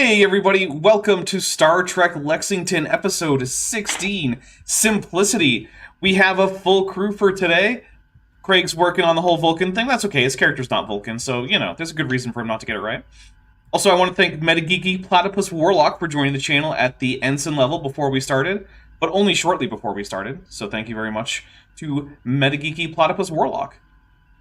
Hey everybody, welcome to Star Trek Lexington episode 16, Simplicity. We have a full crew for today. Craig's working on the whole Vulcan thing. That's okay, his character's not Vulcan, so, there's a good reason for him not to get it right. Also, I want to thank Metageeky Platypus Warlock for joining the channel at the ensign level before we started, but only shortly before we started, so thank you very much to Metageeky Platypus Warlock.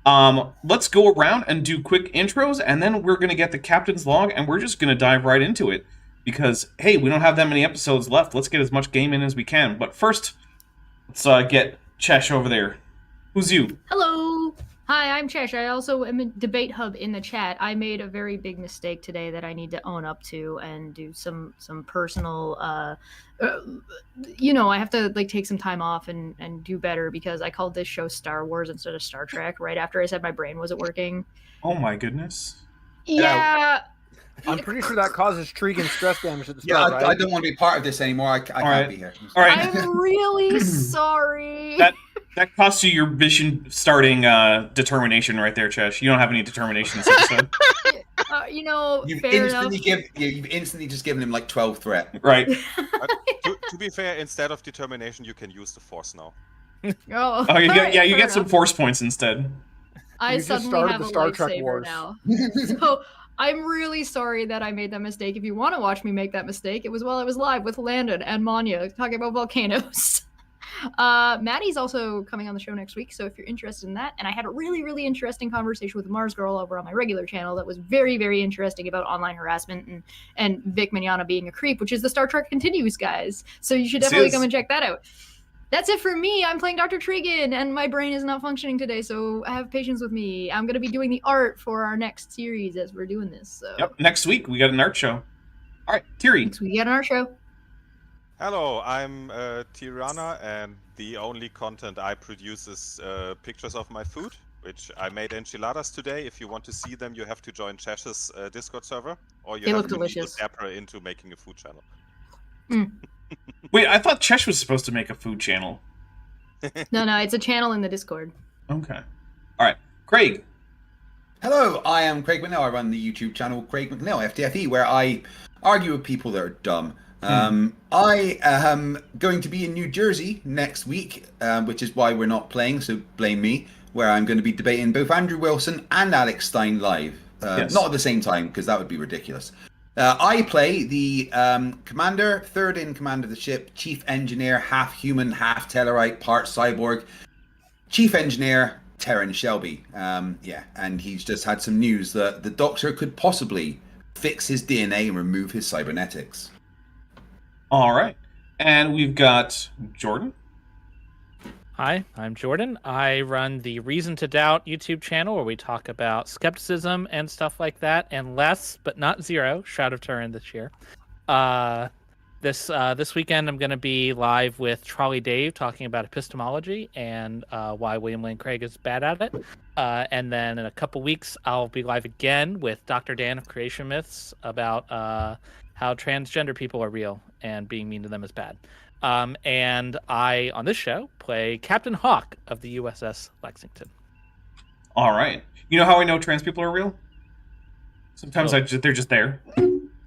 Let's go around and do quick intros, and then we're going to get the captain's log, and we're just going to dive right into it. Because, hey, we don't have that many episodes left. Let's get as much game in as we can. But first, let's get Chesh over there. Who's you? Hello! Hi, I'm Chesh. I also am a debate hub in the chat. I made a very big mistake today that I need to own up to and do some personal, I have to take some time off and do better because I called this show Star Wars instead of Star Trek right after I said my brain wasn't working. Oh my goodness. Yeah. I'm pretty sure that causes Tregan stress damage at the start, right? I don't want to be part of this anymore. I can't be here. All right. I'm really sorry. That costs you your mission starting determination right there, Chesh. You don't have any determination this episode. You've instantly just given him 12 threat. Right. To be fair, instead of determination, you can use the force now. You get some force points instead. I suddenly have a Star Trek lightsaber Wars now. So I'm really sorry that I made that mistake. If you want to watch me make that mistake, it was while I was live with Landon and Manya talking about volcanoes. Maddie's also coming on the show next week, so if you're interested in that, and I had a really, really interesting conversation with Mars Girl over on my regular channel that was very, very interesting about online harassment and Vic Mignogna being a creep, which is the Star Trek Continues, guys. So you should definitely come and check that out. That's it for me. I'm playing Dr. Tregan, and my brain is not functioning today, so have patience with me. I'm going to be doing the art for our next series as we're doing this. So. Yep, next week we got an art show. All right, Tiri. Next week we got an art show. Hello, I'm Tirana, and the only content I produce is pictures of my food, which I made enchiladas today. If you want to see them, you have to join Chesh's Discord server, or you have to tap into making a food channel. Wait, I thought Chesh was supposed to make a food channel. No, it's a channel in the Discord. Okay. All right, Craig. Hello, I am Craig McNeil. I run the YouTube channel Craig McNeil FTFE, where I argue with people that are dumb. I am going to be in New Jersey next week, which is why we're not playing, so blame me, where I'm going to be debating both Andrew Wilson and Alex Stein live. Yes. Not at the same time, because that would be ridiculous. I play the commander, third in command of the ship, chief engineer, half human, half Tellarite, part cyborg, chief engineer, Terran Shelby. And he's just had some news that the Doctor could possibly fix his DNA and remove his cybernetics. All right. And we've got Jordan. Hi, I'm Jordan. I run the Reason to Doubt YouTube channel where we talk about skepticism and stuff like that, and less, but not zero, Shroud of Turin this year. This weekend I'm going to be live with Trolley Dave talking about epistemology and why William Lane Craig is bad at it. And then in a couple weeks I'll be live again with Dr. Dan of Creation Myths about how transgender people are real and being mean to them is bad. And I, on this show, play Captain Hawk of the USS Lexington. All right. You know how I know trans people are real? Sometimes they're just there.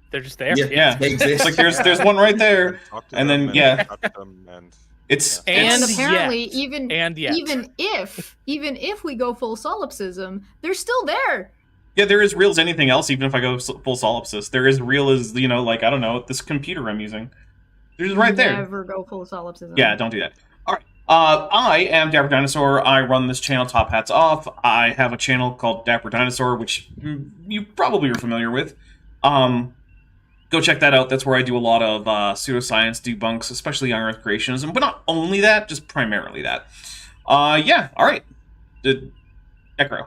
They're just there? Yeah. They exist. It's like there's one right there. And then, And apparently, even yet. even if we go full solipsism, they're still there. Yeah, they're as real as anything else, even if I go full solipsis. They're as real as, I don't know, this computer I'm using. They're just right there. Never go full solipsism. Yeah, don't do that. All right. I am Dapper Dinosaur. I run this channel, Top Hats Off. I have a channel called Dapper Dinosaur, which you probably are familiar with. Go check that out. That's where I do a lot of pseudoscience debunks, especially young Earth creationism. But not only that, just primarily that. All right. Necro.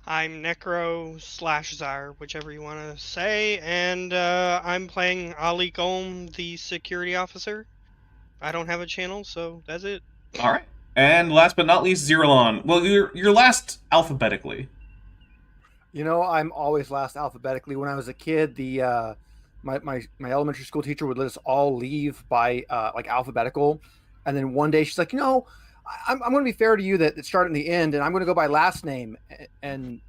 I'm Necro/Zar, whichever you want to say, and I'm playing Ali Golm, the security officer. I don't have a channel, so that's it. All right. And last but not least, Zeralon. Well, you're last alphabetically. I'm always last alphabetically. When I was a kid, my elementary school teacher would let us all leave by alphabetical, and then one day she's like, I'm going to be fair to you that it started in the end, and I'm going to go by last name. And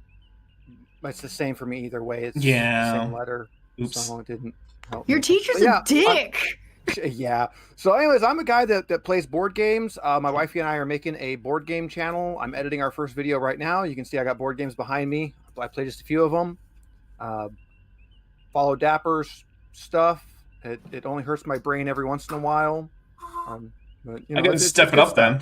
it's the same for me either way. It's Yeah. the same letter. Oops. So it didn't help Your me. teacher's But yeah, a dick. Yeah. So, anyways, I'm a guy that plays board games. My wifey and I are making a board game channel. I'm editing our first video right now. You can see I got board games behind me. I play just a few of them. Follow Dapper's stuff. It only hurts my brain every once in a while. But, I gotta step it up then.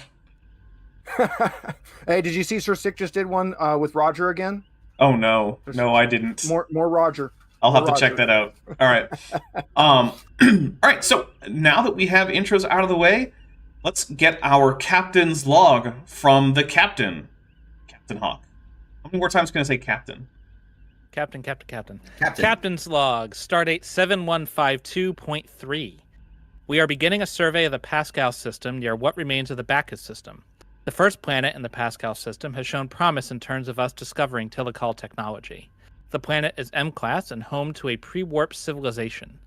Hey, did you see Sir Sick just did one with Roger again? Oh no, no, I didn't. More Roger. I'll have to Roger. check that out. All right. All right. So now that we have intros out of the way, let's get our captain's log from the captain, Captain Hawk. How many more times can I say captain? Captain. Captain. Captain's log, Stardate 7152.3. We are beginning a survey of the Pasqal system near what remains of the Bacchus system. The first planet in the Pasqal system has shown promise in terms of us discovering Tilikaal technology. The planet is M-class and home to a pre-warp civilization.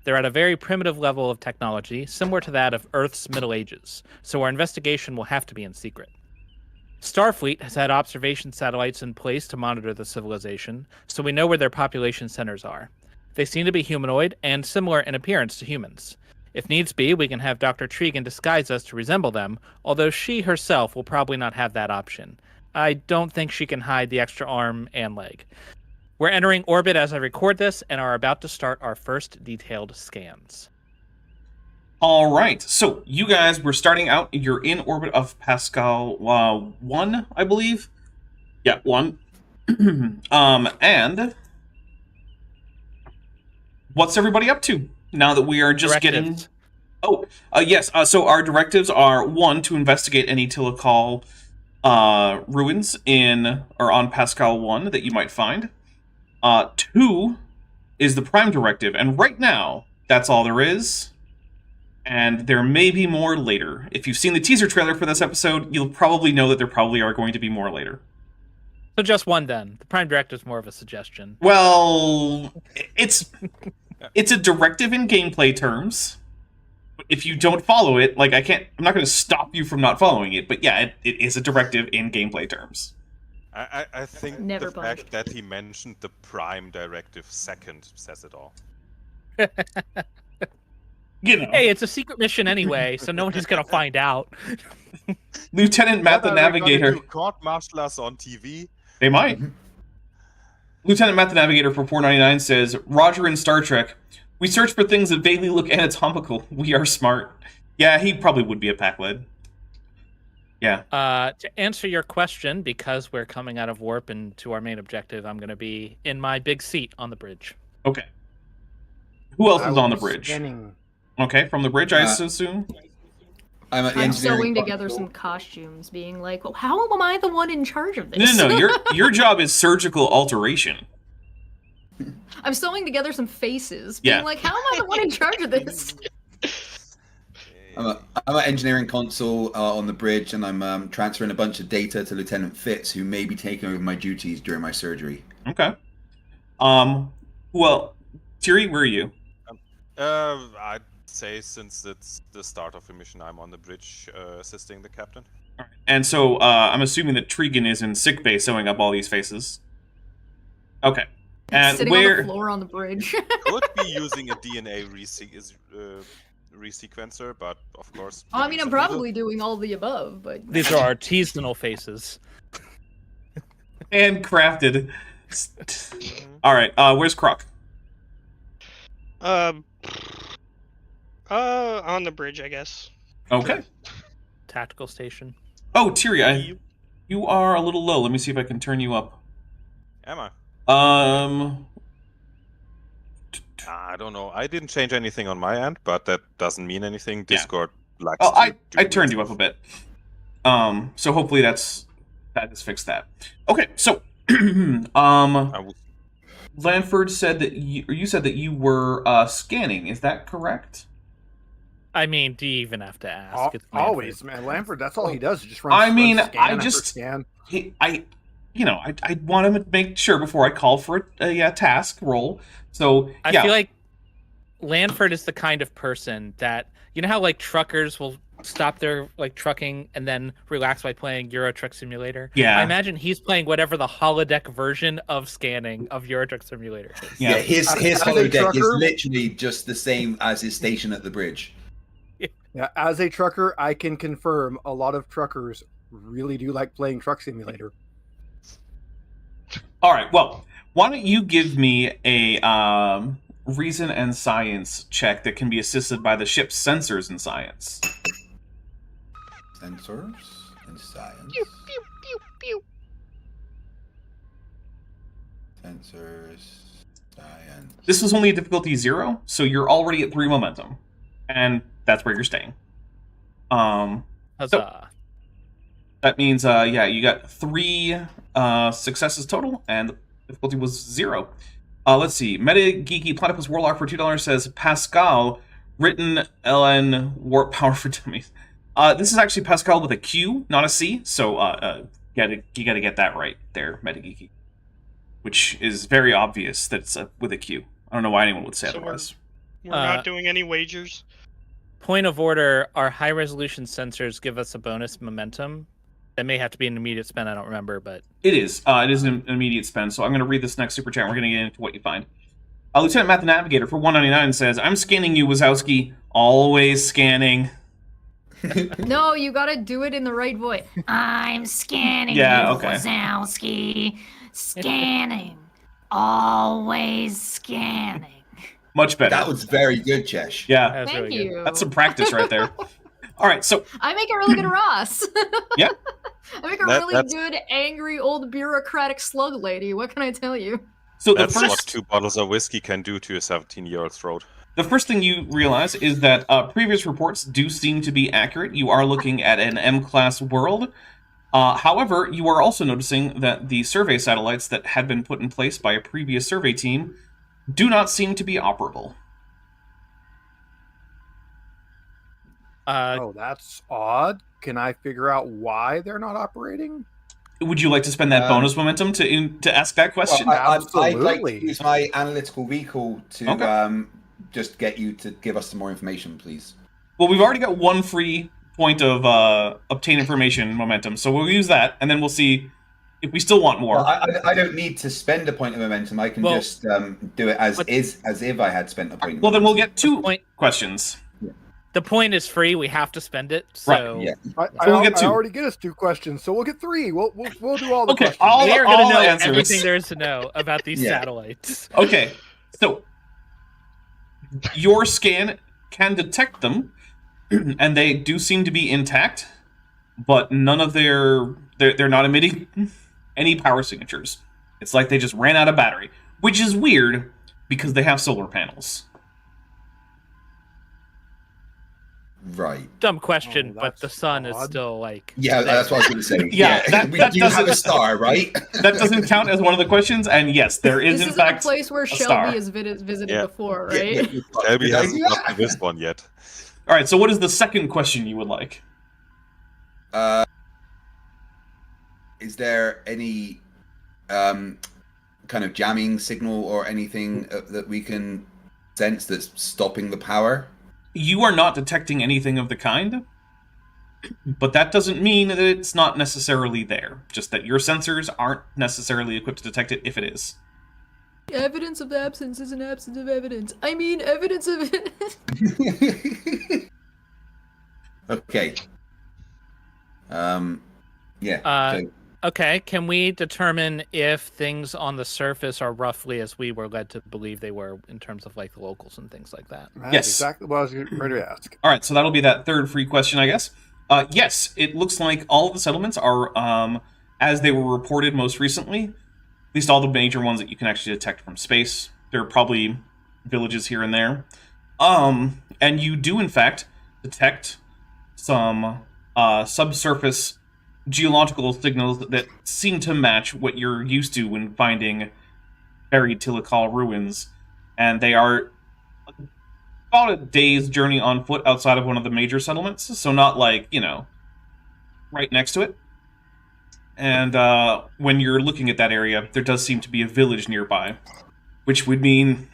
They're at a very primitive level of technology, similar to that of Earth's Middle Ages, so our investigation will have to be in secret. Starfleet has had observation satellites in place to monitor the civilization, so we know where their population centers are. They seem to be humanoid and similar in appearance to humans. If needs be, we can have Dr. Tregan disguise us to resemble them, although she herself will probably not have that option. I don't think she can hide the extra arm and leg. We're entering orbit as I record this and are about to start our first detailed scans. All right. So you guys were starting out. You're in orbit of Pasqal 1, I believe. Yeah, 1. And what's everybody up to now that we are just Directives. getting? Yes. So our directives are 1, to investigate any Tilikaal ruins in or on Pasqal 1 that you might find. 2 is the prime directive, and right now that's all there is. And there may be more later. If you've seen the teaser trailer for this episode, you'll probably know that there probably are going to be more later. So just one then. The prime directive is more of a suggestion. Well, it's a directive in gameplay terms. If you don't follow it, I'm not going to stop you from not following it. But yeah, it is a directive in gameplay terms. I think Never the bugged. fact that he mentioned the prime directive second says it all. You know, Hey, it's a secret mission anyway, so no one's going to find out. Lieutenant Matt the What are we gonna Navigator. do, court-martial us on TV? They might. Lieutenant Matt the Navigator for 499 says, Roger in Star Trek, we search for things that vaguely look anatomical. We are smart. Yeah, he probably would be a pack lead. Yeah. To answer your question, because we're coming out of warp and to our main objective, I'm going to be in my big seat on the bridge. Okay. Who else I is will on the be bridge? scanning. Okay, from the bridge, I assume. I'm at the I'm engineering sewing part. together some costumes, being like, well, how am I the one in charge of this? No. Your job is surgical alteration. I'm sewing together some faces, being Yeah. like, how am I the one in charge of this? I'm at engineering console on the bridge, and I'm transferring a bunch of data to Lieutenant Fitz, who may be taking over my duties during my surgery. Okay. Well, Thierry, where are you? I'd say since it's the start of the mission, I'm on the bridge assisting the captain. And so I'm assuming that Tregan is in sickbay sewing up all these faces. Okay. And Sitting on where? the floor on the bridge. Could be using a DNA resequencer, but of course. I mean, I'm it's a needle. probably doing all the above, but These are artisanal faces. Handcrafted. All right. Where's Croc? On the bridge, I guess. Okay. Tactical station. Oh, Thierry, you are a little low. Let me see if I can turn you up. Am I? I don't know. I didn't change anything on my end, but that doesn't mean anything. Discord likes. Oh, I to turned you up a bit. So hopefully that has fixed that. Okay, so Lanford said that you said that you were scanning. Is that correct? I mean, do you even have to ask? It's Manfred. Always, man. Lamford, that's all he does is just run. I mean, run scan I after just- scan. I want to make sure before I call for a task roll. So I yeah, feel like Lanford is the kind of person that, you know how like truckers will stop their like trucking and then relax by playing Euro Truck Simulator. Yeah. I imagine he's playing whatever the holodeck version of scanning of Euro Truck Simulator is. Yeah. His As a holodeck is trucker- literally just the same as his station at the bridge. Yeah, as a trucker, I can confirm a lot of truckers really do like playing Truck Simulator. All right. Well, why don't you give me a reason and science check that can be assisted by the ship's sensors and science? Sensors and science. Pew, pew, pew, pew. Sensors, science. This was only a difficulty 0, so you're already at 3 momentum, and that's where you're staying. Huzzah. That means, you got 3 successes total, and the difficulty was 0. Let's see. Meta Geeky Platypus Warlock for $2 says Pasqal, written LN Warp Power for Dummies. This is actually Pasqal with a Q, not a C, so you gotta get that right there, Meta Geeky. Which is very obvious that it's with a Q. I don't know why anyone would say So otherwise. We're not doing any wagers. Point of order, our high resolution sensors give us a bonus momentum. It may have to be an immediate spend, I don't remember, but It is. It is an immediate spend, so I'm going to read this next super chat and we're going to get into what you find. Lieutenant Matt the Navigator for $1.99 says, I'm scanning you, Wazowski. Always scanning. No, you gotta do it in the right voice. I'm scanning you, okay. Wazowski. Scanning. Always scanning. Much better. That was very good, Chesh. Yeah, that's Thank really good. you. that's some practice right there. All right, so I make a really good Ross. Yeah. I make a really good, angry, old bureaucratic slug lady. What can I tell you? the That's what first 2 bottles of whiskey can do to a 17-year-old throat. the first thing you realize is that previous reports do seem to be accurate. You are looking at an M-class world. However, you are also noticing that the survey satellites that had been put in place by a previous survey team do not seem to be operable. Oh, that's odd. Can I figure out why they're not operating? Would you like to spend that bonus momentum to ask that question? Well, I'd like to Absolutely. use my analytical recall to Okay. just get you to give us some more information, please. Well, we've already got 1 free point of obtain information momentum, so we'll use that, and then we'll see if we still want more. Well, I don't need to spend a point of momentum. I can Well, just do it as if I had spent a point. Of Well, then we'll momentum. get 2 Point. questions. The point is free, we have to spend it, so Yeah. we'll get I two. already get us 2 questions, so we'll get 3. We'll do all the Okay, questions. all- we are going to know answers. everything there is to know about these Yeah. satellites. Okay, so your scan can detect them, and they do seem to be intact, but none of they're not emitting any power signatures. It's like they just ran out of battery, which is weird because they have solar panels. Right. Dumb question, Oh, but the that's sun is odd. still like Yeah, that's what I was going to say. Yeah, we that do have doesn't- a star, right? That doesn't count as one of the questions, and yes, there is This in is fact a place where star. Shelby has visited Yeah. before, Yeah, right? Shelby yeah, hasn't yeah. gotten this one yet. All right, so what is the second question you would like? Is there any kind of jamming signal or anything that we can sense that's stopping the power? You are not detecting anything of the kind, but that doesn't mean that it's not necessarily there. Just that your sensors aren't necessarily equipped to detect it if it is. Evidence of absence is an absence of evidence. I mean, evidence of. Okay. Yeah. so- Okay, can we determine if things on the surface are roughly as we were led to believe they were in terms of like the locals and things like that? That's Yes. exactly what I was ready to ask. All right, so that'll be that third free question, I guess. Yes, it looks like all of the settlements are as they were reported most recently. At least all the major ones that you can actually detect from space. There are probably villages here and there. And you do, in fact, detect some subsurface geological signals that seem to match what you're used to when finding buried Tilikaal ruins. And they are about a day's journey on foot outside of one of the major settlements, so not like, right next to it. And when you're looking at that area, there does seem to be a village nearby, which would mean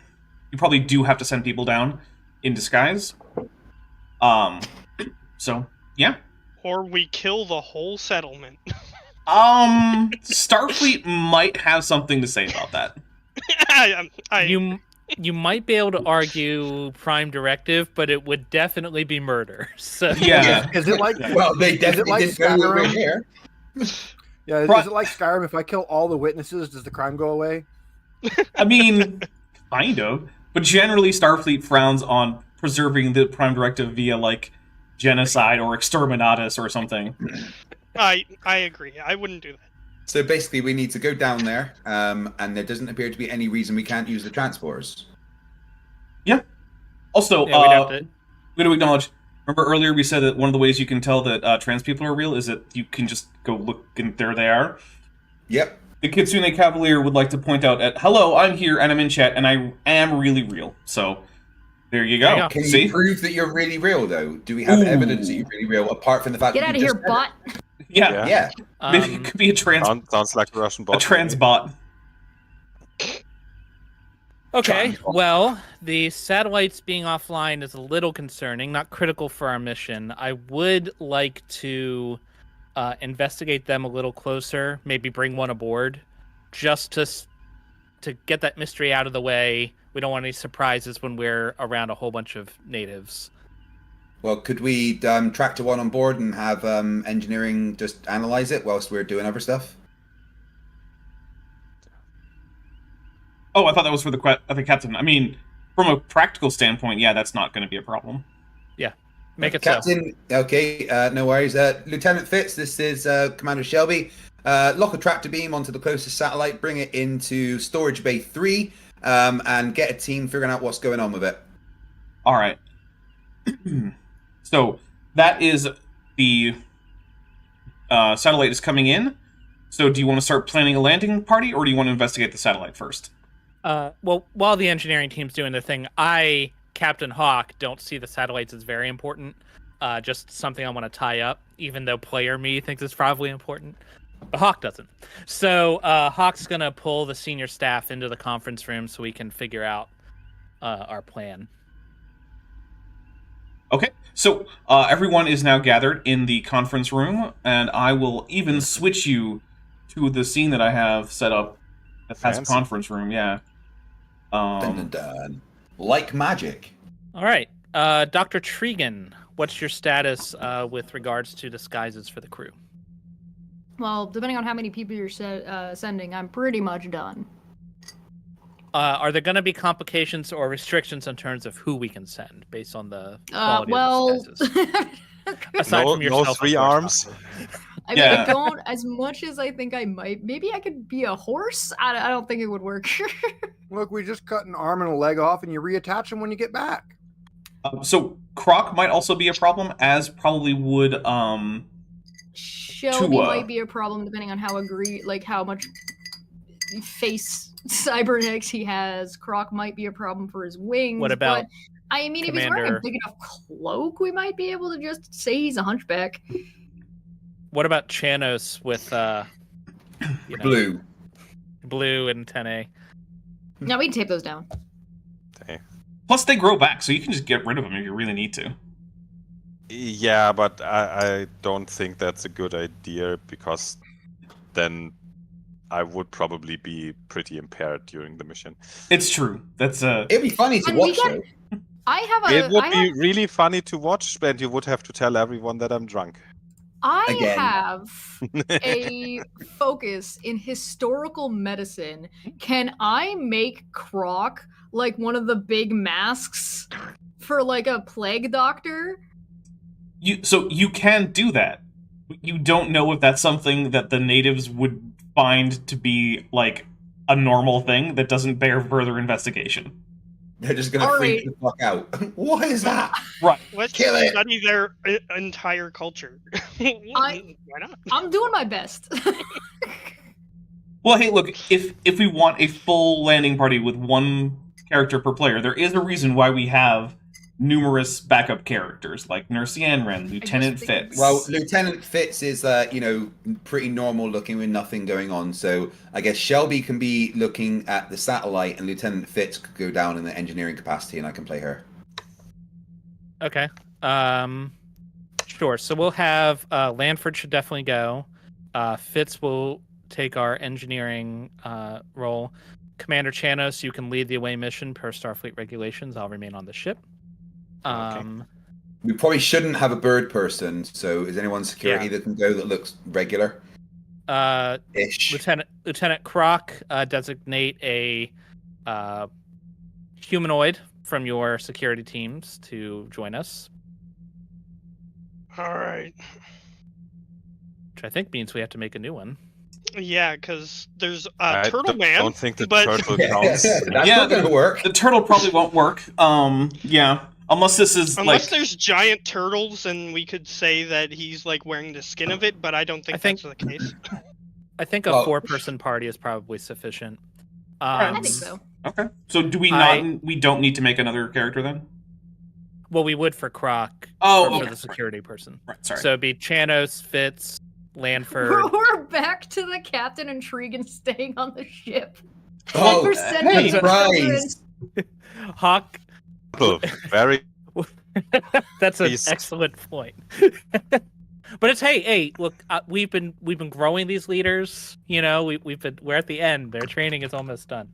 you probably do have to send people down in disguise. So Yeah. Or we kill the whole settlement. Starfleet might have something to say about that. You might be able to argue Prime Directive, but it would definitely be murder. So Yeah. Is it like Well, they definitely like didn't go over Skyrim? here. Yeah, is it like Skyrim? If I kill all the witnesses, does the crime go away? I mean, kind of. But generally, Starfleet frowns on preserving the Prime Directive via, like, genocide or exterminatus or something. I agree. I wouldn't do that. So basically, we need to go down there, and there doesn't appear to be any reason we can't use the transporters. Yeah. Also, Yeah, we'd have to- we got to acknowledge, remember earlier we said that one of the ways you can tell that trans people are real is that you can just go look and there they are? Yep. The Kitsune Cavalier would like to point out at, hello, I'm here and I'm in chat and I am really real. So, there you go. There you go. Can See? you prove that you're really real, though? Do we have Ooh. evidence that you're really real, apart from the fact Get that out you of just here, bot. Yeah. Yeah. Maybe it could be a Sounds like a Russian bot. trans bot. Okay, well, the satellites being offline is a little concerning, not critical for our mission. I would like to investigate them a little closer, maybe bring one aboard, just to get that mystery out of the way. We don't want any surprises when we're around a whole bunch of natives. Well, could we tractor one on board and have engineering just analyze it whilst we're doing other stuff? Oh, I thought that was for the captain. I mean, from a practical standpoint, yeah, that's not going to be a problem. Yeah, make it so. Captain, okay, no worries. Lieutenant Fitz, this is Commander Shelby. Lock a tractor beam onto the closest satellite, bring it into Storage Bay 3, and get a team figuring out what's going on with it. All right. So that is the satellite is coming in. So do you want to start planning a landing party, or do you want to investigate the satellite first? Well, while the engineering team's doing their thing, I, Captain Hawk, don't see the satellites as very important. Just something I want to tie up, even though player me thinks it's probably important. But Hawk doesn't. So Hawk's going to pull the senior staff into the conference room so we can figure out our plan. Okay, so everyone is now gathered in the conference room, and I will even switch you to the scene that I have set up that has a Fancy. conference room, yeah. Dun, dun, dun. Like magic. All right. Dr. Tregan, what's your status with regards to disguises for the crew? Well, depending on how many people you're sending, I'm pretty much done. Are there going to be complications or restrictions in terms of who we can send based on the quality of the disguises? Aside No, from yourself, no of three course, arms. Doctor. I mean, Yeah. I don't, as much as I think I might, maybe I could be a horse? I don't think it would work. Look, we just cut an arm and a leg off, and you reattach them when you get back. So Croc might also be a problem, as probably would Shelby To, might be a problem depending on how much face cybernetics he has. Croc might be a problem for his wings. What about but, I mean, if he's wearing a Commander? big enough cloak, we might be able to just say he's a hunchback. What about Chanos with Blue. blue and 10A? Now we can tape those down. plus they grow back, so you can just get rid of them if you really need to. Yeah, but I don't think that's a good idea, because then I would probably be pretty impaired during the mission. It's true. That's It'd be funny to And we watch, get- though. I have a. It would I be have- really funny to watch, and you would have to tell everyone that I'm drunk. I Again. have a focus in historical medicine. Can I make Croc like one of the big masks for like a plague doctor? you can do that. You don't know if that's something that the natives would find to be like a normal thing that doesn't bear further investigation. They're just gonna All freak right. the fuck out. What is that? Right. Let's Kill it. study their entire culture. Why not? I'm doing my best. Well, hey, look, if we want a full landing party with one character per player, there is a reason why we have numerous backup characters like Nurse Yanren, Lieutenant think- Fitz. Well, Lieutenant Fitz is, pretty normal looking with nothing going on. So I guess Shelby can be looking at the satellite, and Lieutenant Fitz could go down in the engineering capacity, and I can play her. Okay. Sure. So we'll have Lanford should definitely go. Fitz will take our engineering role. Commander Chanos, you can lead the away mission per Starfleet regulations. I'll remain on the ship. We probably shouldn't have a bird person. So is anyone security that can go that looks regular? Ish. Lieutenant Croc, designate a humanoid from your security teams to join us. All right. Which I think means we have to make a new one. Yeah, because there's a I turtle man. I don't think the but... turtle counts. That's not going to work. The turtle probably won't work. Yeah. Unless this is Unless there's giant turtles, and we could say that he's like wearing the skin of it, but I don't think that's the case. I think a 4-person party is probably sufficient. I think so. Okay. So do we we don't need to make another character then? Well, we would for Croc. Oh, for the security person. Right. Sorry. So it'd be Chanos, Fitz, Lanford. We're back to the captain and Tregan staying on the ship. Oh, We're sending surprise! Hawk. Very. That's an Beast. excellent point. But it's hey, look, we've been growing these leaders. You know, we're at the end. Their training is almost done.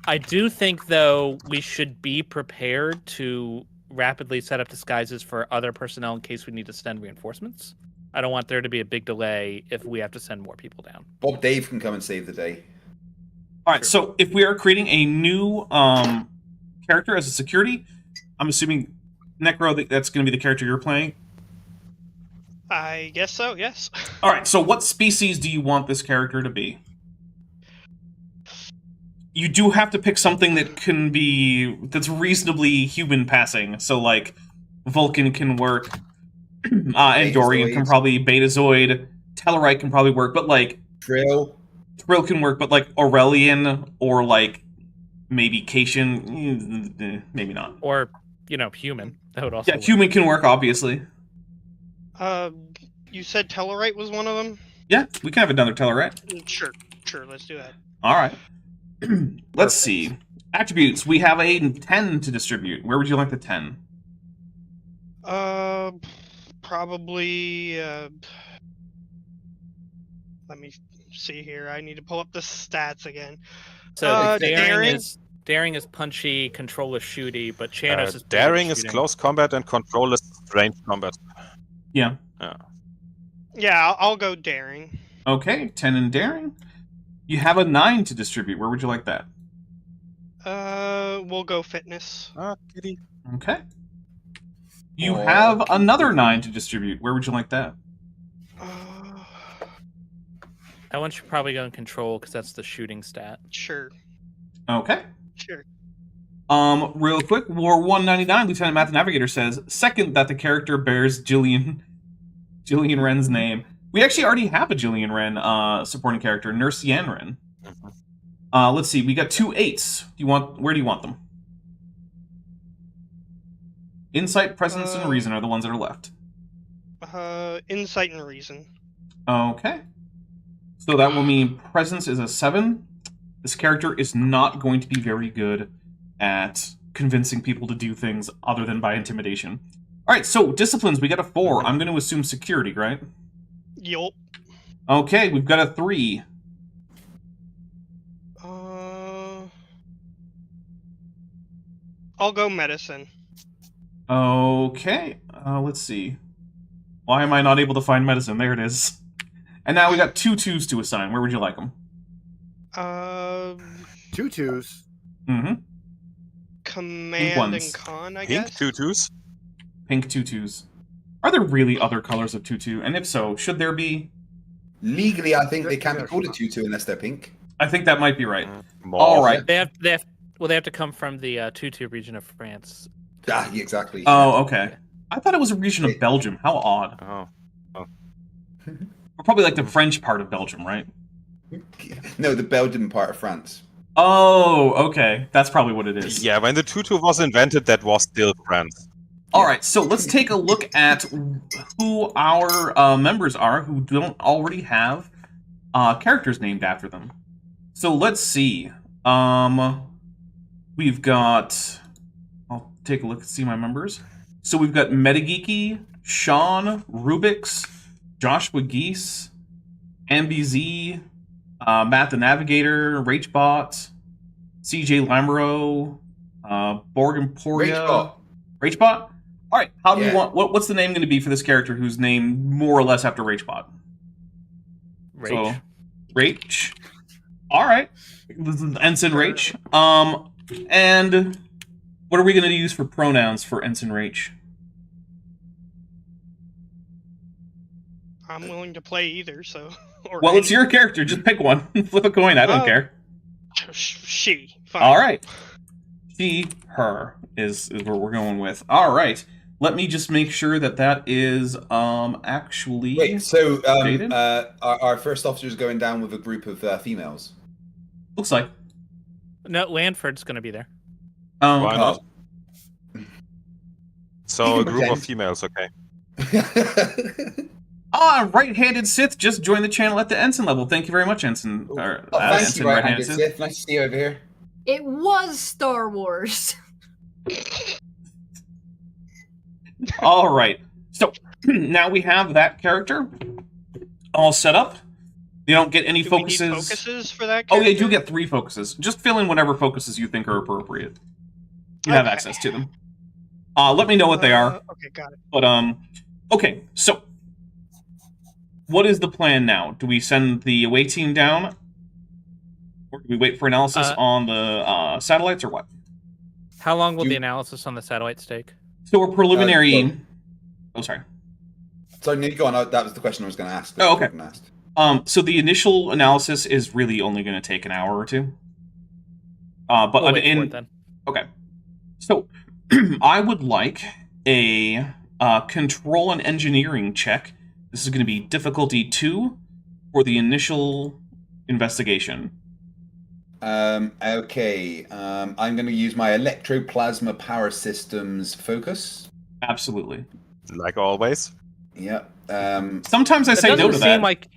I do think though we should be prepared to rapidly set up disguises for other personnel in case we need to send reinforcements. I don't want there to be a big delay if we have to send more people down. Bob Dave can come and save the day. All right. So if we are creating a new character as a security, I'm assuming Necro, that's going to be the character you're playing. I guess so. Yes. All right. So what species do you want this character to be? You do have to pick something that's reasonably human passing. So like Vulcan can work, Andorian can probably, Betazoid, Tellarite can probably work, but like Trill can work, but like Aurelian or like maybe Cation, maybe not. Or human. That would also work. Human can work, obviously. You said Tellarite was one of them? Yeah, we can have another Tellarite. Sure, let's do that. All right. Let's see. Attributes. We have a 10 to distribute. Where would you like the 10? Probably, let me see here. I need to pull up the stats again. So daring? Daring is punchy, control is shooty, but Chanos is Daring is shooting. close combat and control is range combat. Yeah. Yeah, I'll go daring. Okay, 10 in daring. You have a 9 to distribute. Where would you like that? We'll go fitness. Kitty. Okay. You have another 9 to distribute. Where would you like that? That one should probably go in control because that's the shooting stat. Sure. Okay. Sure. Real quick, War 199, Lieutenant Math Navigator says, second that the character bears Jillian Wren's name. We actually already have a Jillian Wren supporting character, Nurse Yan Wren. Let's see, we got 2 8s. Where do you want them? Insight, Presence, and Reason are the ones that are left. Insight and Reason. Okay. So that will mean Presence is a 7. This character is not going to be very good at convincing people to do things other than by intimidation. Alright, so disciplines, we got a 4. I'm going to assume security, right? Yup. Okay, we've got a 3. I'll go medicine. Okay, let's see. Why am I not able to find medicine? There it is. And now we got 2 2s to assign. Where would you like them? 2 2s. Mm-hmm. Command and Con, I Pink guess. tutus. Pink 2 2s. Are there really other colors of 2 2? And if so, should there be? Legally, I think they can't be called a 2-2 unless they're pink. I think that might be right. More. All right. They have to come from the Tutu region of France. Ah, yeah, exactly. Oh, okay. I thought it was a region of Belgium. How odd. Oh. Or probably like the French part of Belgium, right? No, the Belgian part of France. Oh, okay. That's probably what it is. Yeah, when the tutu was invented, that was still France. All right, so let's take a look at who our members are who don't already have characters named after them. So let's see. We've got... I'll take a look and see my members. So we've got Metageeky, Sean, Rubix, Joshua Geese, MBZ, Matt the Navigator, Rachbot, CJ Lamro, Borg Emporia. Rachbot? All right. How do we want? What's the name going to be for this character who's named more or less after Rachbot? Rach. So, Rach. All right. This is Ensign Rach. And what are we going to use for pronouns for Ensign Rach? I'm willing to play either, so. Or Well, it's any. your character. Just pick one. Flip a coin. I don't care. She. Fine. All right. She, her is what we're going with. All right. Let me just make sure that is actually. Wait, so updated. our first officer is going down with a group of females. Looks like. No, Lanford's going to be there. Why not? So a Okay. group of females, okay. Right-handed Sith just joined the channel at the Ensign level. Thank you very much, Ensign. Thank you, right-handed Sith. Nice to see you over here. It was Star Wars. All right. So now we have that character all set up. You don't get any Do we focuses. need focuses for that Oh, character? yeah, you do get 3 focuses. Just fill in whatever focuses you think are appropriate. You have Okay. access to them. Let me know what they are. Okay, got it. But okay. So, what is the plan now? Do we send the away team down, or do we wait for analysis on the satellites, or what? How long will the analysis on the satellites take? So we're preliminary. Oh, sorry. Sorry, no, go on. That was the question I was going to ask. Oh, okay. So the initial analysis is really only going to take an hour or two. But We'll wait for it then. Okay. So I would like a control and engineering check. This is going to be difficulty 2 for the initial investigation. Okay. I'm going to use my electroplasma power systems focus. Absolutely. Like always. Yep. Sometimes I say no to that.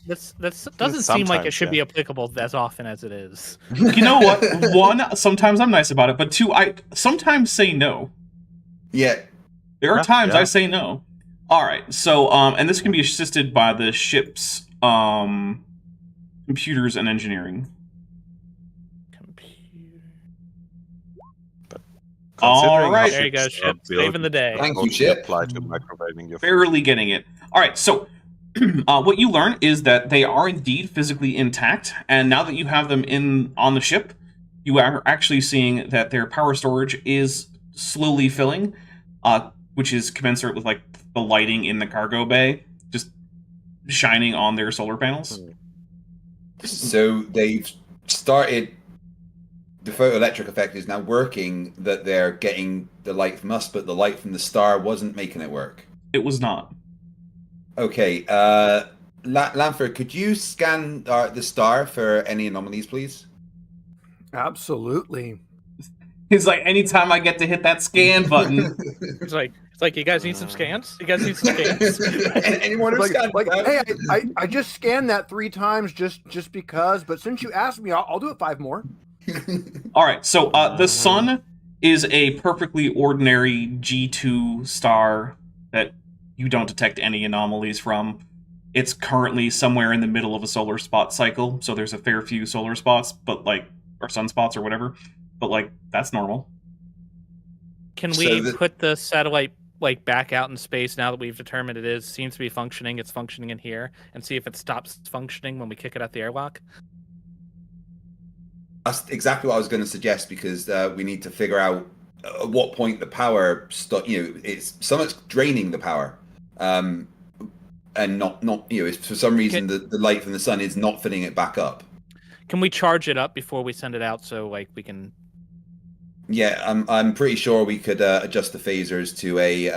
That doesn't seem like it should be applicable as often as it is. You know what? 1, sometimes I'm nice about it, but 2, I sometimes say no. Yeah. There are times I say no. All right. So, and this can be assisted by the ship's computers and engineering. All right. There you go, ship. Saving the day. Thank you, ship. Apply to microwaving your Barely getting it. All right. So, what you learn is that they are indeed physically intact, and now that you have them on the ship, you are actually seeing that their power storage is slowly filling, which is commensurate with like the lighting in the cargo bay just shining on their solar panels. So they've started. The photoelectric effect is now working. That they're getting the light from us, but the light from the star wasn't making it work. It was not. Okay, Lanford, could you scan the star for any anomalies, please? Absolutely. He's like, anytime I get to hit that scan button. It's like you guys need some scans. You guys need some scans. Anyone who scans? Hey, I just scanned that 3 times just because. But since you asked me, I'll do it 5 more. All right. So the sun is a perfectly ordinary G2 star that you don't detect any anomalies from. It's currently somewhere in the middle of a solar spot cycle, so there's a fair few solar spots, but like, or sunspots or whatever. But like, that's normal. Can we put the satellite like back out in space now that we've determined seems to be functioning? It's functioning in here, and see if it stops functioning when we kick it out the airlock. That's exactly what I was going to suggest, because we need to figure out at what point the power it's something's draining the power, and not it's, for some reason the light from the sun is not filling it back up. Can we charge it up before we send it out so like we can? Yeah, I'm pretty sure we could adjust the phasers to a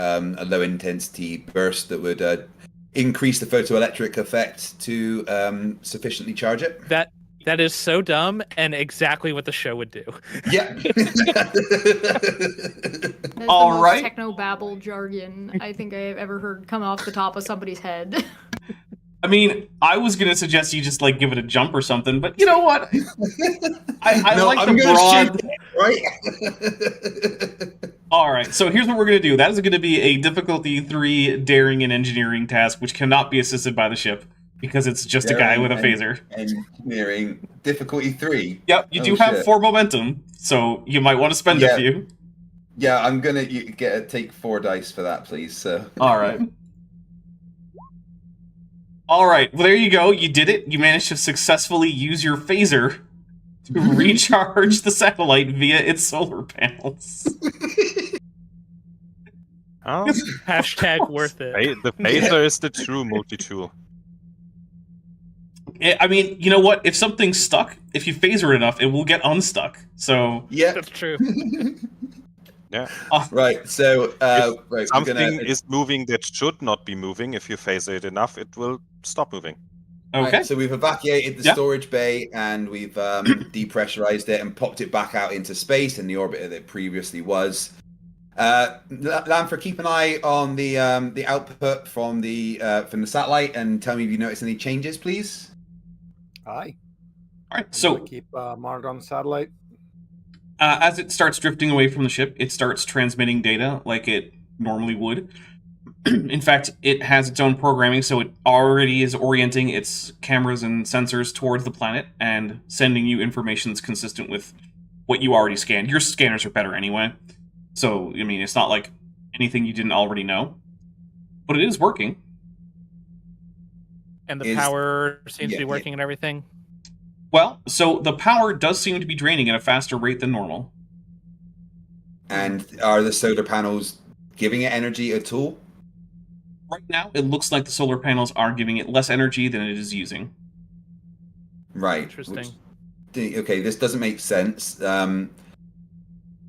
low intensity burst that would increase the photoelectric effect to sufficiently charge it. That is so dumb and exactly what the show would do. Yeah. That's All the most right. techno-babble jargon I think I've ever heard come off the top of somebody's head. I mean, I was going to suggest you just like give it a jump or something, but you know what? I like the broad. Shoot, right? All right, so here's what we're going to do. That is going to be a difficulty 3 daring and engineering task, which cannot be assisted by the ship because it's just a guy with a phaser. Engineering difficulty 3. Yep, you do have 4 momentum, so you might want to spend a few. Yeah, I'm gonna take 4 dice for that, please. So. All right. All right. Well, there you go. You did it. You managed to successfully use your phaser to recharge the satellite via its solar panels. Oh, Hashtag worth it. the phaser is the true multi-tool. I mean, you know what? If something's stuck, if you phaser it enough, it will get unstuck. So yeah, That's true. Yeah. Right. So If something is moving that should not be moving, if you phaser it enough, it will stop moving. okay. Right, so we've evacuated the storage bay and we've depressurized it and popped it back out into space in the orbit that it previously was. Lanford, keep an eye on the output from the satellite and tell me if you notice any changes, please. Aye. All right. So Keep monitor on the satellite. as it starts drifting away from the ship, it starts transmitting data like it normally would. In fact, it has its own programming, so it already is orienting its cameras and sensors towards the planet and sending you information that's consistent with what you already scanned. Your scanners are better anyway. So, I mean, it's not like anything you didn't already know. But it is working. And the power seems to be working and everything. Well, so the power does seem to be draining at a faster rate than normal. And are the solar panels giving it energy at all? Right now, it looks like the solar panels are giving it less energy than it is using. Right. Interesting. Okay, this doesn't make sense. All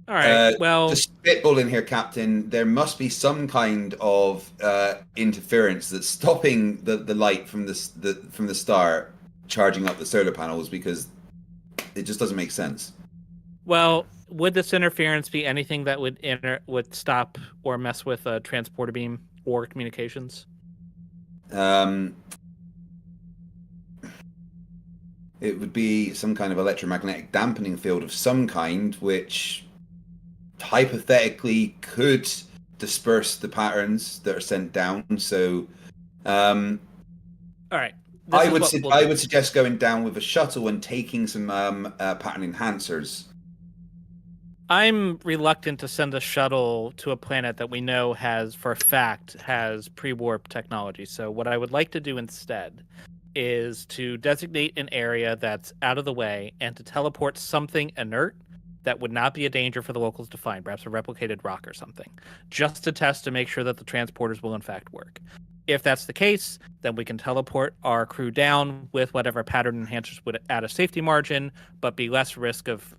right. Well, just spitballing here, Captain. There must be some kind of interference that's stopping the light from the star charging up the solar panels, because it just doesn't make sense. well, would this interference be anything that would stop or mess with a transporter beam or communications? It would be some kind of electromagnetic dampening field of some kind, which hypothetically could disperse the patterns that are sent down. So, all right. I would suggest going down with a shuttle and taking some pattern enhancers. I'm reluctant to send a shuttle to a planet that we know has, for a fact, has pre-warp technology. So what I would like to do instead is to designate an area that's out of the way and to teleport something inert that would not be a danger for the locals to find, perhaps a replicated rock or something, just to test to make sure that the transporters will in fact work. If that's the case, then we can teleport our crew down with whatever pattern enhancers would add a safety margin, but be less risk of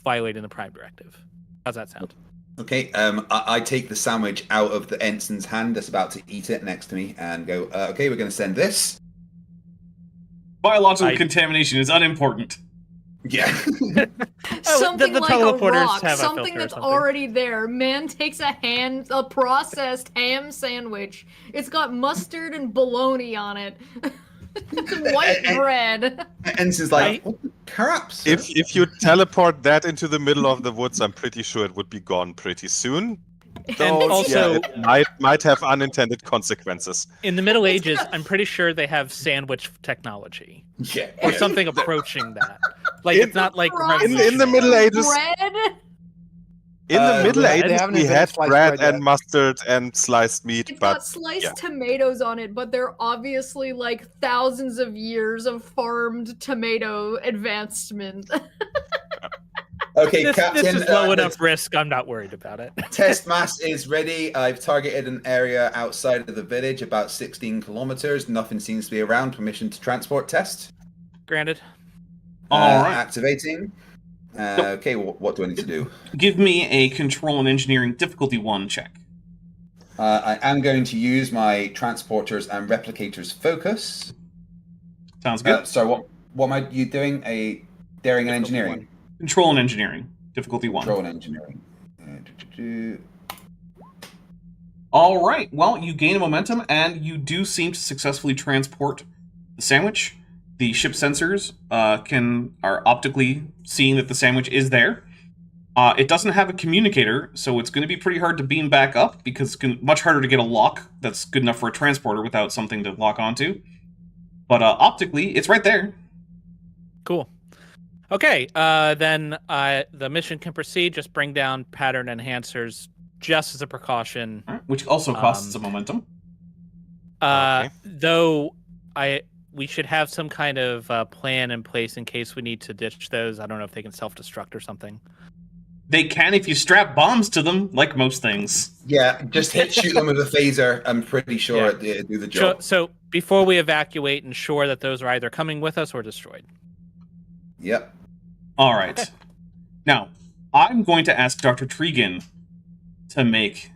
violating the Prime Directive. How's that sound? Okay, I take the sandwich out of the ensign's hand that's about to eat it next to me and go, okay, we're going to send this. Biological contamination is unimportant. Yeah. Something the like a teleporters rock, have a something filter or that's something. already there. Man takes a processed ham sandwich. It's got mustard and bologna on it. It's white bread. Ensign's like, what the crap, sir? If you teleport that into the middle of the woods, I'm pretty sure it would be gone pretty soon. And Though, also, it might have unintended consequences. in the Middle Ages, I'm pretty sure they have sandwich technology Yeah. or something approaching that. Like, it's not like in the Middle Ages, Bread? in the Middle they Ages, haven't we invented had sliced bread bread yet. and mustard and sliced meat, It's but got sliced yeah. tomatoes on it, but they're obviously like thousands of years of farmed tomato advancement. Okay, this Captain. is low enough risk. I'm not worried about it. Test mass is ready. I've targeted an area outside of the village, about 16 kilometers. Nothing seems to be around. Permission to transport test. Granted. All right. Activating. Okay, what do I need to do? Give me a control and engineering difficulty 1 check. I am going to use my transporters and replicators focus. Sounds good. So what am you doing? A daring and engineering. Control and engineering difficulty 1. Control and engineering. All right. Well, you gain a momentum, and you do seem to successfully transport the sandwich. The ship sensors are optically seeing that the sandwich is there. It doesn't have a communicator, so it's going to be pretty hard to beam back up because it's much harder to get a lock that's good enough for a transporter without something to lock onto. But optically, it's right there. Cool. Okay, then the mission can proceed. Just bring down pattern enhancers just as a precaution. All right, which also costs some momentum. Okay. Though we should have some kind of plan in place in case we need to ditch those. I don't know if they can self-destruct or something. They can if you strap bombs to them, like most things. Yeah, just shoot them with a phaser. I'm pretty sure it'll do the job. So before we evacuate, ensure that those are either coming with us or destroyed. Yep. All right. Okay. Now, I'm going to ask Dr. Tregan to make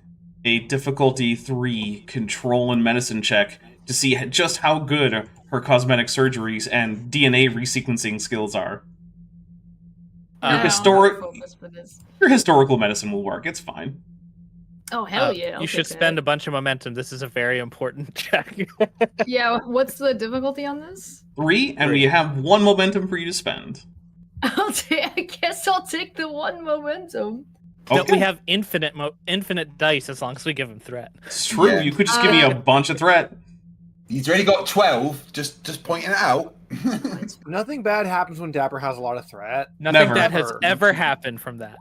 a difficulty 3 control and medicine check to see just how good her cosmetic surgeries and DNA resequencing skills are. Your historical medicine will work. It's fine. Oh, hell yeah. You should spend a bunch of momentum. This is a very important check. Yeah, what's the difficulty on this? 3, and we have 1 momentum for you to spend. I guess I'll take the 1 momentum. Okay. No, we have infinite dice as long as we give him threat. It's true. Yeah. You could just give me a bunch of threat. He's already got 12. Just pointing it out. Nothing bad happens when Dapper has a lot of threat. Nothing Never. bad has ever happened from that.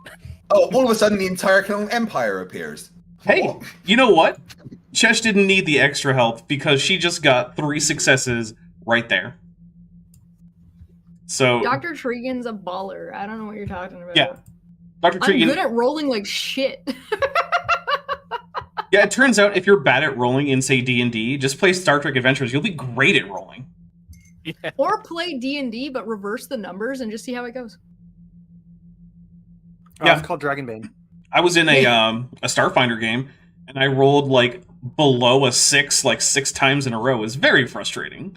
Oh, all of a sudden the entire Empire appears. Hey, What? you know what? Chesh didn't need the extra help because she just got 3 successes right there. So Dr. Tregan's a baller. I don't know what you're talking about. Yeah. Dr. I'm Tregan, good at rolling like shit. yeah, it turns out if you're bad at rolling in, say, D&D, just play Star Trek Adventures. You'll be great at rolling. Yeah. Or play D&D, but reverse the numbers and just see how it goes. Yeah. It's called Dragonbane. I was in a Starfinder game, and I rolled, like, below a 6, like, 6 times in a row. It was very frustrating.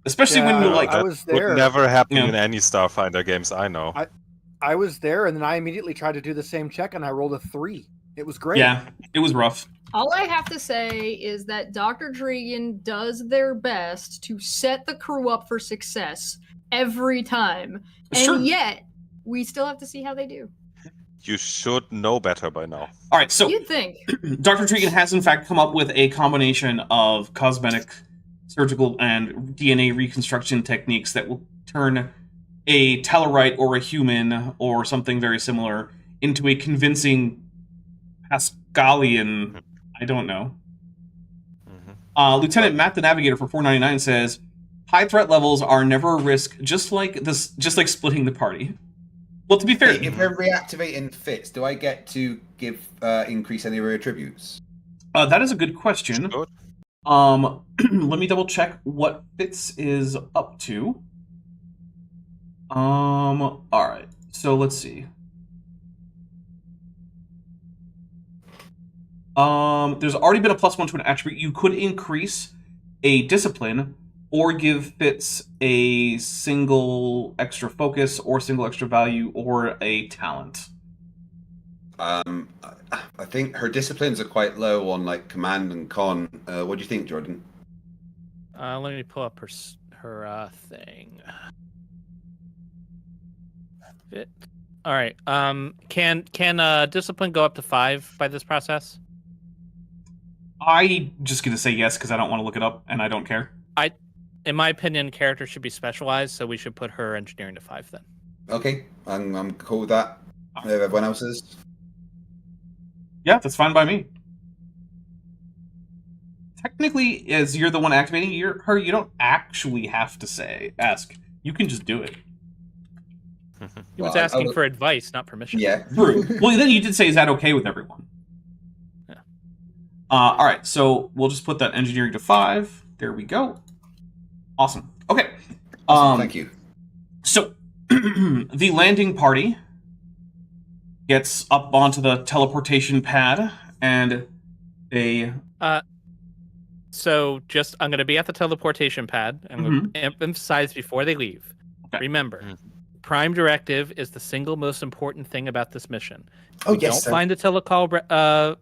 Especially when Yeah, you're, like... I was there. Would never happen Yeah. in any Starfinder games I know. I was there, and then I immediately tried to do the same check, and I rolled a 3. It was great. Yeah, it was rough. All I have to say is that Dr. Tregan does their best to set the crew up for success every time. It's and true. yet, we still have to see how they do. You should know better by now. All right, so You'd think. Dr. Tregan has, in fact, come up with a combination of cosmetic, surgical, and DNA reconstruction techniques that will turn a Tellarite or a human or something very similar into a convincing Pascalian. I don't know. Lieutenant Matt, the Navigator, for 499 says, "High threat levels are never a risk, just like splitting the party." Well, to be fair, Hey, if they're reactivating fits, do I get to give increase any of your attributes? that is a good question. Good. Let me double check what Fitz is up to. All right. So let's see. There's already been a +1 to an attribute. You could increase a discipline or give Fitz a single extra focus or single extra value or a talent. I think her disciplines are quite low on like command and con. What do you think, Jordan? Let me pull up her thing. Fit. All right. Can discipline go up to 5 by this process? I'm just gonna say yes because I don't want to look it up and I don't care. In my opinion, character should be specialized, so we should put her engineering to 5 then. Okay, I'm cool with that. Everyone else is. Yeah, that's fine by me. Technically, as you're the one activating her, you don't actually have to ask. You can just do it. He was Well, asking for advice, not permission. Yeah. True. Well, then you did say, is that okay with everyone? Yeah. All right, so we'll just put that engineering to 5. There we go. Awesome. Okay. Thank you. So, the landing party gets up onto the teleportation pad, and they... So, I'm going to be at the teleportation pad. I'm going to emphasize before they leave. Okay. Remember, Prime Directive is the single most important thing about this mission. If Oh, we yes, don't find the Tilikaal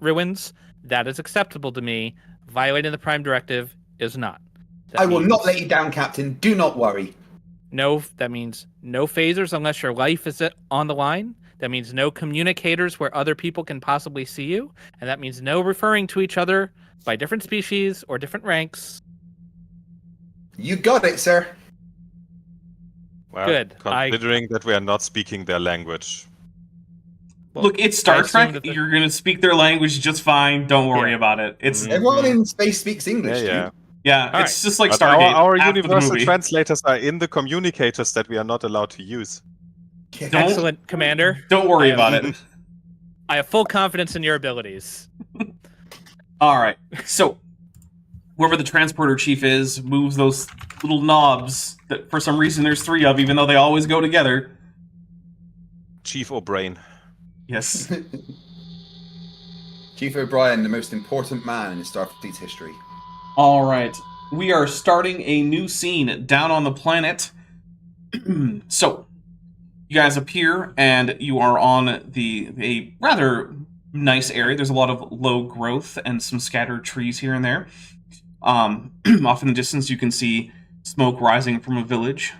ruins, that is acceptable to me. Violating the Prime Directive is not. That I will means not let you down, Captain. Do not worry. that means no phasers unless your life is on the line. That means no communicators where other people can possibly see you. And that means no referring to each other by different species or different ranks. You got it, sir. Well, Good. Considering that we are not speaking their language. Well, Look, it's I Star assume Trek. that the- You're gonna speak their language just fine. Don't worry about it. It's Everyone in space speaks English, Yeah, dude. yeah, All it's just like But Stargate. our after the universal movie. translators are in the communicators that we are not allowed to use. Don't- Excellent, Commander. Don't worry I about have- it. I have full confidence in your abilities. All right. So, whoever the transporter chief is moves those little knobs that for some reason there's 3 of, even though they always go together. Chief O'Brain. Yes. Chief O'Brien, the most important man in Starfleet's history. All right. We are starting a new scene down on the planet. So, you guys appear, and you are on a rather nice area. There's a lot of low growth and some scattered trees here and there. Off in the distance, you can see smoke rising from a village.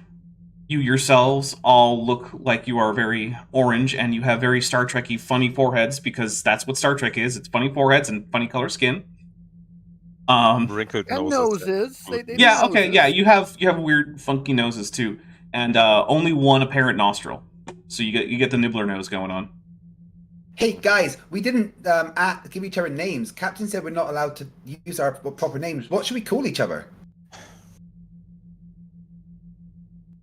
You yourselves all look like you are very orange, and you have very Star Trek-y funny foreheads, because that's what Star Trek is. It's funny foreheads and funny color skin. Wrinkled And noses. noses. They Yeah, do okay, noses. yeah, you have weird, funky noses too, and only one apparent nostril. So you get the nibbler nose going on. Hey guys, we didn't give each other names. Captain said we're not allowed to use our proper names. What should we call each other?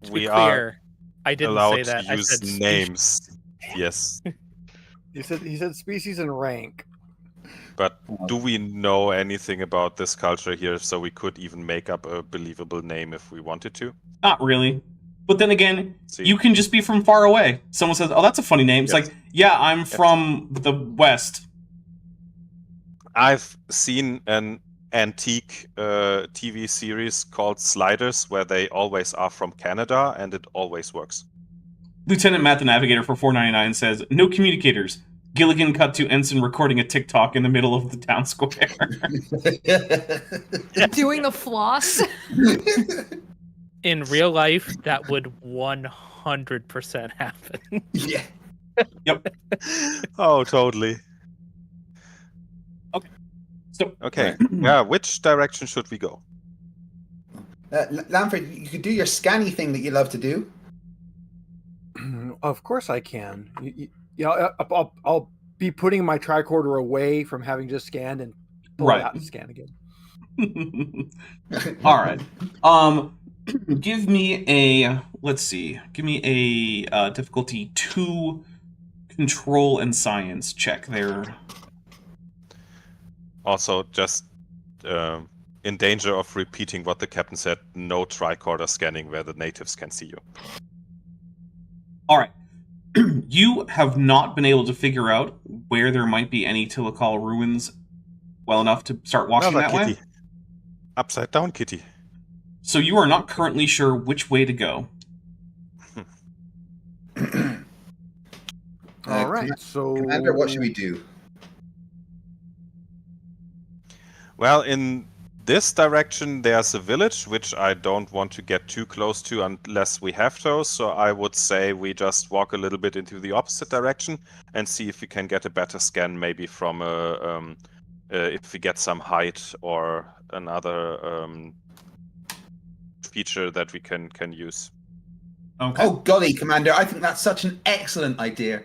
To be We clear, I are didn't allowed say that. to I use said species. names. Yes. He said species and rank. But do we know anything about this culture here so we could even make up a believable name if we wanted to? Not really. But then again, See. you can just be from far away. Someone says, "Oh, that's a funny name." It's Yes. like, "Yeah, I'm from the West." I've seen an antique TV series called Sliders where they always are from Canada and it always works. Lieutenant Matt, the navigator for 499, says, "No communicators." Gilligan cut to Ensign recording a TikTok in the middle of the town square. Doing the floss. In real life, that would 100% happen. Yeah. Oh, totally. So, Okay. Yeah, which direction should we go? Lamford, you could do your scanny thing that you love to do. Of course I can. I'll be putting my tricorder away from having just scanned and pull Right. it out and scan again. all right. Give me a difficulty 2 control and science check there. Also, just in danger of repeating what the captain said, no tricorder scanning where the natives can see you. All right. You have not been able to figure out where there might be any Tilikaal ruins well enough to start walking Another that way. kitty. Upside down kitty. So you are not currently sure which way to go. All right. So Commander, what should we do? Well, in this direction, there's a village, which I don't want to get too close to unless we have to. So I would say we just walk a little bit into the opposite direction and see if we can get a better scan, maybe from if we get some height or another feature that we can use. Okay. Oh golly, Commander, I think that's such an excellent idea.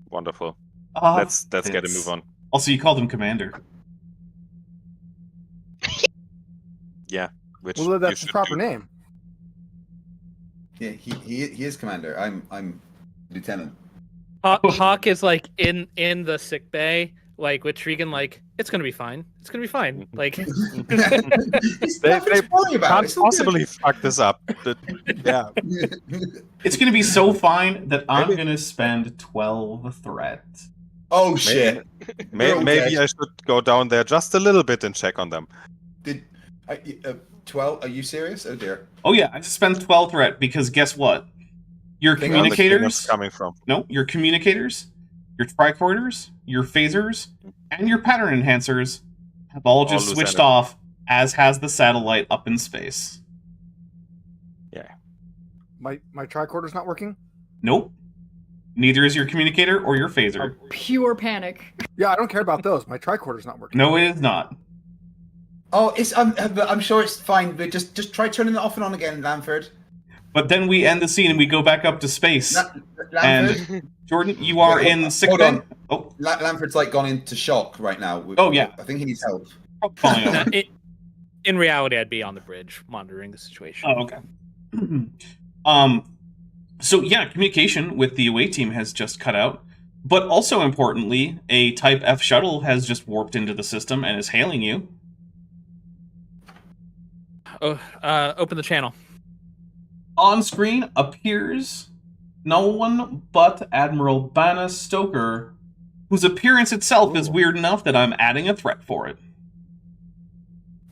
Wonderful. Ah, Let's get a Fitz. move on. Also, you called him Commander. Yeah, which well, you that's the should proper do. name. Yeah, he is Commander. I'm Lieutenant. Hawk is like in the sick bay, like with Tregan, like it's gonna be fine. It's gonna be fine. Like There's They- nothing to worry about. Can't It's all good. possibly fuck this up. But, yeah. It's going to be so fine that I'm Maybe- going to spend 12 threat. Oh shit! They're all Maybe dead. I should go down there just a little bit and check on them. Did 12? Are you serious? Oh dear. Oh yeah, I just spent 12 threat because guess what? Your Think Where the king communicators, is coming from. no, your communicators, your tricorders, your phasers, and your pattern enhancers have all just lose switched energy. off, as has the satellite up in space. My tricorder's not working. Nope. Neither is your communicator or your phaser. Pure panic. Yeah, I don't care about those. My tricorder's not working. No, it is not. Oh, I'm sure it's fine, but just try turning it off and on again, Lanford. But then we end the scene and we go back up to space. Lanford? And Jordan, you are in sick hold bay? on. Oh, Lanford's like gone into shock right now. Oh, yeah. I think he needs help. falling over. In reality, I'd be on the bridge monitoring the situation. Oh, okay. So yeah, communication with the away team has just cut out. But also importantly, a Type F shuttle has just warped into the system and is hailing you. Open the channel. On screen appears no one but Admiral Banna Stoker, whose appearance itself is weird enough that I'm adding a threat for it.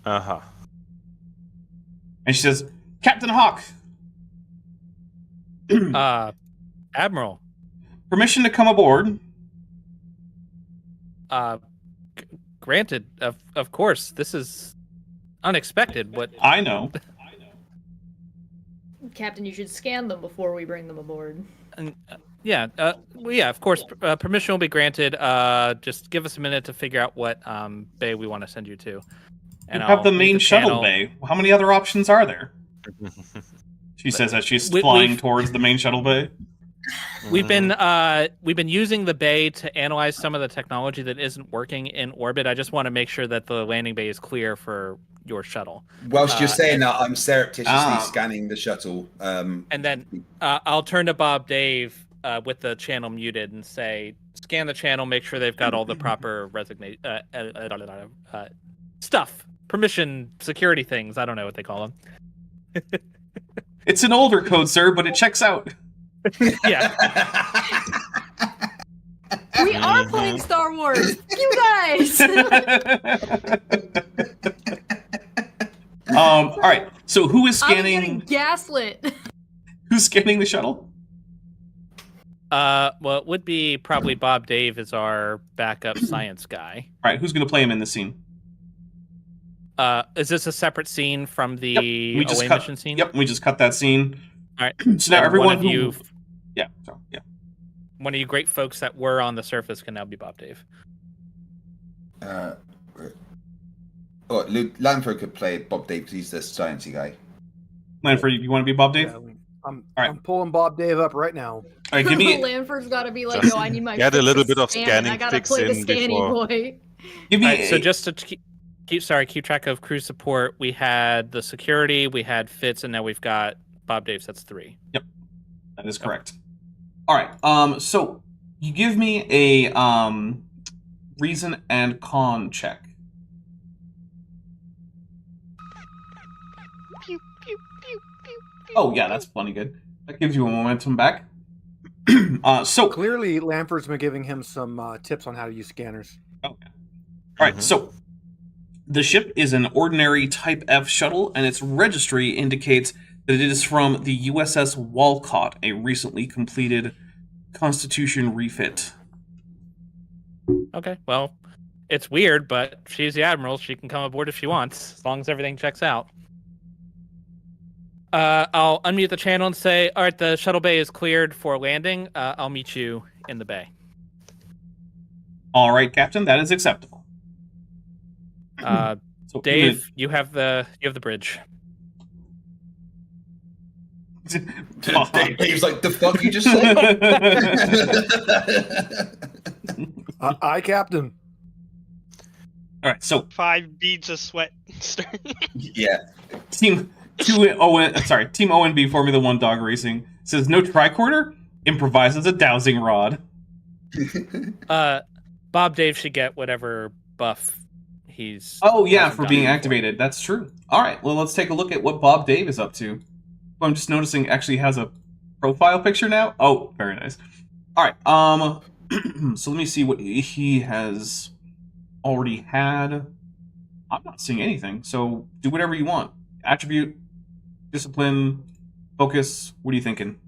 Uh-huh. And she says, Captain Hawk, Admiral. permission to come aboard. Granted, of course. This is unexpected. What? I know. Captain, you should scan them before we bring them aboard. Yeah, of course. Permission will be granted. Just give us a minute to figure out what bay we want to send you to. And you have the main shuttle bay. How many other options are there? She says as she's flying towards the main shuttle bay. We've been using the bay to analyze some of the technology that isn't working in orbit. I just want to make sure that the landing bay is clear for your shuttle. Whilst you're saying that, I'm surreptitiously scanning the shuttle. And then I'll turn to Bob Dave with the channel muted and say, scan the channel, make sure they've got all the proper stuff, permission, security things. I don't know what they call them. It's an older code, sir, but it checks out. Yeah. We are playing Star Wars! You guys! All right. So who is I'm scanning? getting gaslit. Who's scanning the shuttle? Well, it would be probably Bob Dave as our backup science guy. All right. Who's going to play him in the scene? Is this a separate scene from the away mission scene? Yep, we just cut that scene. All right. So now everyone one of you, one of you great folks that were on the surface can now be Bob Dave. Lanford could play Bob Dave because he's the sciencey guy. Lanford, you want to be Bob Dave? Yeah, I'm pulling Bob Dave up right now. All right, give me. Lanford's got to be like, yo, I need my. Get a little bit of scan. scanning I gotta fix play the in scanning before. boy. Give me. All right, so just to keep track of crew support, we had the security, we had Fitz, and now we've got Bob Dave. So that's 3. Yep, that is correct. All right. So you give me a reason and con check. Oh yeah, that's plenty good. That gives you a momentum back. So Clearly, Lanford's been giving him some tips on how to use scanners. okay. All right. So the ship is an ordinary Type F shuttle, and its registry indicates that it is from the USS Walcott, a recently completed Constitution refit. Okay, well, it's weird, but she's the admiral. She can come aboard if she wants, as long as everything checks out. I'll unmute the channel and say, all right, the shuttle bay is cleared for landing. I'll meet you in the bay. All right, Captain, that is acceptable. So, Dave, you have the bridge. Dave's like, the fuck you just said? Aye, Captain. All right, so 5 beads of sweat. Yeah. Team ONB Formula 1 Dog Racing says no tricorder, improvises a dowsing rod. Bob Dave should get whatever buff he's. Oh yeah, for done being before. activated. That's true. All right, well let's take a look at what Bob Dave is up to. Who I'm just noticing actually has a profile picture now. Oh, very nice. All right. So let me see what he has already had. I'm not seeing anything. So do whatever you want. Attribute, discipline, focus. What are you thinking?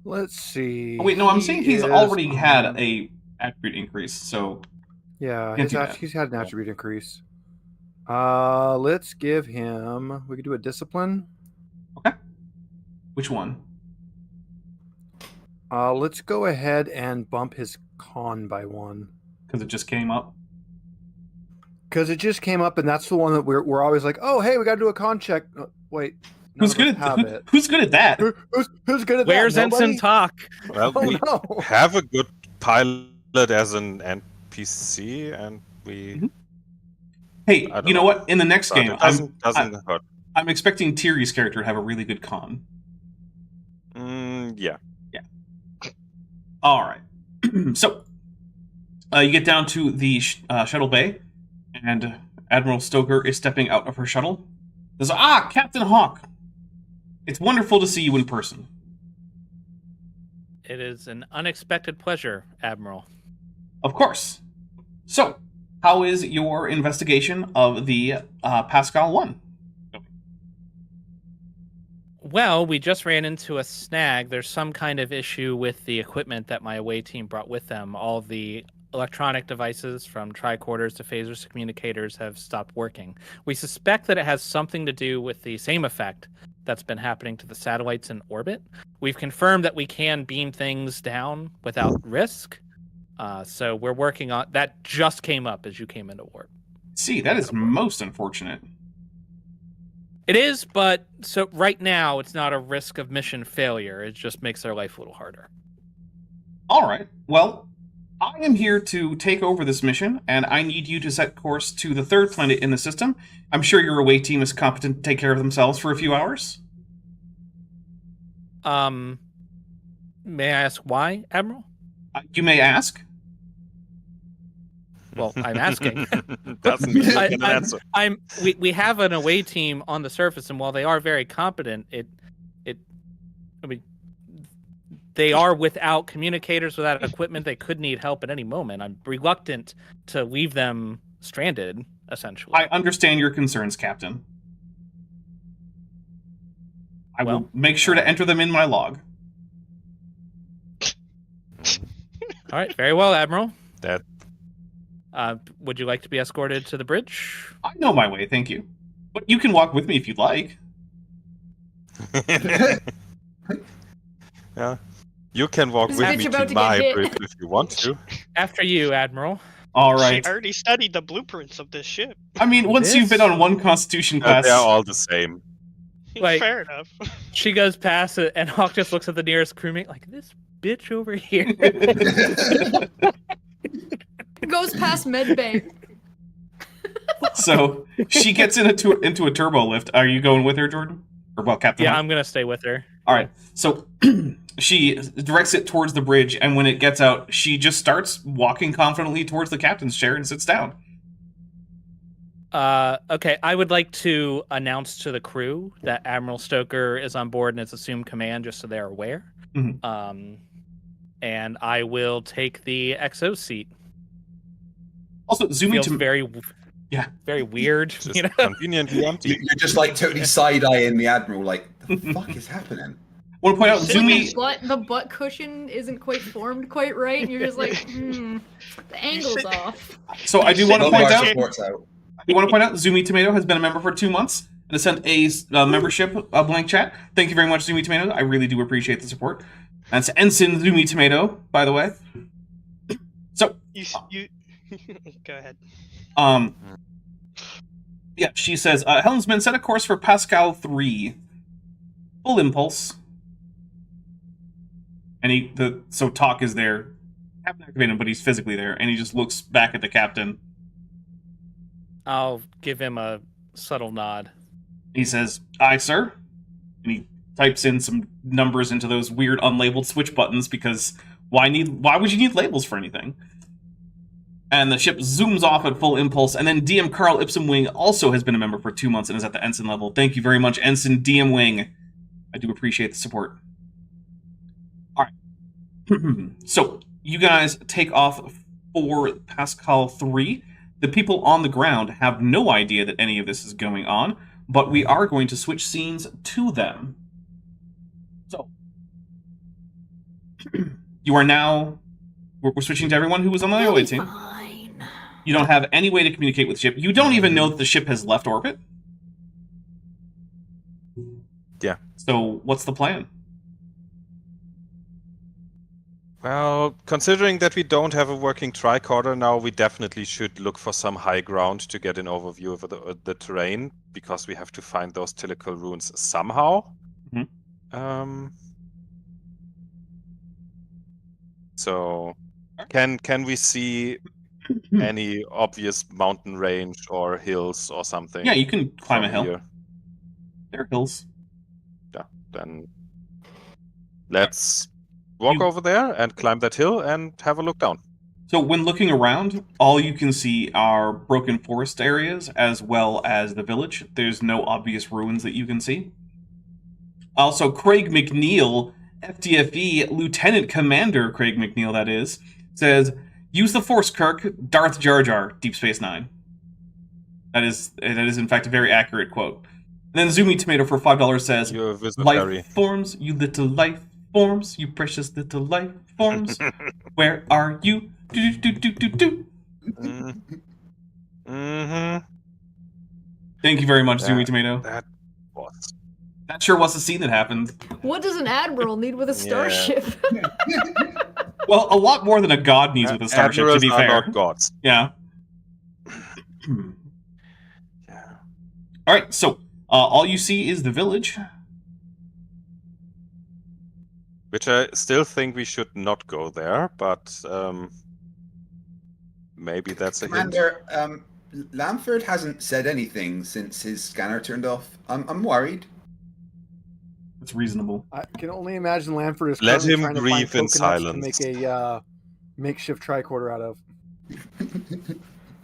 Let's see. Oh wait, no, I'm saying he's He is already on- had a attribute increase. So Yeah, Can't do that. he's had an attribute increase. Let's give him. We could do a discipline. which one? Let's go ahead and bump his con by 1. Because it just came up. Because it just came up, and that's the one that we're always like, oh, hey, we got to do a con check. Wait, none Who's of good us at have it. Who's good at that? Who's good at Where's that? Nobody? Ensign Talk? Well, Oh, we no. have a good pilot as an NPC, and we. Mhm. Hey, I don't you know know. what? In the next But game, it doesn't hurt. I'm expecting Tiri's character to have a really good con. Yeah. All right. So, you get down to the shuttle bay, and Admiral Stoker is stepping out of her shuttle. Says, Captain Hawk! It's wonderful to see you in person. It is an unexpected pleasure, Admiral. Of course. So, how is your investigation of the Pasqal 1? Well, we just ran into a snag. There's some kind of issue with the equipment that my away team brought with them. All of the electronic devices, from tricorders to phasers to communicators, have stopped working. We suspect that it has something to do with the same effect that's been happening to the satellites in orbit. We've confirmed that we can beam things down without risk. So we're working on that. Just came up as you came into warp. See, that is most unfortunate. It is, but so right now it's not a risk of mission failure. It just makes our life a little harder. All right. Well, I am here to take over this mission, and I need you to set course to the third planet in the system. I'm sure your away team is competent to take care of themselves for a few hours. May I ask why, Admiral? You may ask. Well, I'm asking. Doesn't mean you get an answer. We have an away team on the surface, and while they are very competent, they are without communicators, without equipment. They could need help at any moment. I'm reluctant to leave them stranded, essentially. I understand your concerns, Captain. I will make sure to enter them in my log. All right, very well, Admiral. That Would you like to be escorted to the bridge? I know my way, thank you. But you can walk with me if you'd like. Yeah. You can walk This with bitch me about to to get my hit. bridge if you want to. After you, Admiral. All right. She already studied the blueprints of this ship. I mean, once you've been on one Constitution class... They're all the same. Like- Fair enough. She goes past it, and Hawk just looks at the nearest crewmate like, this bitch over here. Goes past medbay. So, she gets into a turbo lift. Are you going with her, Jordan? Or, well, Captain Yeah, Hawk? I'm going to stay with her. All right. So, she directs it towards the bridge, and when it gets out, she just starts walking confidently towards the captain's chair and sits down. Okay, I would like to announce to the crew that Admiral Stoker is on board and has assumed command, just so they're aware. Mhm. And I will take the XO seat. Also, zooming Feels to... very weird. Just You know? conveniently empty. You're just like totally side-eyeing the Admiral, like, the fuck is happening? I want to point out, Sitting in Zoomy... the butt cushion isn't quite formed quite right, and you're just like, the angle's off. So I do want to Lumbar point out... support's out. You want to point out, Zoomy Tomato has been a member for 2 months and has sent a membership blank chat. Thank you very much, Zoomy Tomato. I really do appreciate the support. That's Ensign Zoomy Tomato, by the way. So, You go ahead. yeah, she says, Helmsman, set a course for Pasqal 3. Full impulse. And so Talk is there. Haven't activated him, but he's physically there, and he just looks back at the captain. I'll give him a subtle nod. He says, "Aye, sir." And he types in some numbers into those weird unlabeled switch buttons, because why would you need labels for anything? And the ship zooms off at full impulse, and then DM Carl Ipsum Wing also has been a member for 2 months and is at the ensign level. Thank you very much, Ensign DM Wing. I do appreciate the support. All right. So, you guys take off for Pasqal 3. The people on the ground have no idea that any of this is going on, but we are going to switch scenes to them. So, you are now... We're switching to everyone who was on the away team. Fine. You don't have any way to communicate with the ship. You don't even know that the ship has left orbit. Yeah. So, what's the plan? Well, considering that we don't have a working tricorder now, we definitely should look for some high ground to get an overview of the terrain, because we have to find those Tilikaal runes somehow. Mhm. So, can we see any obvious mountain range or hills or something? Yeah, you can climb from a hill. here? There are hills. Yeah, then let's walk over there and climb that hill and have a look down. So when looking around, all you can see are broken forest areas as well as the village. There's no obvious ruins that you can see. Also, Craig McNeil, FDFE Lieutenant Commander Craig McNeil, that is, says, "Use the Force, Kirk. Darth Jar Jar, Deep Space Nine." That is in fact a very accurate quote. And then Zoomy Tomato for $5 says, You're a visionary. "Life forms, you little life forms, you precious little life forms. Where are you? Do do do do do." Mm-hmm. Thank you very much, Zoomy Tomato. That was. That sure was a scene that happened. What does an admiral need with a starship? Well, a lot more than a god needs with a starship, to be Admirals are fair. not gods. Yeah. Yeah. All right, so all you see is the village. Which I still think we should not go there, but maybe that's a hint. Commander, Lamford hasn't said anything since his scanner turned off. I'm worried. It's reasonable. I can only imagine Lamford is Let currently him trying to grieve find in coconuts silence. to make a makeshift tricorder out of.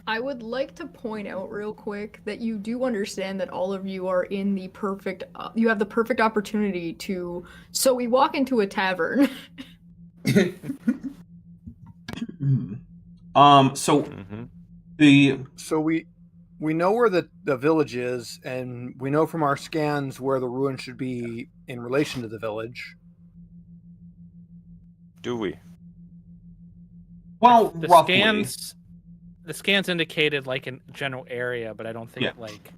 I would like to point out real quick that you do understand that all of you are in the perfect. You have the perfect opportunity to. So we walk into a tavern. So the So we know where the village is, and we know from our scans where the ruin should be in relation to the village. Do we? well, The roughly. scans indicated like a general area, but I don't think Yeah. like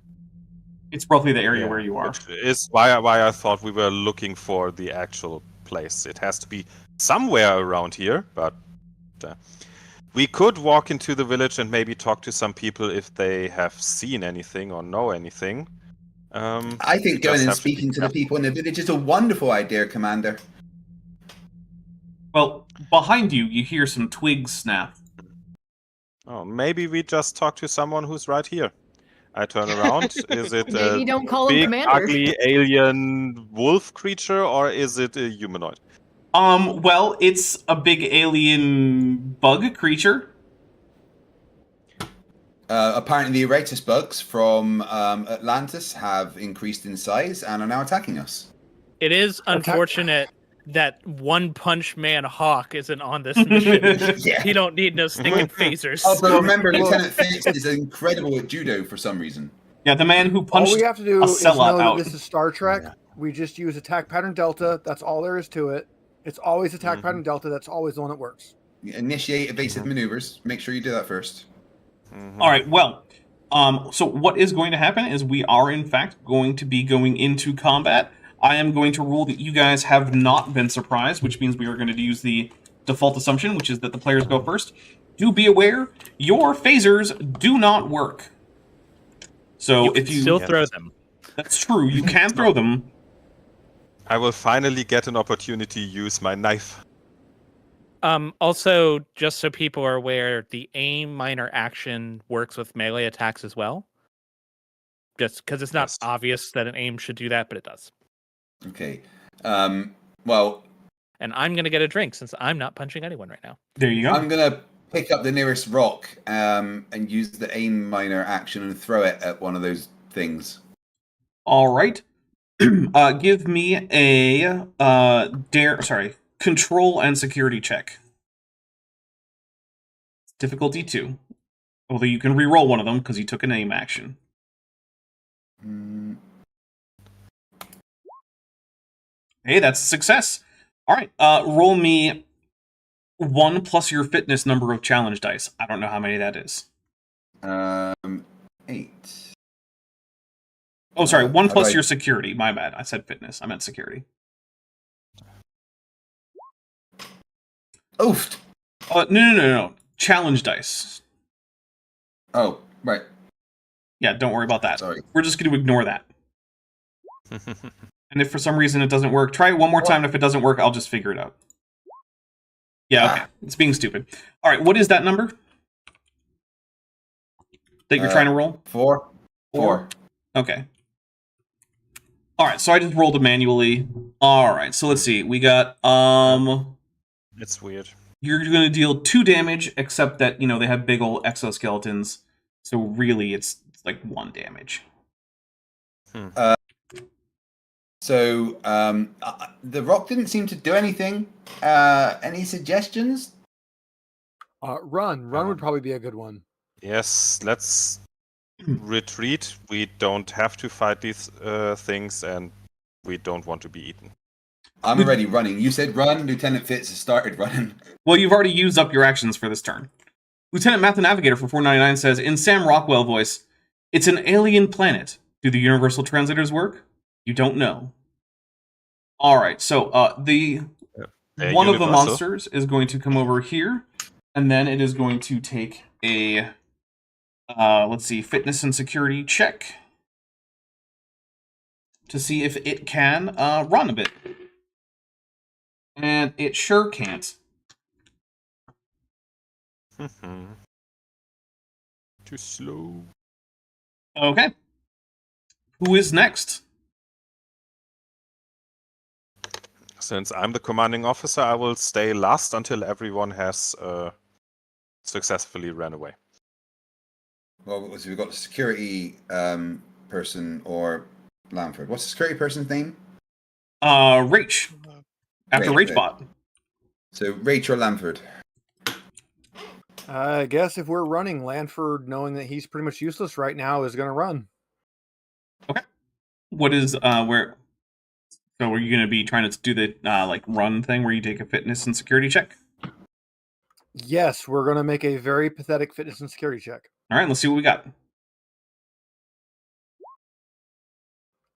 It's roughly the area Yeah, where you are. Which is why I thought we were looking for the actual place. It has to be somewhere around here, but we could walk into the village and maybe talk to some people if they have seen anything or know anything. I think we going just and have to be speaking to the careful. people in the village is a wonderful idea, Commander. Well, behind you, you hear some twigs snap. Oh, maybe we just talk to someone who's right here. I turn around. Is it Maybe a don't call him big, commander. ugly alien wolf creature, or is it a humanoid? Well, it's a big alien bug creature. Apparently, the Eratus bugs from Atlantis have increased in size and are now attacking us. it is unfortunate that One Punch Man Hawk isn't on this mission. Yeah. He don't need no stinking phasers. Oh, but remember, Well, Lieutenant Fix is incredible at judo for some reason. Yeah, the man who All punched we have to do a is sellout know out. that this is Star Trek. Yeah. We just use attack pattern delta. That's all there is to it. It's always attack pattern delta. That's always the one that works. Initiate evasive maneuvers. Make sure you do that first. All right, well, so what is going to happen is we are, in fact, going to be going into combat. I am going to rule that you guys have not been surprised, which means we are going to use the default assumption, which is that the players go first. Do be aware, your phasers do not work. So You if can you... still throw them. That's true, you can throw them. I will finally get an opportunity to use my knife. Also, just so people are aware, the aim minor action works with melee attacks as well. Just because it's not Yes. obvious that an aim should do that, but it does. Okay. Well, And I'm gonna get a drink since I'm not punching anyone right now. There you go. I'm gonna pick up the nearest rock and use the aim minor action and throw it at one of those things. All right. Give me a control and security check. Difficulty 2. Although you can re-roll one of them because you took an aim action. Hey, that's a success. All right. Roll me 1 plus your fitness number of challenge dice. I don't know how many that is. 8. Oh, sorry. 1 how plus do I- your security. My bad. I said fitness. I meant security. Oof. No. Challenge dice. Oh, right. Yeah, don't worry about that. Sorry. We're just going to ignore that. And if for some reason it doesn't work, try it one more time. And if it doesn't work, I'll just figure it out. Yeah, okay. It's being stupid. All right, what is that number that you're trying to roll? 4. 4. Okay. All right, so I just rolled it manually. All right, so let's see. We got It's weird. You're going to deal 2 damage, except that they have big old exoskeletons. So really, it's like 1 damage. So the rock didn't seem to do anything. Any suggestions? Run would probably be a good one. Yes, let's retreat. We don't have to fight these things, and we don't want to be eaten. I'm already running. You said run. Lieutenant Fitz has started running. Well, you've already used up your actions for this turn. Lieutenant Math the Navigator for 499 says, in Sam Rockwell voice, it's an alien planet. Do the universal translators work? You don't know. All right, so one of the monsters is going to come over here, and then it is going to take a, let's see, fitness and security check to see if it can run a bit. And it sure can't. Too slow. Okay. Who is next? Since I'm the commanding officer, I will stay last until everyone has successfully ran away. Well, so we've got the security person or Lamford. What's the security person's name? Rach. After Rachbot. So Rach or Lamford? I guess if we're running, Lanford, knowing that he's pretty much useless right now, is going to run. Okay. What is where? So are you going to be trying to do the run thing where you take a fitness and security check? Yes, we're going to make a very pathetic fitness and security check. All right, let's see what we got.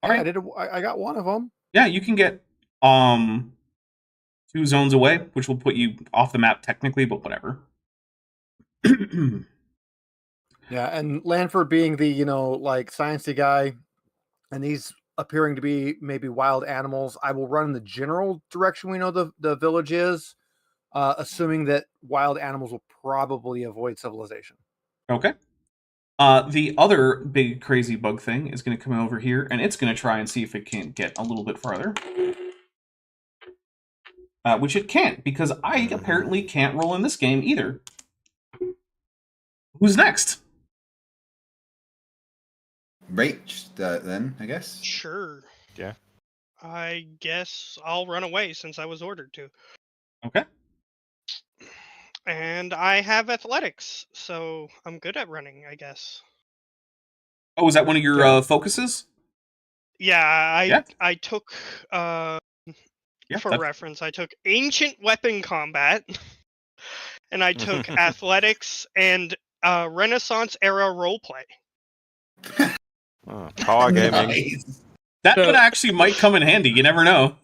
All right. I got one of them. Yeah, you can get 2 zones away, which will put you off the map technically, but whatever. Yeah, and Lanford being the, sciencey guy, and these appearing to be maybe wild animals, I will run in the general direction we know the village is, assuming that wild animals will probably avoid civilization. Okay. The other big crazy bug thing is going to come over here, and it's going to try and see if it can get a little bit farther. Which it can't, because I apparently can't roll in this game either. Who's next? Rach, then, I guess. Sure. Yeah. I guess I'll run away since I was ordered to. Okay. And I have athletics, so I'm good at running, I guess. Oh, is that one of your focuses? Yeah, I took Yeah, for reference, I took ancient weapon combat, and I took athletics and Renaissance era roleplay. Power gaming. Nice. That one actually might come in handy. You never know.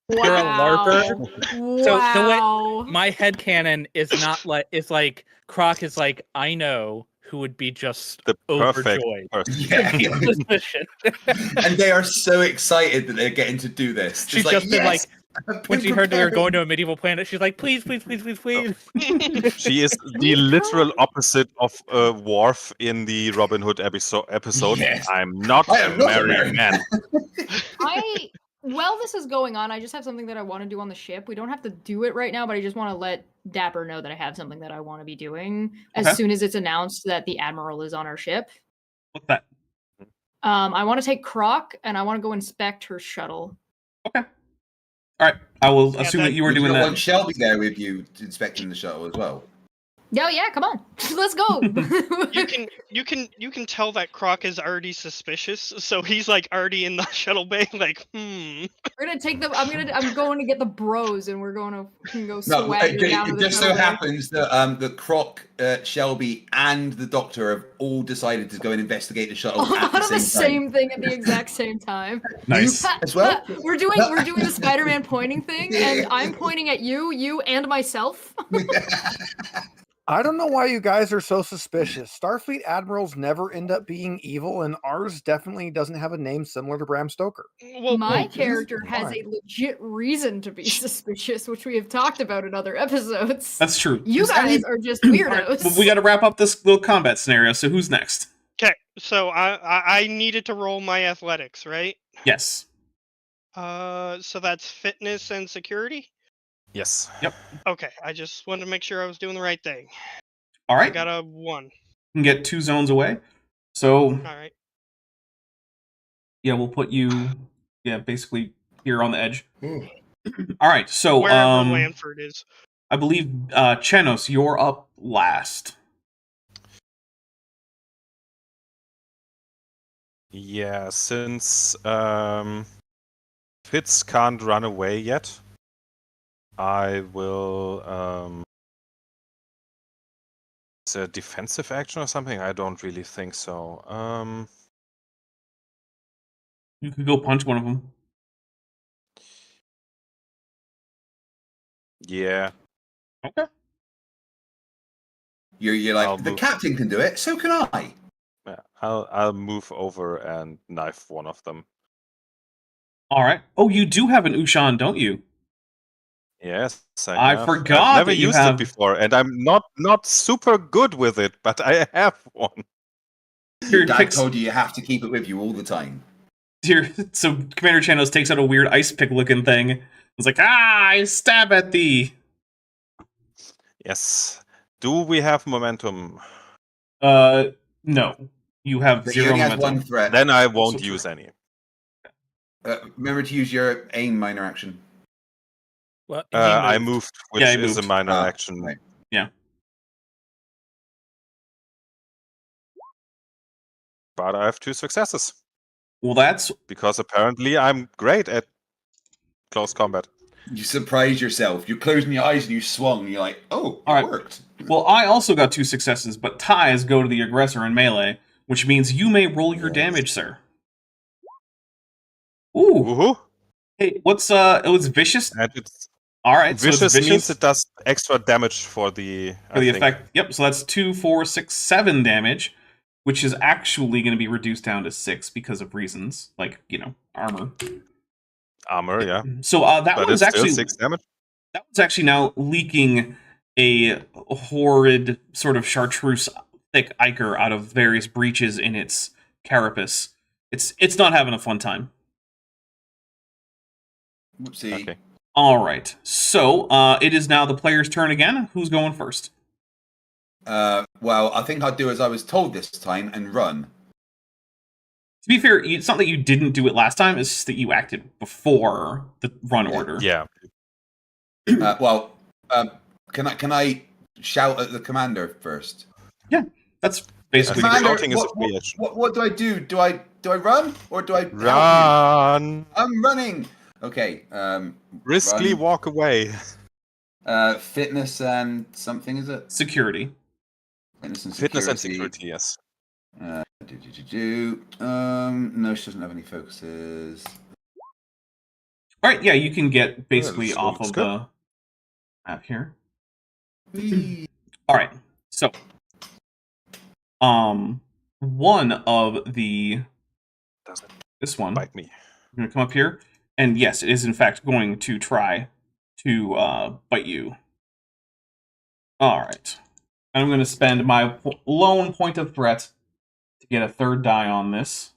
You're a LARPer. Wow. So the way my headcanon is not like it's like Croc is like I know who would be just The perfect overjoyed. person. Yeah. This mission. And they are so excited that they're getting to do this. She's Just just been like, I've when been she heard that we were preparing. going to a medieval planet, she's like, please, please, please, please, please. She is the literal opposite of Worf in the Robin Hood episode. Yes. I'm not I a am not a married man. While this is going on, I just have something that I want to do on the ship. We don't have to do it right now, but I just want to let Dapper know that I have something that I want to be doing as soon as it's announced that the Admiral is on our ship. What's that? I want to take Croc, and I want to go inspect her shuttle. Okay. All right. I will assume that you were You doing don't that. want Shelby there with you inspecting the shuttle as well. Yeah, come on. Let's go. You can tell that Croc is already suspicious, so he's like already in the shuttle bay, like, We're gonna take them. I'm going to get the bros, and we're going to go No, swagger down to it the just so shuttle bay. happens that the Croc, Shelby, and the Doctor have all decided to go and investigate the shuttle All at out of the the same thing at the exact same time. Nice. as well. We're doing the Spider-Man pointing thing, and I'm pointing at you, and myself. I don't know why you guys are so suspicious. Starfleet admirals never end up being evil, and ours definitely doesn't have a name similar to Bram Stoker. well, My well, character has fine. a legit reason to be suspicious, which we have talked about in other episodes. That's true. You guys are just All weirdos. right, well, we got to wrap up this little combat scenario. So who's next? okay, so I needed to roll my athletics, right? Yes. So that's fitness and security? Yes. Okay, I just wanted to make sure I was doing the right thing. All I right. got a 1. You can get 2 zones away. So Alright. yeah, we'll put you basically here on the edge. All right. So Wherever Lanford is. I believe Chenos, you're up last. Yeah, since Fitz can't run away yet, I will. It's a defensive action or something? I don't really think so. You could go punch one of them. Yeah. Okay. You're like, I'll the move. captain can do it, so can I. Yeah, I'll move over and knife one of them. All right. Oh, you do have an Ushan, don't you? Yes, I have. forgot I've never that you used have- it before, and I'm not super good with it, but I have one. Here, Dad picks- told you have to keep it with you all the time. Here, so Commander Chenos takes out a weird ice pick looking thing. It's like, I stab at thee. Yes. Do we have momentum? No. You have But he 0 only has momentum. one threat. Then I won't So use true. any. Remember to use your aim minor action. Well, I moved, which Yeah, he is a moved. minor Ah, action. right. Yeah. But I have 2 successes. Well, that's Because apparently I'm great at close combat. You surprised yourself. You're closing your eyes and you swung. And you're like, oh, it All right. worked. well. I also got 2 successes, but ties go to the aggressor in melee, which means you may roll your Yes. damage, sir. Ooh. Woohoo! Hey, what's it was vicious. And it's All right, so vicious, it's vicious means it does extra damage for the for the effect. Yep. So that's 2, 4, 6, 7 damage, which is actually going to be reduced down to 6 because of reasons like armor. armor, yeah. So that But one's it's still actually 6 damage. that one's actually now leaking a horrid sort of chartreuse thick ichor out of various breaches in its carapace. It's not having a fun time. Whoopsie. Okay. All right, so it is now the player's turn again. Who's going first? Well, I think I'll do as I was told this time and run. To be fair, it's not that you didn't do it last time. It's just that you acted before the run order. Yeah. Can I shout at the commander first? That's basically Commander, shouting is a free action. what do I do? Do I run or do I help you? Run! I'm running. Okay. Briskly Run. walk away. Fitness and something, is it? security. Fitness and security, yes. No, she doesn't have any focuses. All right, yeah, you can get basically this off looks of good. the map here. Whee! All right, so one of Doesn't this one. bite me. I'm going to come up here, and yes, it is in fact going to try to bite you. All right. I'm going to spend my lone point of threat to get a 3rd die on this.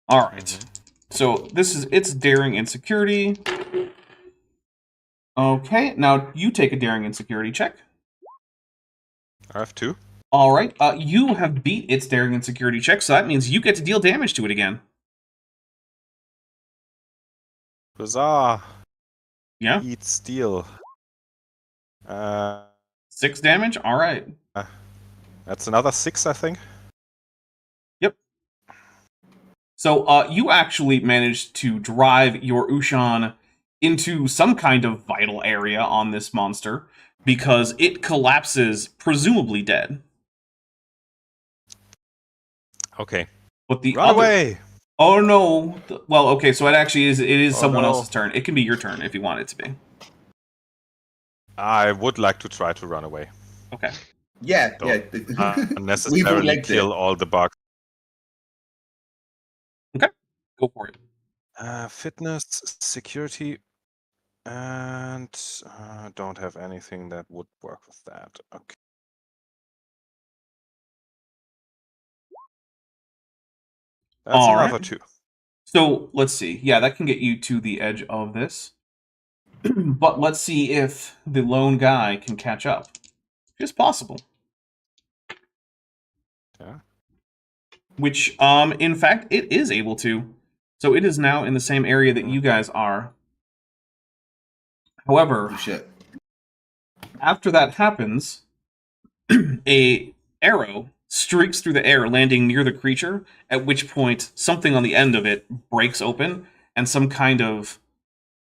All right. So it's daring and security. Okay, now you take a daring and security check. I have 2. All right. You have beat its daring and security check, so that means you get to deal damage to it again. Huzzah! Yeah. Eat steel. 6 damage? Alright. That's another 6, I think. Yep. So you actually managed to drive your Ushan into some kind of vital area on this monster because it collapses, presumably dead. Okay. But the Run other... away! Oh no. Well, okay, so it is Oh, someone no. else's turn. It can be your turn if you want it to be. I would like to try to run away. Okay. Yeah, Don't yeah. We've We've unnecessarily legged it. kill all the bugs. Go for it. Fitness, security, and don't have anything that would work with that. Okay. That's All another right. 2. So let's see. Yeah, that can get you to the edge of this. But let's see if the lone guy can catch up. It's possible. Yeah. Which, in fact, it is able to. So it is now in the same area that you guys are. However, Oh, shit. after that happens, a arrow streaks through the air, landing near the creature, at which point something on the end of it breaks open, and some kind of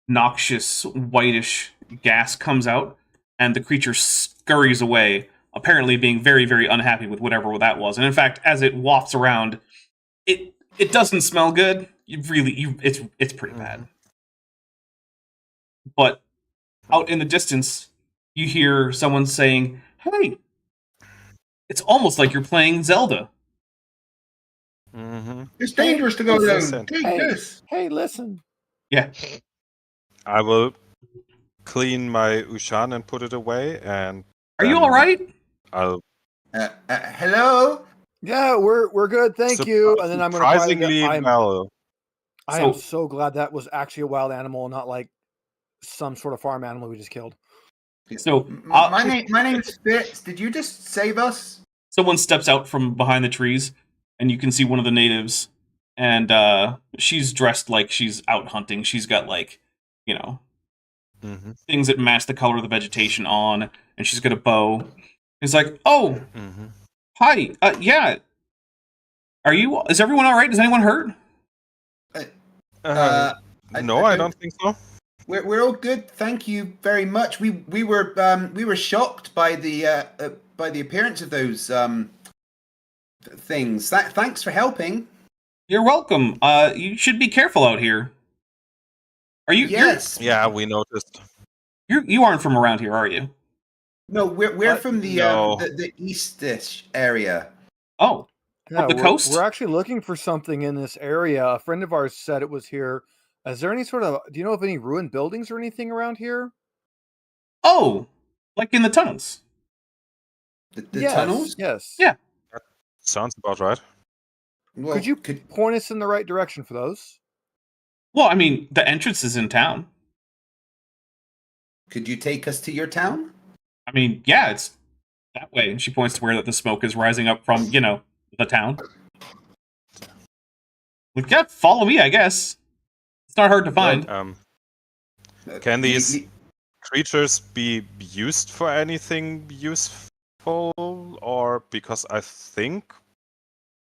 noxious, whitish gas comes out, and the creature scurries away, apparently being very, very unhappy with whatever that was. And in fact, as it wafts around, it doesn't smell good. It's pretty bad. But out in the distance, you hear someone saying, "Hey, it's almost like you're playing Zelda." Mm-hmm. It's dangerous to go alone. Take this. Hey, listen. Yeah. I will clean my Ushan and put it away, and Are you then all right? I'll Hello? Yeah, we're good, thank you. And then I'm going to surprisingly well. I am so glad that was actually a wild animal, not like some sort of farm animal we just killed. So My name's Fitz. Did you just save us? someone steps out from behind the trees, and you can see one of the natives, and she's dressed like she's out hunting. She's got Mm-hmm. things that match the color of the vegetation on, and she's got a bow. It's like, oh, Mm-hmm. hi, yeah. Is everyone all right? Is anyone hurt? No, I don't think so. We're all good. Thank you very much. We were shocked by the appearance of those things. Thanks for helping. You're welcome. You should be careful out here. Are you? Yes. Yeah, we noticed. You aren't from around here, are you? No, we're from no. the eastish area. Oh, Yeah, the coast? We're actually looking for something in this area. A friend of ours said it was here. Is there any sort of? Do you know of any ruined buildings or anything around here? Oh, like in the tunnels. The Yes, tunnels? Yes. Yeah. Sounds about right. Well, Could you point us in the right direction for those? Well, I mean, the entrance is in town. Could you take us to your town? I mean, yeah, it's that way. And she points to where the smoke is rising up from, the town. Like, yeah, follow me, I guess. It's not hard to find. Can these creatures be used for anything useful, or because I think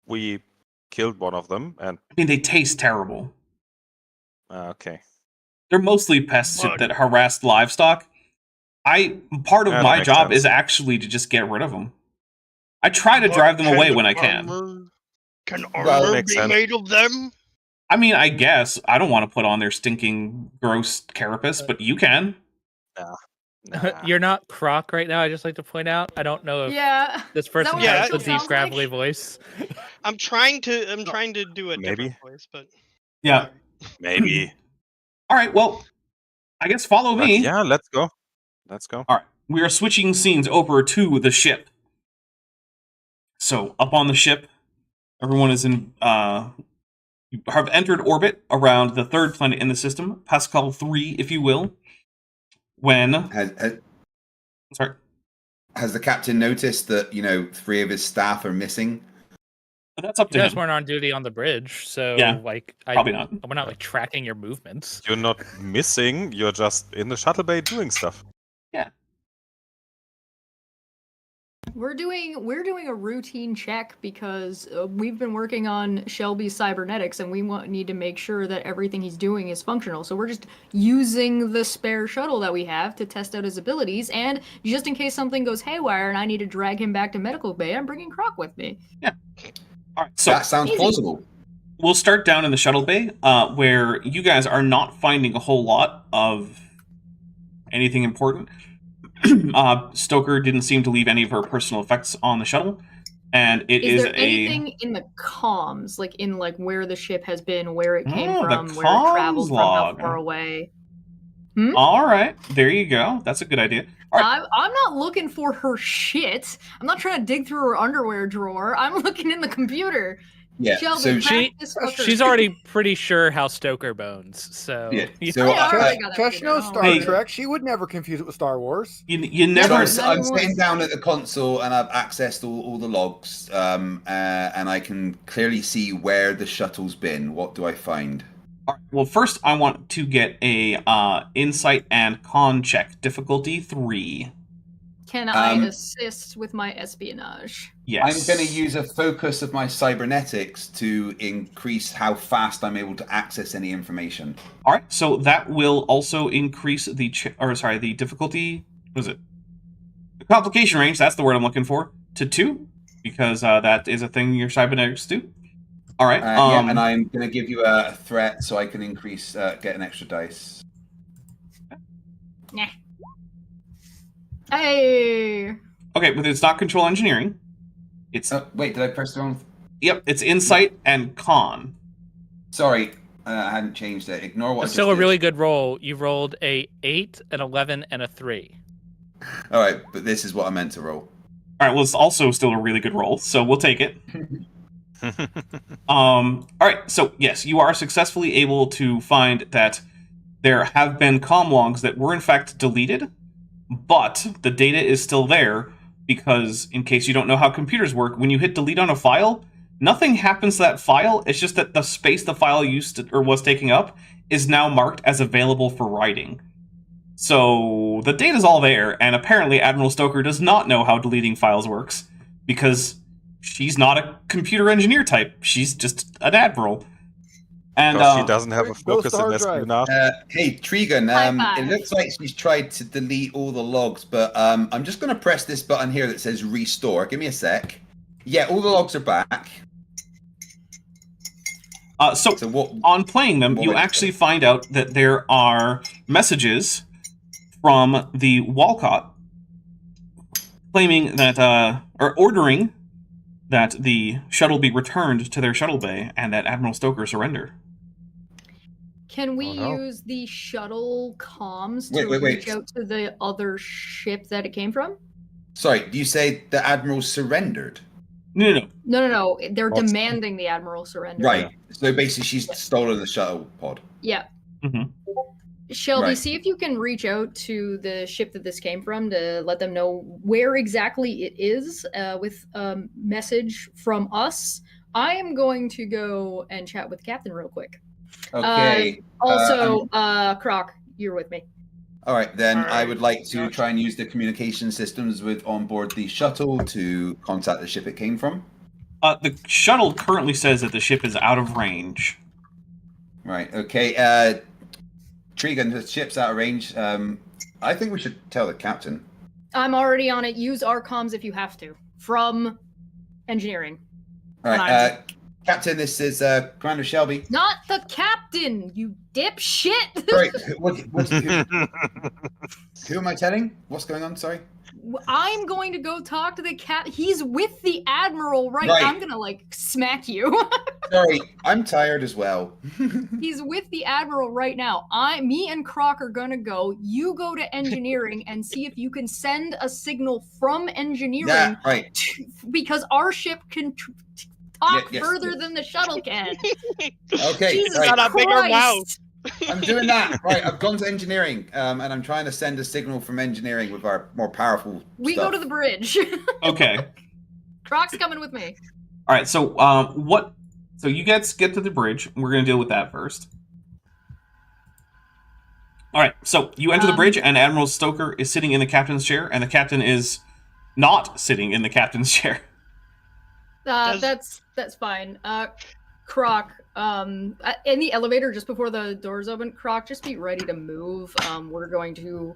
we killed one of them and I mean, they taste terrible. okay. They're mostly pests that harass livestock. Part of That my makes job sense. is actually to just get rid of them. I try to drive them away when I can. Can Well, armor makes be sense. made of them? I mean, I guess I don't want to put on their stinking, gross carapace, but you can. Nah. You're not Croc right now. I just like to point out. I don't know if Yeah. this person what that has the actually deep sounds gravelly like? voice. I'm trying to do a Maybe. different voice, but Yeah. Maybe. All right, well, I guess follow But me. yeah, let's go. Let's go. All right, we are switching scenes over to the ship. So, up on the ship, everyone is in. You have entered orbit around the third planet in the system, Pasqal 3, if you will. When sorry, Has the captain noticed that 3 of his staff are missing? but that's up You to guys him. weren't on duty on the bridge, so Yeah, probably not. We're not like tracking your movements. You're not missing. You're just in the shuttle bay doing stuff. Yeah. We're doing a routine check because we've been working on Shelby's cybernetics, and we need to make sure that everything he's doing is functional. So we're just using the spare shuttle that we have to test out his abilities, and just in case something goes haywire and I need to drag him back to medical bay, I'm bringing Croc with me. Yeah. All right. So that sounds plausible. we'll start down in the shuttle bay, where you guys are not finding a whole lot of anything important. Stoker didn't seem to leave any of her personal effects on the shuttle, and it is there anything in the comms, like in where the ship has been, where it came from, where it traveled from, how far away? All right, there you go. That's a good idea. All right. I'm not looking for her shit. I'm not trying to dig through her underwear drawer. I'm looking in the computer. Yeah, Sheldon, so she's already pretty sure how Stoker bones. So yeah, you so know. Chesh knows Star Trek. She would never confuse it with Star Wars. You never. So I'm sitting down at the console and I've accessed all the logs, and I can clearly see where the shuttle's been. What do I find? All right, well, first I want to get a insight and con check, difficulty 3. Can I assist with my espionage? Yes. I'm going to use a focus of my cybernetics to increase how fast I'm able to access any information. All right, so that will also increase the the difficulty. What is it? The complication range. That's the word I'm looking for. To 2, because that is a thing your cybernetics do. All right. Yeah, and I'm going to give you a threat so I can increase, get an extra dice. Nah. Hey. Okay, but it's not control engineering. It's wait, did I press the wrong? Yep, it's insight and con. Sorry, I hadn't changed it. Ignore what. It's still a really good roll. You rolled a 8, an 11, and a 3. All right, but this is what I meant to roll. All right, well, it's also still a really good roll, so we'll take it. All right, so yes, you are successfully able to find that there have been comm logs that were in fact deleted, but the data is still there because, in case you don't know how computers work, when you hit delete on a file, nothing happens to that file. It's just that the space the file was taking up is now marked as available for writing. So the data's all there, and apparently Admiral Stoker does not know how deleting files works because she's not a computer engineer type. She's just an admiral. And she doesn't have a focus in espionage. Hey, Tregan, it looks like she's tried to delete all the logs, but I'm just going to press this button here that says restore. Give me a sec. Yeah, all the logs are back. So on playing them, you actually find out that there are messages from the Walcott claiming that, or ordering that the shuttle be returned to their shuttle bay and that Admiral Stoker surrender. Can we use the shuttle comms to reach out to the other ship that it came from? Sorry, do you say the Admiral surrendered? No. They're demanding the Admiral surrender. Right. So basically she's stolen the shuttle pod. Yeah. Mm-hmm. Shelby, see if you can reach out to the ship that this came from to let them know where exactly it is with a message from us. I am going to go and chat with the captain real quick. Okay. Croc, you're with me. All right, then I would like to try and use the communication systems with on board the shuttle to contact the ship it came from. The shuttle currently says that the ship is out of range. Right, okay. Tregan, the ship's out of range. I think we should tell the captain. I'm already on it. Use our comms if you have to. From engineering. All right, Captain, this is Commander Shelby. Not the captain, you dipshit! Sorry, who am I telling? What's going on? Sorry. I'm going to go talk to the He's with the Admiral right now. I'm gonna, smack you. Sorry, I'm tired as well. He's with the Admiral right now. Me and Croc are gonna go. You go to engineering and see if you can send a signal from engineering. Yeah, right. Because our ship can talk further than the shuttle can. Okay, Jesus right. Got a bigger mouth. I'm doing that. Right, I've gone to engineering, and I'm trying to send a signal from engineering with our more powerful We stuff. go to the bridge. Okay. Croc's coming with me. All right, so So you guys get to the bridge. We're going to deal with that first. All right, so you enter the bridge, and Admiral Stoker is sitting in the captain's chair, and the captain is not sitting in the captain's chair. Does- That's fine. Croc, in the elevator just before the doors open, Croc, just be ready to move. We're going to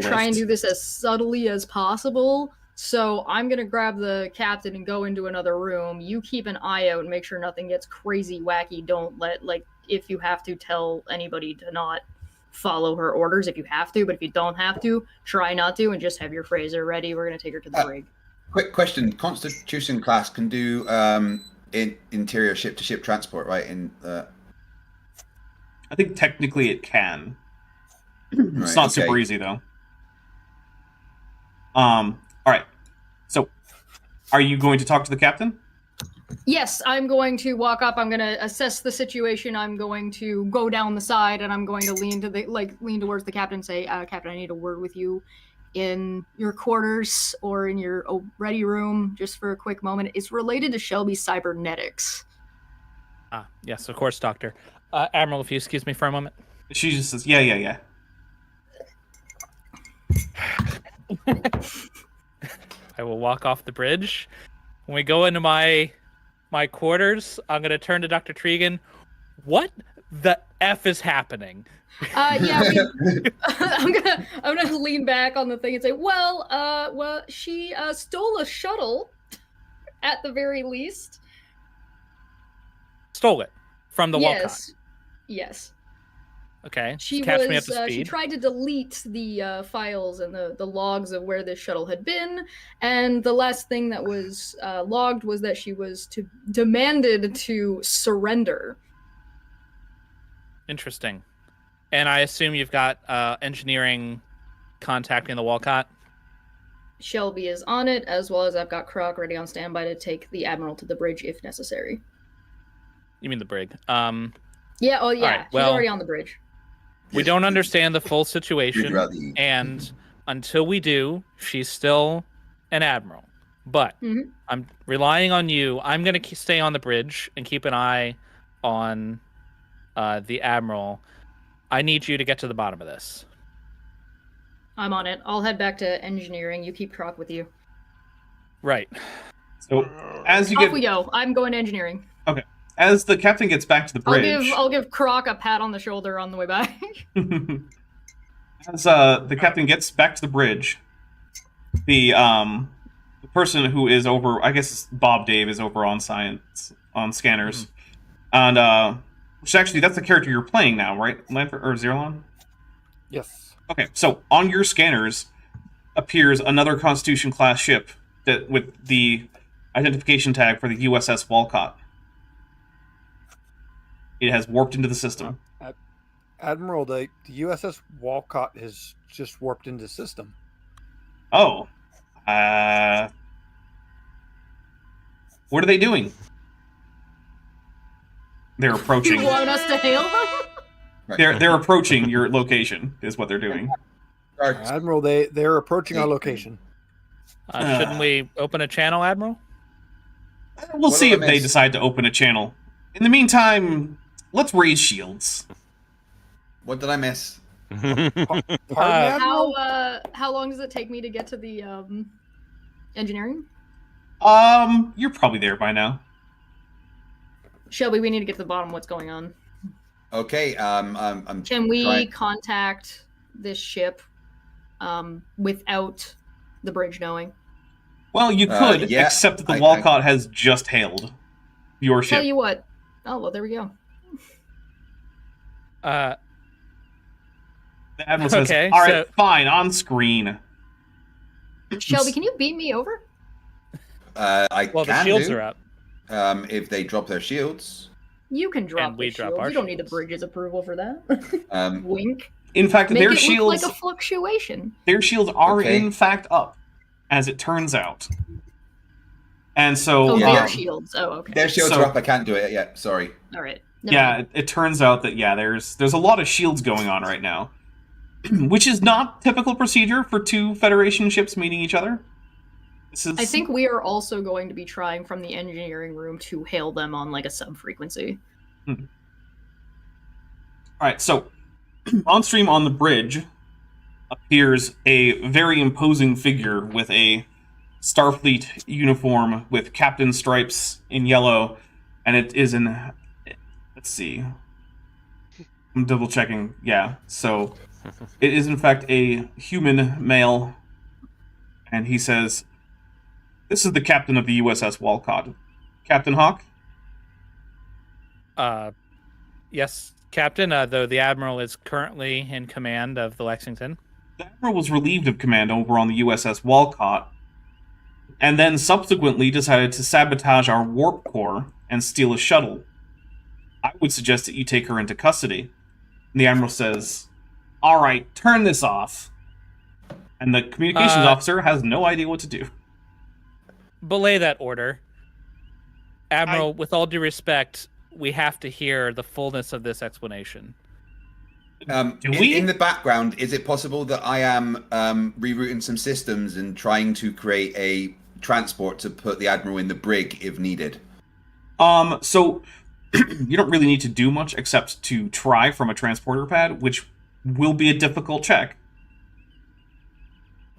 try and do this as subtly as possible. So I'm gonna grab the captain and go into another room. You keep an eye out and make sure nothing gets crazy wacky. Don't let, like, if you have to, tell anybody to not follow her orders if you have to, but if you don't have to, try not to, and just have your Fraser ready. We're gonna take her to the brig. Quick question: Constitution class can do interior ship-to-ship transport, right? I think technically it can. Right, It's not super easy though. All right. So, are you going to talk to the captain? Yes, I'm going to walk up. I'm going to assess the situation. I'm going to go down the side, and I'm going to lean towards the captain and say, "Captain, I need a word with you in your quarters or in your ready room, just for a quick moment. It's related to Shelby's cybernetics." Yes, of course, Doctor. Admiral, if you excuse me for a moment. She just says, "Yeah." I will walk off the bridge. When we go into my quarters, I'm going to turn to Dr. Tregan. What the F is happening? I'm gonna lean back on the thing and say, well, she stole a shuttle, at the very least. Stole it from the Walcott. Yes. Okay. She catch me up to speed. She tried to delete the files and the logs of where this shuttle had been, and the last thing that was logged was that she was demanded to surrender. Interesting. And I assume you've got engineering contacting the Walcott? Shelby is on it, as well as I've got Croc ready on standby to take the Admiral to the bridge if necessary. You mean the brig? Yeah, right, she's already on the bridge. We don't understand the full situation, and until we do, she's still an admiral. But I'm relying on you. I'm going to stay on the bridge and keep an eye on the admiral. I need you to get to the bottom of this. I'm on it. I'll head back to engineering. You keep Croc with you. Right. So, as you Off we go. I'm going to engineering. Okay. As the captain gets back to the bridge, I'll give Croc a pat on the shoulder on the way back. as the captain gets back to the bridge, the person who is over, I guess Bob Dave is over on science on scanners, and which actually that's the character you're playing now, right, Lanford or Zerlon? Yes. Okay, so on your scanners appears another Constitution class ship that with the identification tag for the USS Walcott. It has warped into the system. Admiral, the USS Walcott has just warped into the system. Oh. What are they doing? They're approaching. You want us to hail them? They're approaching your location, is what they're doing. Admiral, they're approaching our location. Shouldn't we open a channel, Admiral? We'll see if they decide to open a channel. In the meantime, let's raise shields. What did I miss? Pardon, Admiral? How long does it take me to get to the engineering? You're probably there by now. Shelby, we need to get to the bottom of what's going on. Okay, I'm Can we trying- contact this ship without the bridge knowing? Well, you could, yeah, except that the Walcott has just hailed your ship. Tell you what. Oh, well, there we go. The Admiral says, Okay, all right, fine, on screen. Shelby, can you beat me over? Well, the shields are up. If they drop their shields. You can drop And we the drop shield. our You don't need the shields. bridge's approval for that. Wink. In fact, Make their it shields look like a fluctuation. their shields are Okay. in fact up, as it turns out. And so Oh, Yeah. their shields. Oh, okay. Their shields So- are up. I can't do it yet. Sorry. All right. it turns out that there's a lot of shields going on right now. Which is not typical procedure for two Federation ships meeting each other. This is I think we are also going to be trying from the engineering room to hail them on like a sub-frequency. Alright, so on stream on the bridge appears a very imposing figure with a Starfleet uniform with captain stripes in yellow, and it is in. Let's see. I'm double checking. Yeah, so it is in fact a human male, and he says, "This is the captain of the USS Walcott, Captain Hawk." Yes, Captain. Though the Admiral is currently in command of the Lexington. The Admiral was relieved of command over on the USS Walcott, and then subsequently decided to sabotage our warp core and steal a shuttle. I would suggest that you take her into custody. And the Admiral says, "All right, turn this off." And the communications officer has no idea what to do. Belay that order. Admiral, with all due respect, we have to hear the fullness of this explanation. In the background, is it possible that I am rerouting some systems and trying to create a transport to put the Admiral in the brig if needed? So you don't really need to do much except to try from a transporter pad, which will be a difficult check.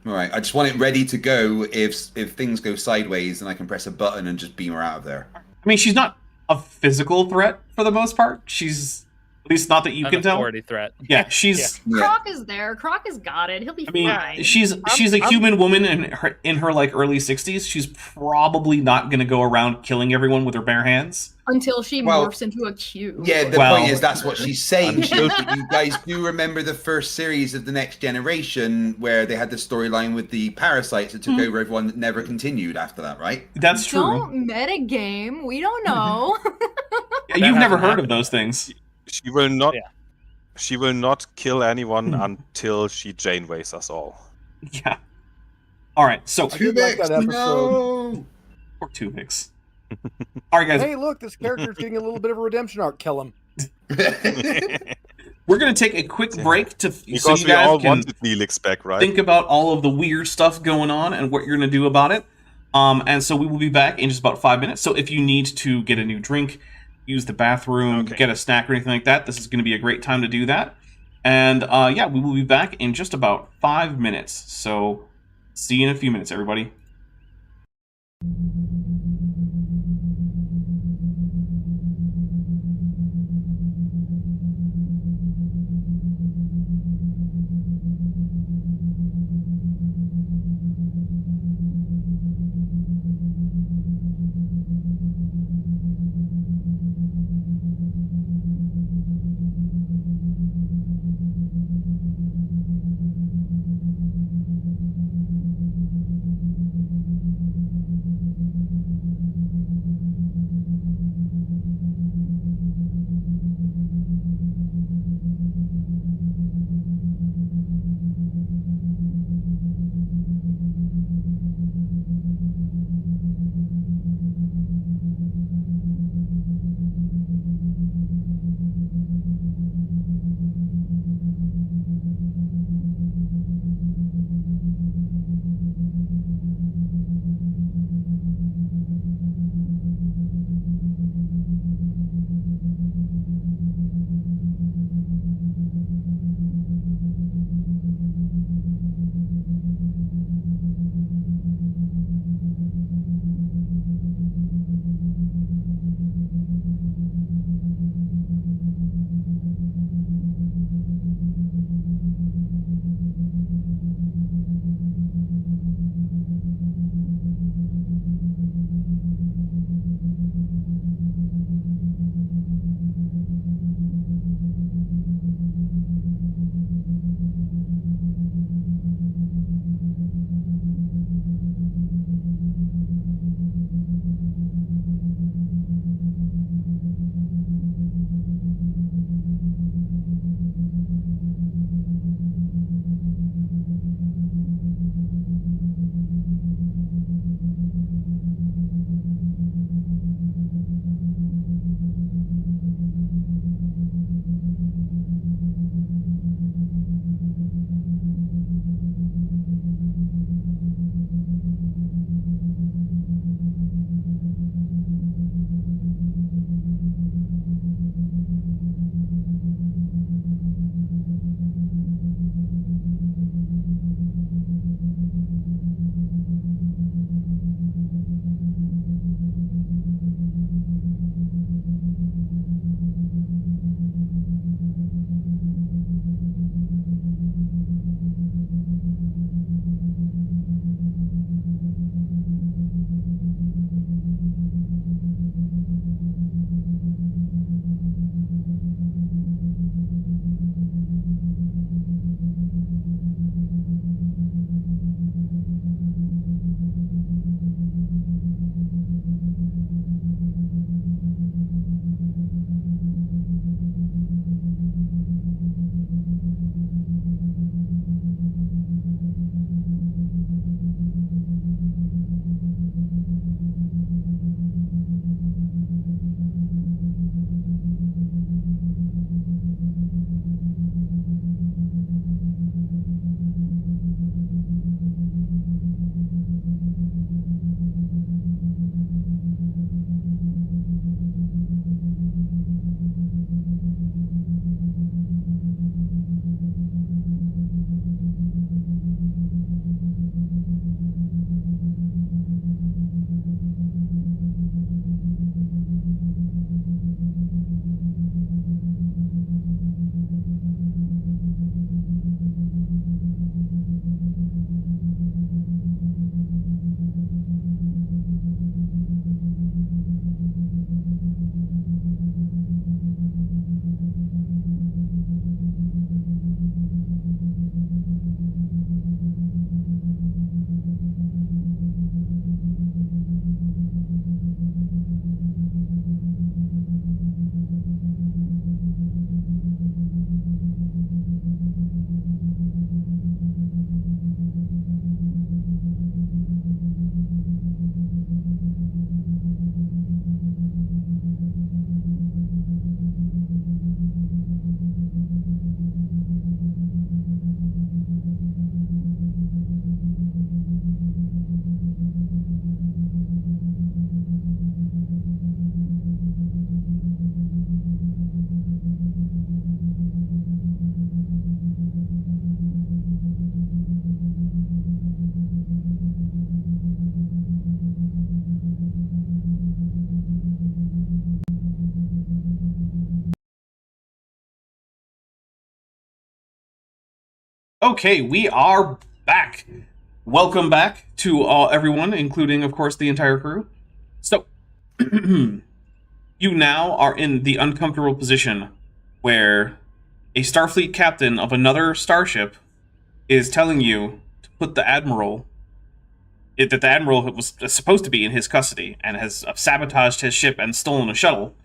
All right, I just want it ready to go if things go sideways, and I can press a button and just beam her out of there. I mean, she's not a physical threat for the most part. She's, at least not that you can tell. Authority threat. Yeah, she's. Yeah. Croc is there. Croc has got it. He'll be I mean, fine. she's a human woman in her like early 60s. She's probably not going to go around killing everyone with her bare hands. Until she Well, morphs into a cube. Yeah, the Well- point is that's what she's saying. She goes, but you guys do remember the first series of The Next Generation where they had the storyline with the parasites that took over everyone that never continued after that, right? That's true. Don't metagame. We don't know. Yeah, you've never hasn't heard of happened those things. She will not. Yeah. She will not kill anyone until she Janeways us all. Yeah. All right, so I did like that episode. No! or Tuvix. All right, guys, Hey, look, this character's getting a little bit of a redemption arc. Kill him. we're going to take a quick break so Because you we all guys can wanted Neelix back, right? think about all of the weird stuff going on and what you're going to do about it. And so we will be back in just about 5 minutes. So if you need to get a new drink, use the bathroom, Okay. get a snack or anything like that, this is going to be a great time to do that. And yeah, we will be back in just about 5 minutes. So see you in a few minutes, everybody. Okay, we are back. Welcome back to everyone, including, of course, the entire crew. So, you now are in the uncomfortable position where a Starfleet captain of another starship is telling you to put the Admiral, that the Admiral was supposed to be in his custody and has sabotaged his ship and stolen a shuttle.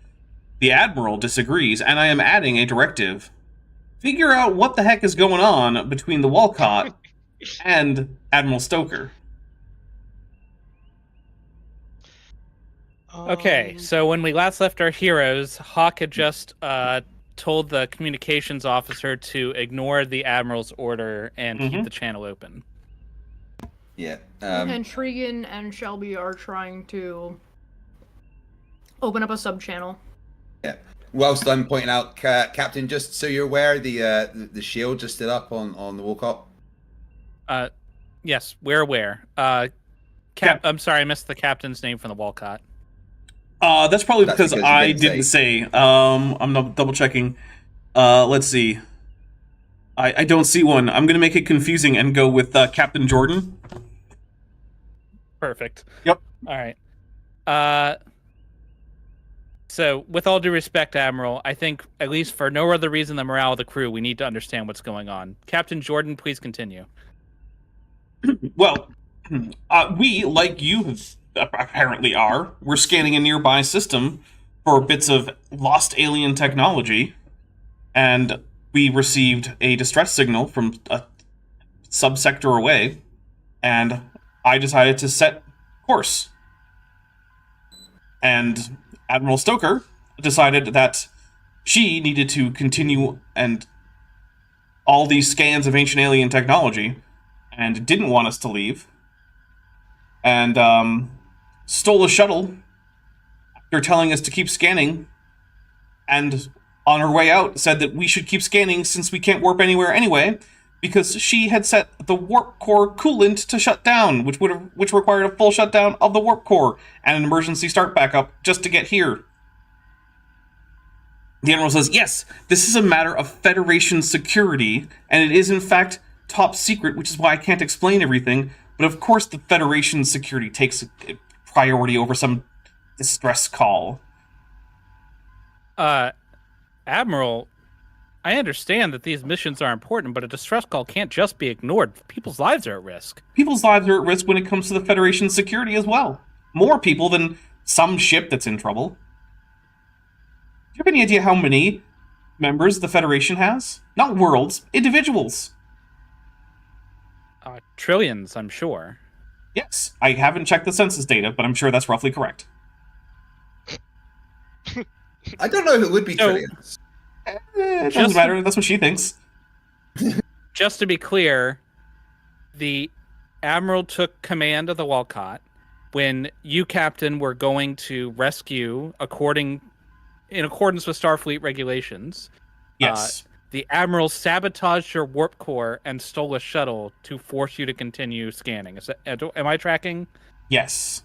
The Admiral disagrees, and I am adding a directive. Figure out what the heck is going on between the Walcott and Admiral Stoker. Okay, so when we last left our heroes, Hawk had just told the communications officer to ignore the Admiral's order and keep the channel open. Yeah. And Tregan and Shelby are trying to open up a sub-channel. Yeah. Whilst I'm pointing out, Captain, just so you're aware, the shield just stood up on the Walcott. Yes, we're aware. I'm sorry, I missed the captain's name from the Walcott. That's probably because you I didn't say. I'm not double checking. Let's see. I don't see one. I'm gonna make it confusing and go with Captain Jordan. Perfect. Yep. All right. So, with all due respect, Admiral, I think, at least for no other reason than morale of the crew, we need to understand what's going on. Captain Jordan, please continue. Well, we, like you apparently are, we're scanning a nearby system for bits of lost alien technology, and we received a distress signal from a subsector away, and I decided to set course. And Admiral Stoker decided that she needed to continue and all these scans of ancient alien technology and didn't want us to leave, and stole a shuttle after telling us to keep scanning, and on her way out said that we should keep scanning since we can't warp anywhere anyway, because she had set the warp core coolant to shut down, which required a full shutdown of the warp core and an emergency start back up just to get here. The Admiral says, yes, this is a matter of Federation security, and it is in fact top secret, which is why I can't explain everything, but of course the Federation security takes priority over some distress call. Admiral, I understand that these missions are important, but a distress call can't just be ignored. People's lives are at risk. People's lives are at risk when it comes to the Federation security as well. More people than some ship that's in trouble. Do you have any idea how many members the Federation has? Not worlds, individuals. Trillions, I'm sure. Yes, I haven't checked the census data, but I'm sure that's roughly correct. I don't know if it would be trillions. It doesn't matter, that's what she thinks. Just to be clear, the Admiral took command of the Walcott when you, Captain, were going to rescue in accordance with Starfleet regulations. Yes. The Admiral sabotaged your warp core and stole a shuttle to force you to continue scanning. Am I tracking? Yes.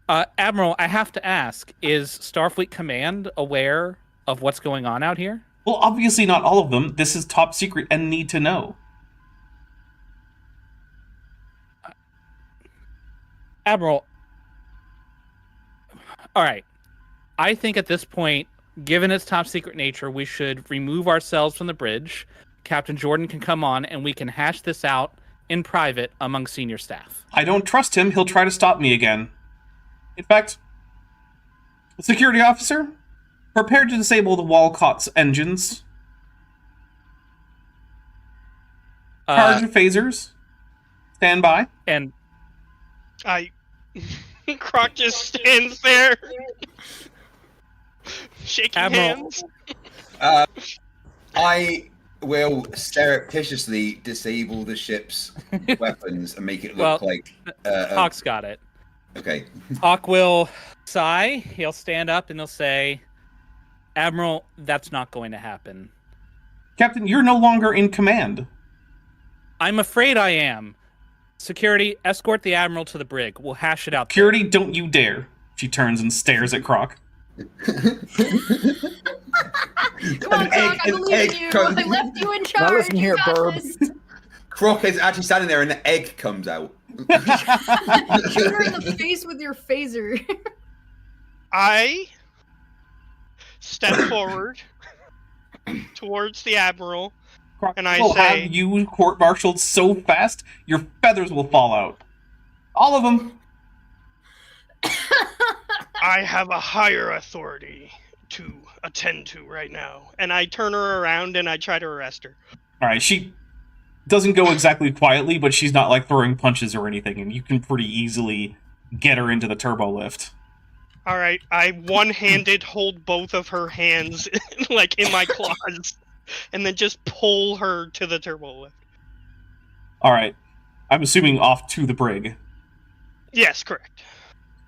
Admiral, I have to ask, is Starfleet Command aware of what's going on out here? Well, obviously not all of them. This is top secret and need to know. Admiral, all right. I think at this point, given its top secret nature, we should remove ourselves from the bridge. Captain Jordan can come on and we can hash this out in private among senior staff. I don't trust him. He'll try to stop me again. In fact, security officer, prepare to disable the Walcott's engines. Charge of phasers. Stand by. And Croc just stands there, shaking Admiral, hands. I will surreptitiously disable the ship's weapons and make it look like... Hawk's got it. Okay. Hawk will sigh, he'll stand up, and he'll say, Admiral, that's not going to happen. Captain, you're no longer in command. I'm afraid I am. Security, escort the Admiral to the brig. We'll hash it out there. Security, don't you dare. She turns and stares at Croc. Come on, Croc, I believe in you. I left you in charge. Now listen here, You got Burb. this. Croc is actually standing there and an egg comes out. Shoot her in the face with your phaser. I step forward towards the Admiral, and I will say, have you court-martialed so fast, your feathers will fall out. All of them. I have a higher authority to attend to right now. And I turn her around and I try to arrest her. All right, she doesn't go exactly quietly, but she's not like throwing punches or anything, and you can pretty easily get her into the turbo lift. All right, I one-handed hold both of her hands like in my claws, and then just pull her to the turbo lift. All right, I'm assuming off to the brig. Yes, correct.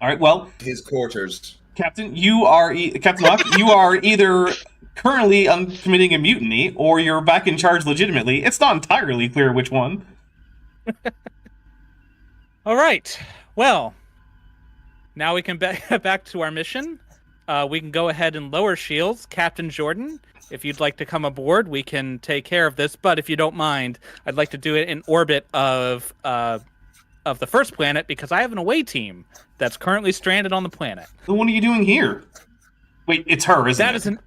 All right, well, His quarters. Captain, Captain Locke, you are either currently committing a mutiny, or you're back in charge legitimately. It's not entirely clear which one. All right. Well, now we can back to our mission. We can go ahead and lower shields. Captain Jordan, if you'd like to come aboard, we can take care of this. But if you don't mind, I'd like to do it in orbit of the first planet, because I have an away team that's currently stranded on the planet. Then what are you doing here? Wait, it's her, isn't it?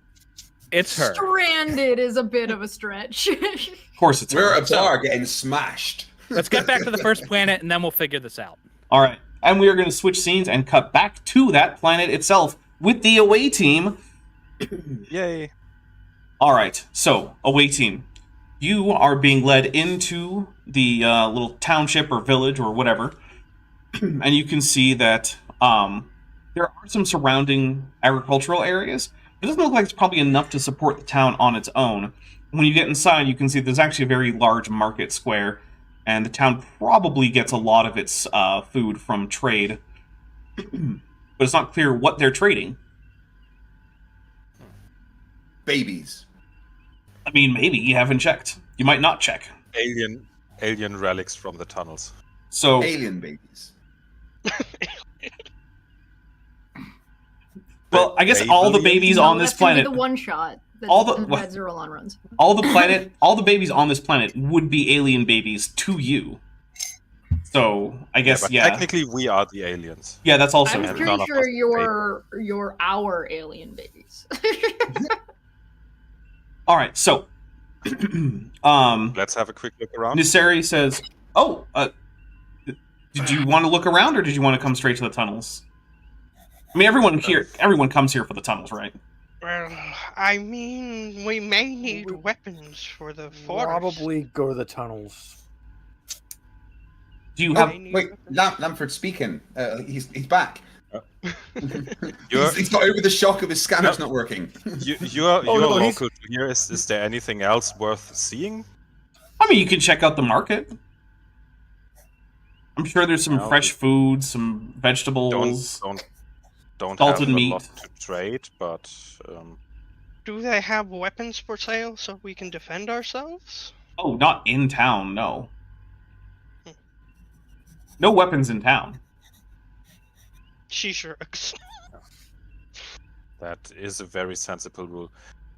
It's her. Stranded is a bit of a stretch. Of course it's her. We're a bar getting smashed. Let's get back to the first planet, and then we'll figure this out. All right, and we are going to switch scenes and cut back to that planet itself with the away team. Yay. All right, so away team, you are being led into the little township or village or whatever, and you can see that there are some surrounding agricultural areas. It doesn't look like it's probably enough to support the town on its own. When you get inside, you can see there's actually a very large market square, and the town probably gets a lot of its food from trade. But it's not clear what they're trading. Babies. I mean, maybe you haven't checked. You might not check. Alien relics from the tunnels. So, Alien babies. well, I guess all the babies No, on this that's gonna be planet, the one shot. All the- Red Zero on runs. all the babies on this planet would be alien babies to you. So, I guess, But yeah. technically we are the aliens. Yeah, that's also I'm And true. none pretty of us sure are you're our alien babies. All right, so Let's have a quick look around. Nisari says, "Oh, did you want to look around, or did you want to come straight to the tunnels?" I mean, everyone comes here for the tunnels, right? Well, I mean, we may need weapons for the forest. Probably go to the tunnels. Do you have? Wait, Lamford's speaking. He's back. You're- He's got over the shock of his scanners not working. You're no, he's- local to here. Is there anything else worth seeing? I mean, you can check out the market. I'm sure there's some No. fresh food, some vegetables. Don't Salted have meat. a lot to trade, but Do they have weapons for sale so we can defend ourselves? Oh, not in town, no. No weapons in town. She shrugs. that is a very sensible rule.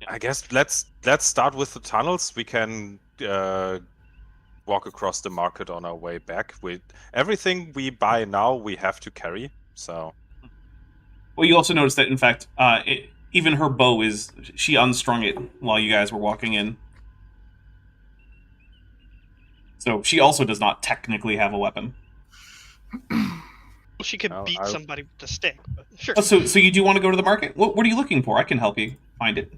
I guess let's start with the tunnels. We can walk across the market on our way back. Everything we buy now, we have to carry. So Well, you also notice that, in fact, even her bow she unstrung it while you guys were walking in. So she also does not technically have a weapon. She could No, beat I- somebody with a stick, but sure. Oh, so you do want to go to the market? What are you looking for? I can help you find it.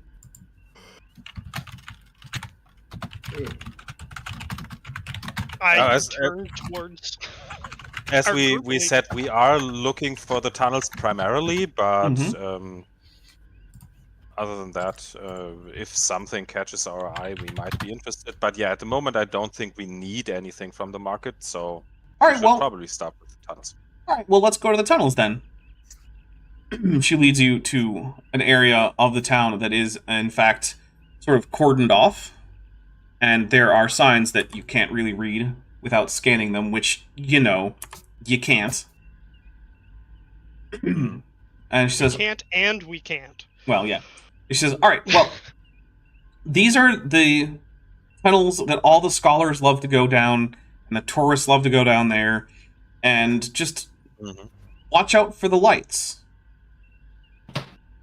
I as- turn towards. as Our we group said, we are looking for the tunnels primarily, but Mhm. other than that, if something catches our eye, we might be interested. But yeah, at the moment, I don't think we need anything from the market, so All we right, should well, probably start with the tunnels. all right, well, let's go to the tunnels then. She leads you to an area of the town that is, in fact, sort of cordoned off, and there are signs that you can't really read without scanning them, which, you can't. And she says, Can't and we can't. well, yeah. She says, all right, well, these are the tunnels that all the scholars love to go down, and the tourists love to go down there, and just watch out for the lights.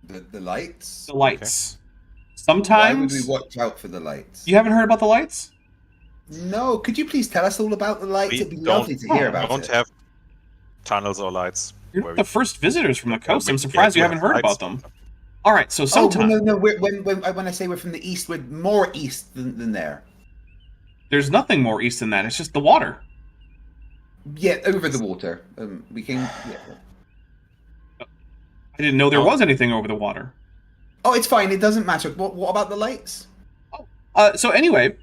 The lights? The lights. Why Sometimes... would we watch out for the lights? You haven't heard about the lights? No, could you please tell us all about the lights? We It'd be lovely to hear about don't it. have tunnels or lights. You're where the we- first visitors from the coast. we I'm surprised you have haven't heard lights. about them. All right, so Oh, sometimes... no, when I say we're from the east, we're more east than there. There's nothing more east than that. It's just the water. Yeah, over the water. We can... Yeah. I didn't know there was anything over the water. Oh, it's fine. It doesn't matter. What about the lights? So anyway,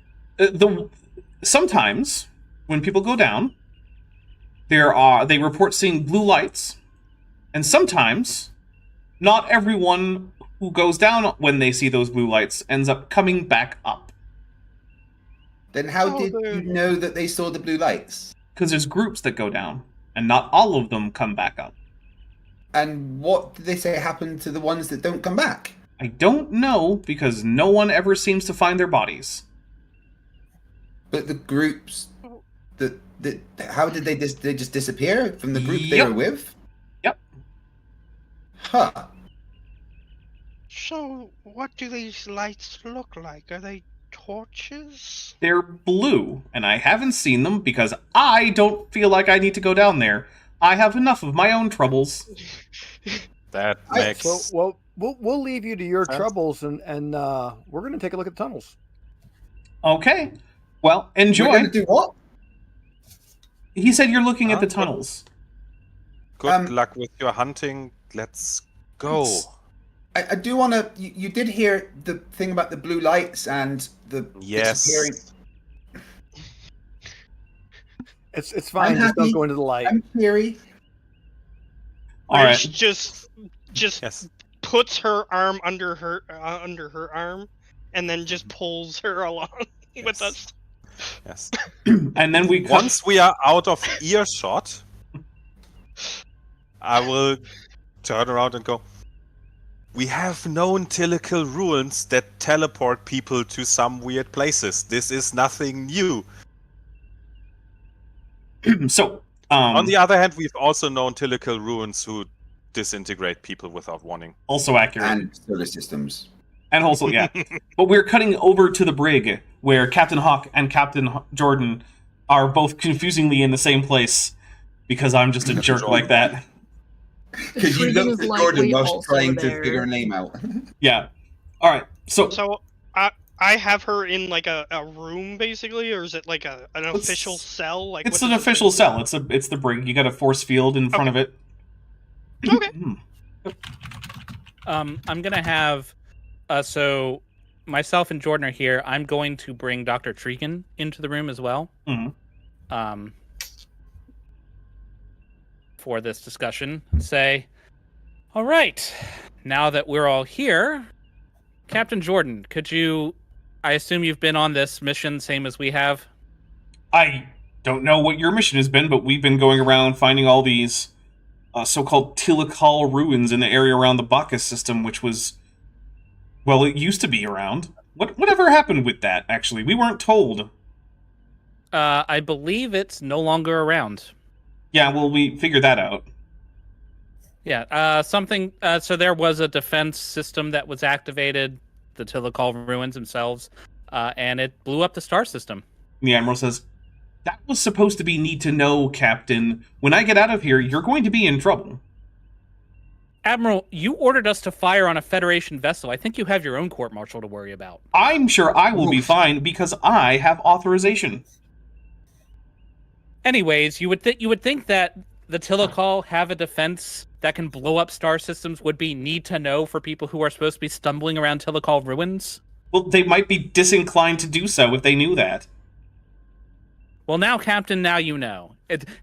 sometimes when people go down, they report seeing blue lights, and sometimes not everyone who goes down when they see those blue lights ends up coming back up. Then how did you know that they saw the blue lights? Because there's groups that go down, and not all of them come back up. And what did they say happened to the ones that don't come back? I don't know, because no one ever seems to find their bodies. But the groups how did they just disappear from the group they Yep. were with? Yep. Huh. So, what do these lights look like? Are they torches? They're blue, and I haven't seen them because I don't feel like I need to go down there. I have enough of my own troubles. That I- makes... So, well, we'll leave you to your Sense. troubles, and we're going to take a look at the tunnels. Okay. Well, We're enjoy. going to do what? He said you're looking at Huh? the tunnels. Good luck with your hunting. Let's go. I do want to... You did hear the thing about the blue lights and the disappearing... Yes. It's fine. I'm Just don't happy. go into the light. I'm theory. All right. She just Yes. puts her arm under her arm, and then just pulls her along with Yes. us. Yes. And then we cut. Once we are out of earshot, I will turn around and go. We have known Tilikaal ruins that teleport people to some weird places. This is nothing new. So, On the other hand, we've also known Tilikaal ruins who disintegrate people without warning. also accurate. And solar systems. And also, yeah. But we're cutting over to the brig, where Captain Hawk and Captain Jordan are both confusingly in the same place, because I'm just a jerk like that. Because you Tregan looked is at Jordan likely whilst also trying to there. figure her name out. Yeah. All right. So, So, I have her in like a room basically, or is it like an official cell? Like it's what an does it official say? cell. It's the brig. You got a force field in front of it. Okay. I'm gonna have so myself and Jordan are here. I'm going to bring Dr. Tregan into the room as well. Mhm. For this discussion and say, all right, now that we're all here, Captain Jordan, could you, I assume you've been on this mission same as we have? I don't know what your mission has been, but we've been going around finding all these so-called Tilikaal ruins in the area around the Bacchus system, which was, well, it used to be around. Whatever happened with that, actually? We weren't told. I believe it's no longer around. Yeah, well, we figured that out. Yeah, so there was a defense system that was activated, the Tilikaal ruins themselves, and it blew up the star system. The Admiral says, that was supposed to be need to know, Captain. When I get out of here, you're going to be in trouble. Admiral, you ordered us to fire on a Federation vessel. I think you have your own court-martial to worry about. I'm sure I will be fine because I have authorization. Anyways, you would think that the Tilikaal have a defense that can blow up star systems would be need to know for people who are supposed to be stumbling around Tilikaal ruins. Well, they might be disinclined to do so if they knew that. Well, now, Captain, now you know.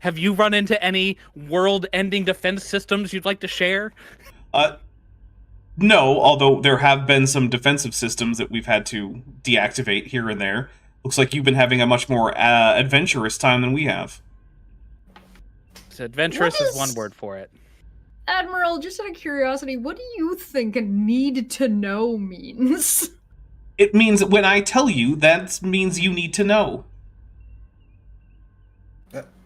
Have you run into any world-ending defense systems you'd like to share? No, although there have been some defensive systems that we've had to deactivate here and there. Looks like you've been having a much more adventurous time than we have. So adventurous What is one is- word for it. Admiral, just out of curiosity, what do you think "need to know" means? It means when I tell you, that means you need to know.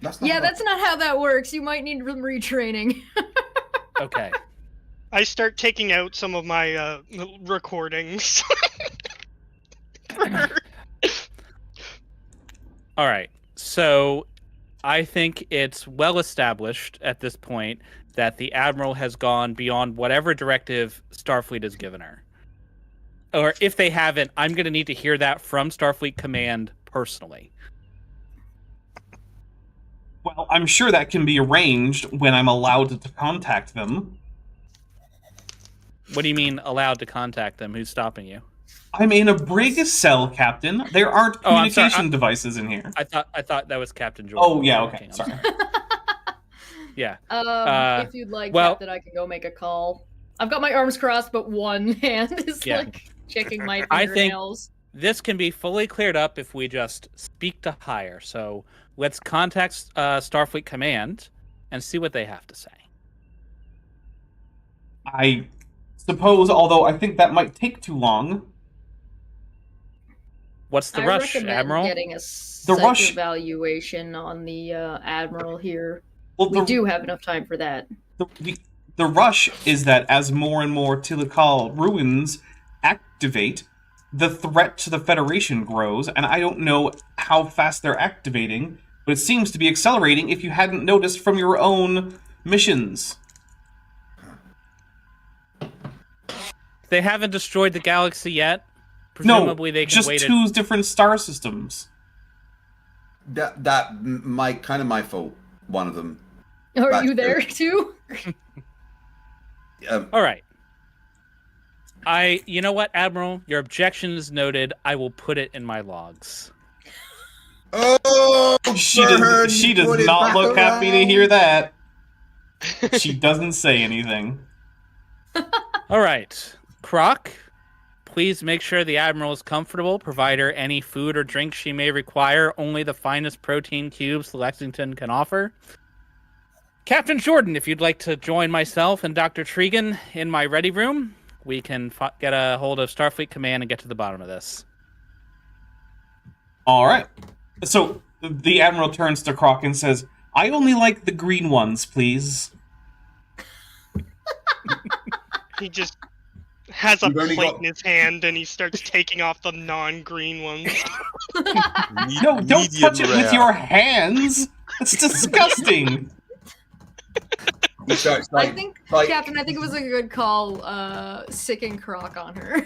That's not Yeah, how- that's not how that works. You might need some retraining. Okay. I start taking out some of my recordings. All right. So I think it's well established at this point that the Admiral has gone beyond whatever directive Starfleet has given her. Or if they haven't, I'm going to need to hear that from Starfleet Command personally. Well, I'm sure that can be arranged when I'm allowed to contact them. What do you mean allowed to contact them? Who's stopping you? I'm in a brig cell, Captain. There aren't Oh, I'm sorry, communication devices in here. I thought that was Captain Jordan. Oh, yeah, okay, I'm sorry. Yeah. If you'd like, well- Captain, I can go make a call. I've got my arms crossed, but one hand is Yeah. like checking my I think- fingernails. This can be fully cleared up if we just speak to higher. So let's contact Starfleet Command and see what they have to say. I suppose, although I think that might take too long. What's the I rush, recommend Admiral? getting a The psych rush- evaluation on the Admiral here. Well, We do have enough time for that. The rush is that as more and more Tilikaal ruins activate, the threat to the Federation grows, and I don't know how fast they're activating, but it seems to be accelerating if you hadn't noticed from your own missions. They haven't destroyed the galaxy yet. No, Presumably they can just wait. two different star systems. My fault. One of them. Are That's you there true. too? All right. You know what, Admiral? Your objection is noted. I will put it in my logs. Oh, She burn, does put it not back look happy to around. hear that. She doesn't say anything. All right. Croc, please make sure the Admiral is comfortable. Provide her any food or drink she may require. Only the finest protein cubes Lexington can offer. Captain Jordan, if you'd like to join myself and Dr. Tregan in my ready room, we can get a hold of Starfleet Command and get to the bottom of this. All right. So the Admiral turns to Croc and says, I only like the green ones, please. He just has a You've only plate got- in his hand and he starts taking off the non-green ones. No, don't touch it with rare. your hands. It's disgusting. He starts I think, like- Captain, I think it was a good call, sicking Croc on her.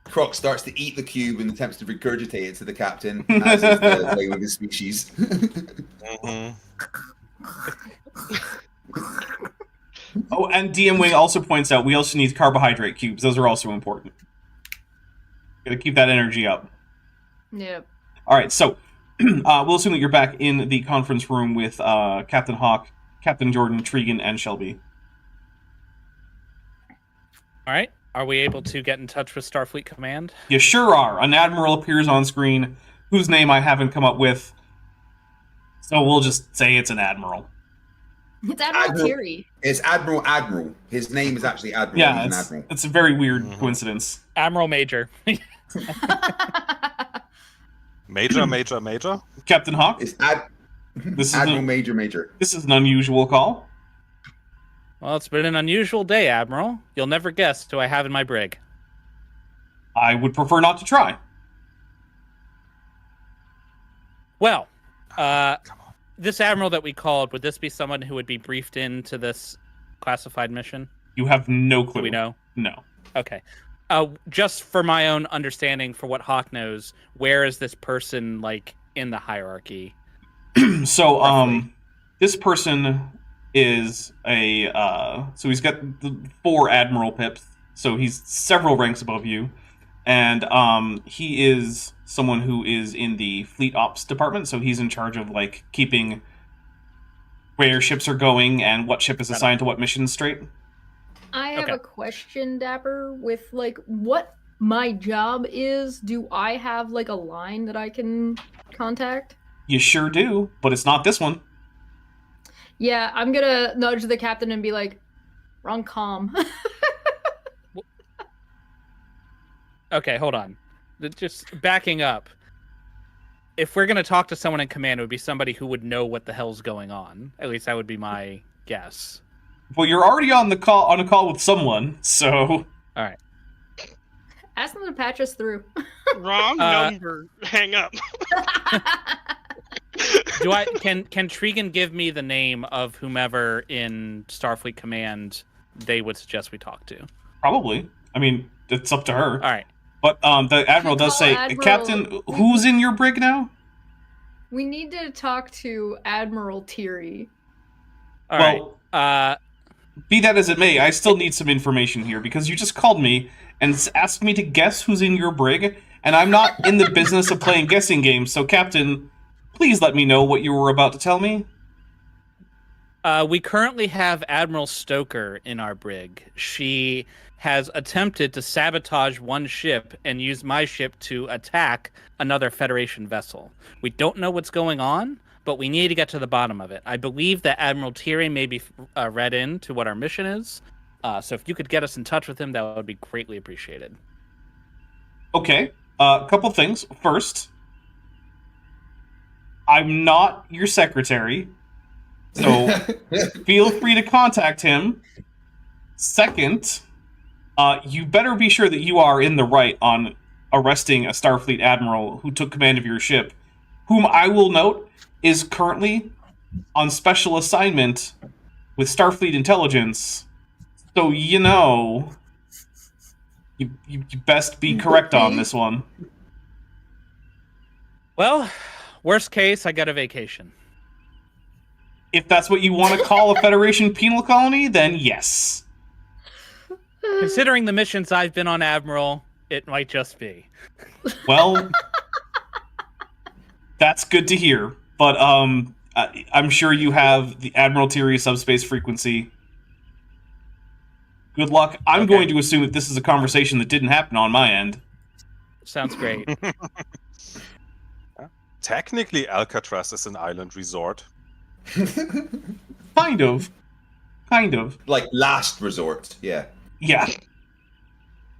Croc starts to eat the cube and attempts to regurgitate it to the captain, as is the way with his species. Mhm. Oh, and DM Wing also points out we also need carbohydrate cubes. Those are also important. Gotta keep that energy up. Yep. All right, so we'll assume that you're back in the conference room with Captain Hawk, Captain Jordan, Tregan, and Shelby. All right. Are we able to get in touch with Starfleet Command? You sure are. An admiral appears on screen, whose name I haven't come up with, so we'll just say it's an admiral. It's Admiral Admiral- Terry. It's Admiral. His name is actually Admiral. Yeah, He's an it's, Admiral. it's a very weird coincidence. Admiral Major. Major. Captain Hawk, It's this is Admiral an, Major. this is an unusual call. Well, it's been an unusual day, Admiral. You'll never guess who I have in my brig. I would prefer not to try. Well, this Admiral that we called, would this be someone who would be briefed into this classified mission? You have no clue. Do we know? No. Okay. Just for my own understanding, for what Hawk knows, where is this person, like, in the hierarchy? So, Roughly. this person is a, so he's got the 4 Admiral pips, so he's several ranks above you, and, he is someone who is in the Fleet Ops department, so he's in charge of, like, keeping where ships are going and what ship is assigned to what mission straight. I have Okay. a question, Dapper, with like what my job is. Do I have like a line that I can contact? You sure do, but it's not this one. Yeah, I'm gonna nudge the captain and be like, wrong comm. Okay, hold on. Just backing up. If we're gonna talk to someone in command, it would be somebody who would know what the hell's going on. At least that would be my guess. Well, you're already on a call with someone, so All right. Ask them to patch us through. Wrong number. Hang up. Can Tregan give me the name of whomever in Starfleet Command they would suggest we talk to? probably. I mean, it's up to her. All right. But the admiral does Call say, Admiral- Captain, who's in your brig now? We need to talk to Admiral Thierry. All right. Well, be that as it may, I still need some information here because you just called me and asked me to guess who's in your brig, and I'm not in the business of playing guessing games. So, Captain, please let me know what you were about to tell me. We currently have Admiral Stoker in our brig. She has attempted to sabotage one ship and use my ship to attack another Federation vessel. We don't know what's going on, but we need to get to the bottom of it. I believe that Admiral Thierry may be read in to what our mission is. So if you could get us in touch with him, that would be greatly appreciated. Okay, a couple things. First, I'm not your secretary, so feel free to contact him. Second, you better be sure that you are in the right on arresting a Starfleet admiral who took command of your ship, whom I will note is currently on special assignment with Starfleet intelligence. So, you best be correct on this one. Well, worst case, I got a vacation. If that's what you want to call a Federation penal colony, then yes. Considering the missions I've been on, Admiral, it might just be. Well, that's good to hear. But I'm sure you have the Admiral Thierry subspace frequency. Good luck. I'm going to assume that this is a conversation that didn't happen on my end. Sounds great. Technically, Alcatraz is an island resort. Kind of. Like last resort, yeah. Yeah.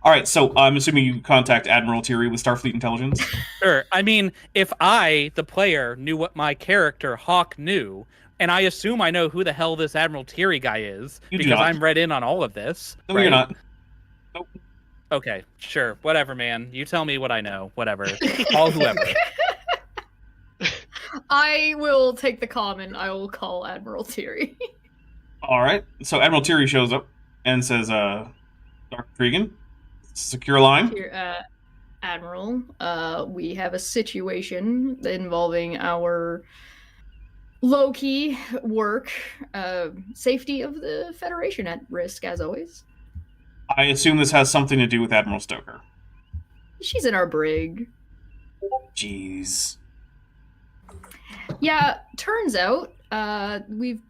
All right, so I'm assuming you contact Admiral Thierry with Starfleet intelligence. Sure. I mean, if I, the player, knew what my character, Hawk, knew, and I assume I know who the hell this Admiral Thierry guy is, You do because not. I'm read in on all of this. No, right? you're not. Okay, sure. Whatever, man. You tell me what I know. Whatever. All whoever. I will take the comm and I will call Admiral Thierry. All right, so Admiral Thierry shows up and says, Dr. Tregan, secure line. Here, Admiral, we have a situation involving our low-key work, safety of the Federation at risk, as always. I assume this has something to do with Admiral Stoker. She's in our brig. Jeez. Yeah, turns out,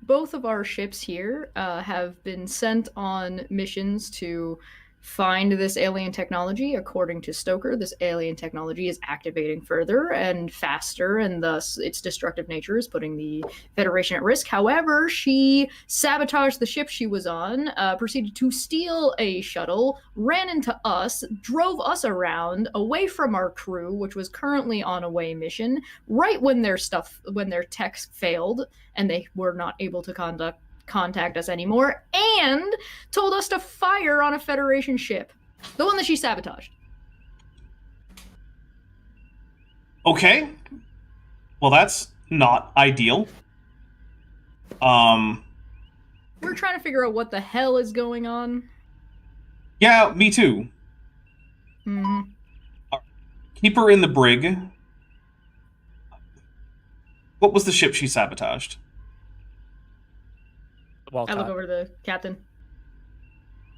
both of our ships here have been sent on missions to find this alien technology. According to Stoker, this alien technology is activating further and faster, and thus its destructive nature is putting the Federation at risk. However, she sabotaged the ship she was on, proceeded to steal a shuttle, ran into us, drove us around away from our crew, which was currently on a way mission, right when their tech failed and they were not able to contact us anymore, and told us to fire on a Federation ship, the one that she sabotaged. Okay. Well, that's not ideal. We're trying to figure out what the hell is going on. Yeah, me too. Mm-hmm. Keep her in the brig. What was the ship she sabotaged? I look over to the captain.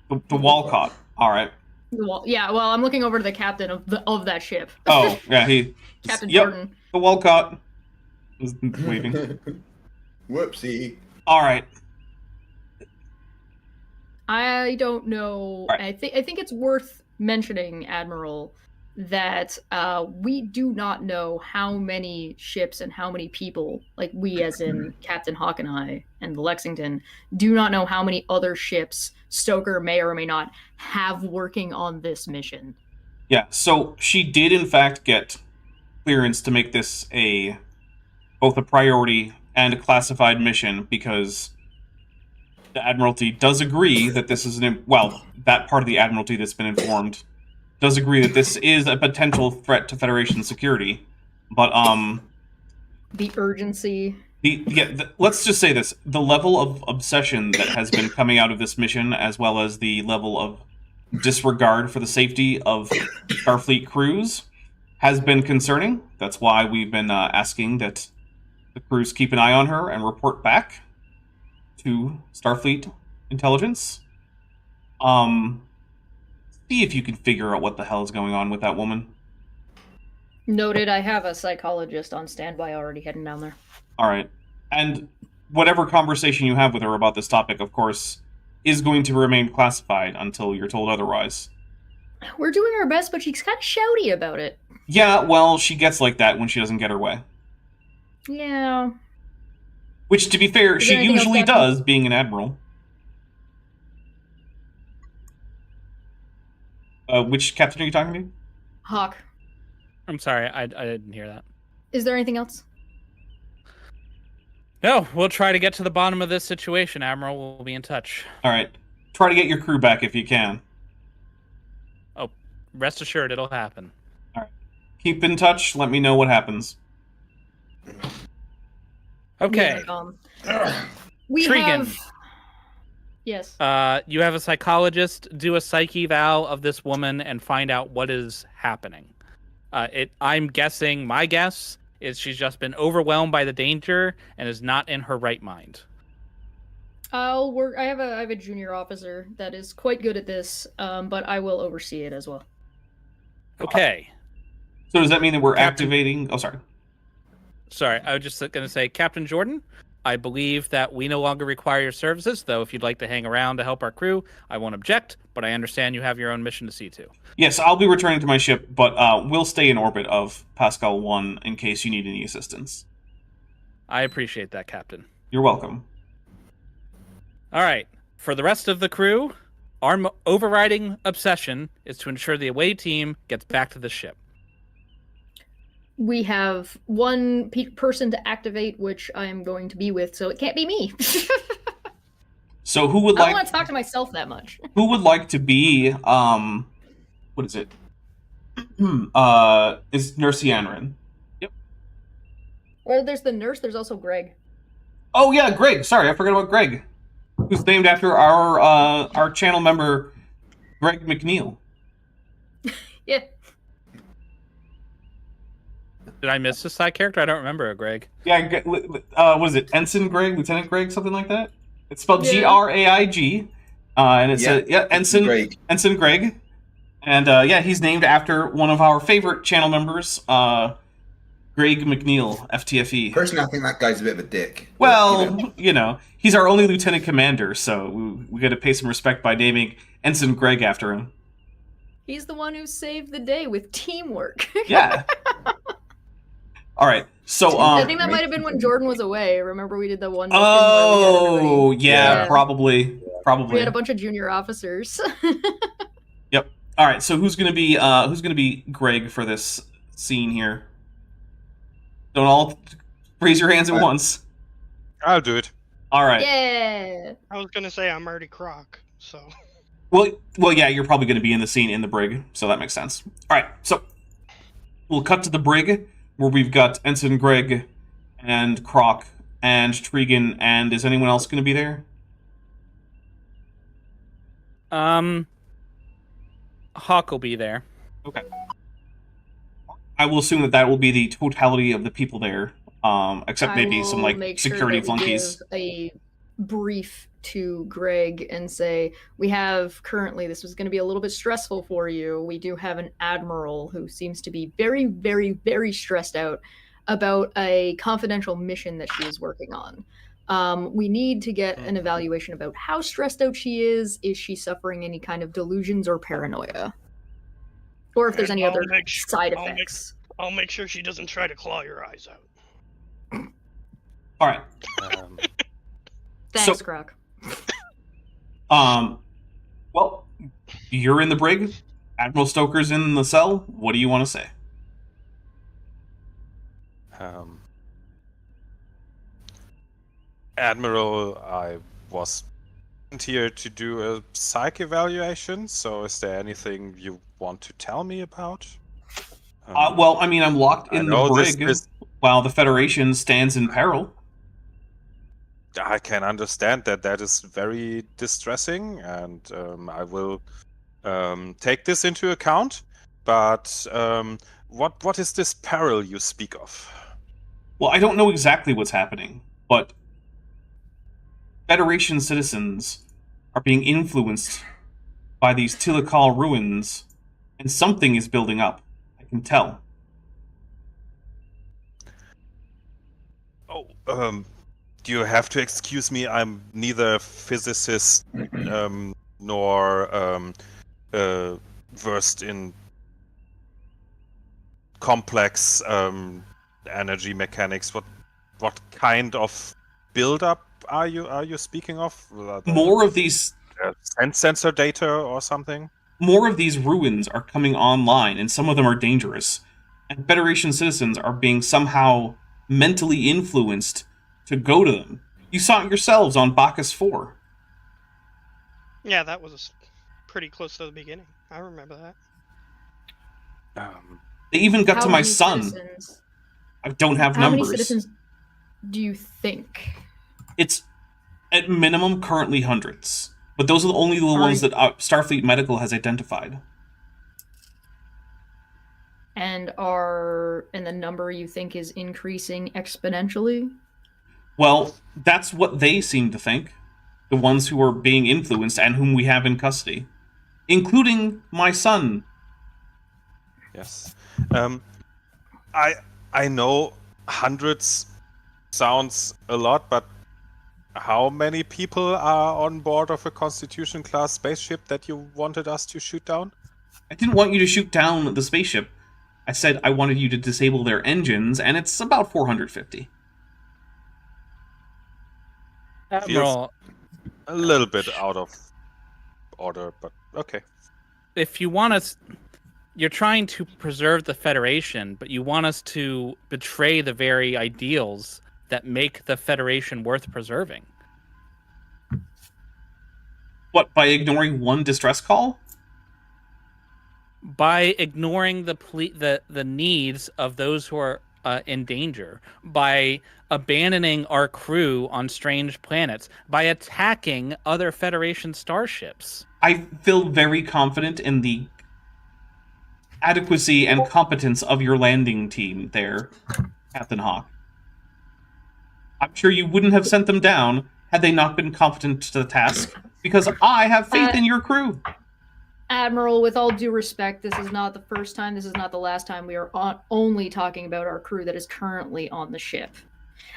The Walcott. All right. Yeah, well, I'm looking over to the captain of that ship. Oh, yeah, he... Captain yep, Jordan. the Walcott was waving. Whoopsie. All right. I don't know. Right. I think it's worth mentioning, Admiral, that we do not know how many ships and how many people, like we as in Captain Hawk and I and the Lexington, do not know how many other ships Stoker may or may not have working on this mission. Yeah, so she did in fact get clearance to make this both a priority and a classified mission because the Admiralty does agree that this is that part of the Admiralty that's been informed does agree that this is a potential threat to Federation security. But The urgency. let's just say this: the level of obsession that has been coming out of this mission, as well as the level of disregard for the safety of Starfleet crews, has been concerning. That's why we've been asking that the crews keep an eye on her and report back to Starfleet intelligence. See if you can figure out what the hell is going on with that woman. Noted. I have a psychologist on standby already heading down there. All right. And whatever conversation you have with her about this topic, of course, is going to remain classified until you're told otherwise. We're doing our best, but she's kind of shouty about it. Yeah, well, she gets like that when she doesn't get her way. Yeah. Which, to be fair, Is she there anything else, usually Captain? does, being an admiral. Which captain are you talking to? Hawk. I'm sorry, I didn't hear that. Is there anything else? No, we'll try to get to the bottom of this situation, Admiral. We'll be in touch. All right. Try to get your crew back if you can. Oh, rest assured, it'll happen. Keep in touch. Let me know what happens. Okay. We Tregan. have... Yes. You have a psychologist do a psyche eval of this woman and find out what is happening. I'm guessing, my guess is she's just been overwhelmed by the danger and is not in her right mind. I'll work. I have a junior officer that is quite good at this, but I will oversee it as well. Okay. So does that mean that we're Captain- activating... Oh, sorry. Sorry, I was just going to say, Captain Jordan, I believe that we no longer require your services, though if you'd like to hang around to help our crew, I won't object, but I understand you have your own mission to see to. Yes, I'll be returning to my ship, but we'll stay in orbit of Pasqal 1 in case you need any assistance. I appreciate that, Captain. You're welcome. All right. For the rest of the crew, our overriding obsession is to ensure the away team gets back to the ship. We have one person to activate, which I am going to be with, so it can't be me. So who would I don't like... want to talk to myself that much. Who would like to be, what is it? Is Nurse Yanrin. Yep. Well, there's the nurse, there's also Greg. Oh yeah, Greg. Sorry, I forgot about Greg. Who's named after our channel member, Greg McNeil. Yeah. Did I miss a side character? I don't remember, Greg. Yeah, what is it? Ensign Greg? Lieutenant Greg? Something like that? It's spelled Yeah. Graig. And it's Ensign Greg. Ensign Greg. And he's named after one of our favorite channel members, Greg McNeil, FTFE. Personally, I think that guy's a bit of a dick. Well, But, you know. he's our only lieutenant commander, so we got to pay some respect by naming Ensign Greg after him. He's the one who saved the day with teamwork. Yeah. All right. So I think that might have been when Jordan was away. Remember we did the one mission where Oh, yeah, Yeah. probably. we had a bunch of junior officers. Yep. All right. So who's gonna be Greg for this scene here? Don't all raise your hands at once. I'll do it. All right. Yeah. I was gonna say I'm already Croc, so Well, yeah. You're probably gonna be in the scene in the brig, so that makes sense. All right. So we'll cut to the brig where we've got Ensign Greg and Croc and Tregan, and is anyone else gonna be there? Hawk will be there. Okay. I will assume that will be the totality of the people there, except maybe I some will make sure security that we flunkies. give a brief to Greg and say, we have currently, this was going to be a little bit stressful for you. We do have an admiral who seems to be very, very, very stressed out about a confidential mission that she is working on. We need to get an evaluation about how stressed out she is. Is she suffering any kind of delusions or paranoia? Or if there's And any I'll other make sure- side I'll make- effects. I'll make sure she doesn't try to claw your eyes out. All right. Thanks, so- Croc. Well, you're in the brig, Admiral Stoker's in the cell. What do you want to say? Admiral, I was sent here to do a psych evaluation, so is there anything you want to tell me about? Well, I mean, I'm locked in the know brig while the Federation stands in peril. I can understand that that is very distressing, and I will take this into account. But what is this peril you speak of? Well, I don't know exactly what's happening, but Federation citizens are being influenced by these Tilikaal ruins, and something is building up. I can tell. Oh, do you have to excuse me? I'm neither a physicist nor versed in complex energy mechanics. What kind of build-up are you speaking of? More of these sensor data or something? More of these ruins are coming online, and some of them are dangerous. And Federation citizens are being somehow mentally influenced to go to them. You saw it yourselves on Bacchus 4. Yeah, that was pretty close to the beginning. I remember that. They even got How to my many son. citizens- I don't have How numbers. many citizens do you think? It's at minimum currently hundreds. But those are only the ones that Starfleet Medical has identified. And the number you think is increasing exponentially? Well, that's what they seem to think. The ones who are being influenced and whom we have in custody. Including my son. Yes. I know hundreds sounds a lot, but how many people are on board of a Constitution-class spaceship that you wanted us to shoot down? I didn't want you to shoot down the spaceship. I said I wanted you to disable their engines, and it's about 450. Admiral, A little bit out of order, but okay. if you want us, you're trying to preserve the Federation, but you want us to betray the very ideals that make the Federation worth preserving. What, by ignoring one distress call? By ignoring the needs of those who are in danger, by abandoning our crew on strange planets, by attacking other Federation starships. I feel very confident in the adequacy and competence of your landing team there, Captain Hawk. I'm sure you wouldn't have sent them down had they not been competent to the task, because I have faith in your crew. Admiral, with all due respect, this is not the first time, this is not the last time we are only talking about our crew that is currently on the ship.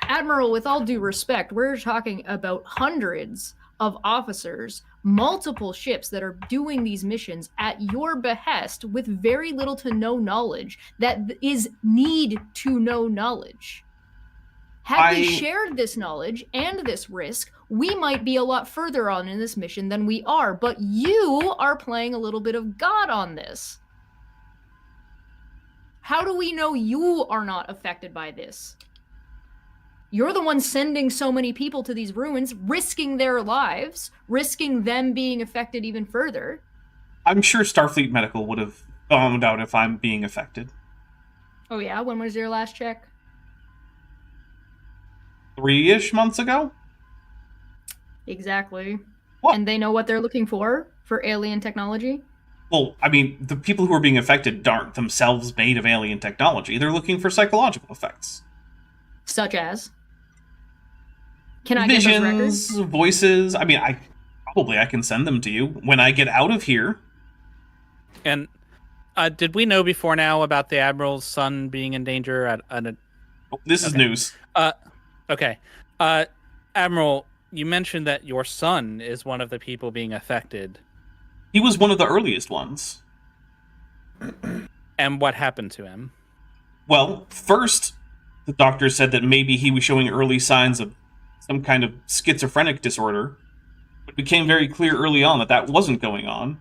Admiral, with all due respect, we're talking about hundreds of officers, multiple ships that are doing these missions at your behest with very little to no knowledge that is need to know knowledge. Had we shared this knowledge and this risk, we might be a lot further on in this mission than we are, but you are playing a little bit of God on this. How do we know you are not affected by this? You're the one sending so many people to these ruins, risking their lives, risking them being affected even further. I'm sure Starfleet Medical would have found out if I'm being affected. Oh yeah? When was your last check? 3-ish months ago? Exactly. What? And they know what they're looking for alien technology? Well, I mean, the people who are being affected aren't themselves made of alien technology. They're looking for psychological effects. Such as? Can I get those records? Visions, voices. I mean, I can send them to you when I get out of here. And did we know before now about the Admiral's son being in danger? This is news. Okay. Admiral, you mentioned that your son is one of the people being affected. He was one of the earliest ones. And what happened to him? Well, first, the doctor said that maybe he was showing early signs of some kind of schizophrenic disorder. It became very clear early on that that wasn't going on,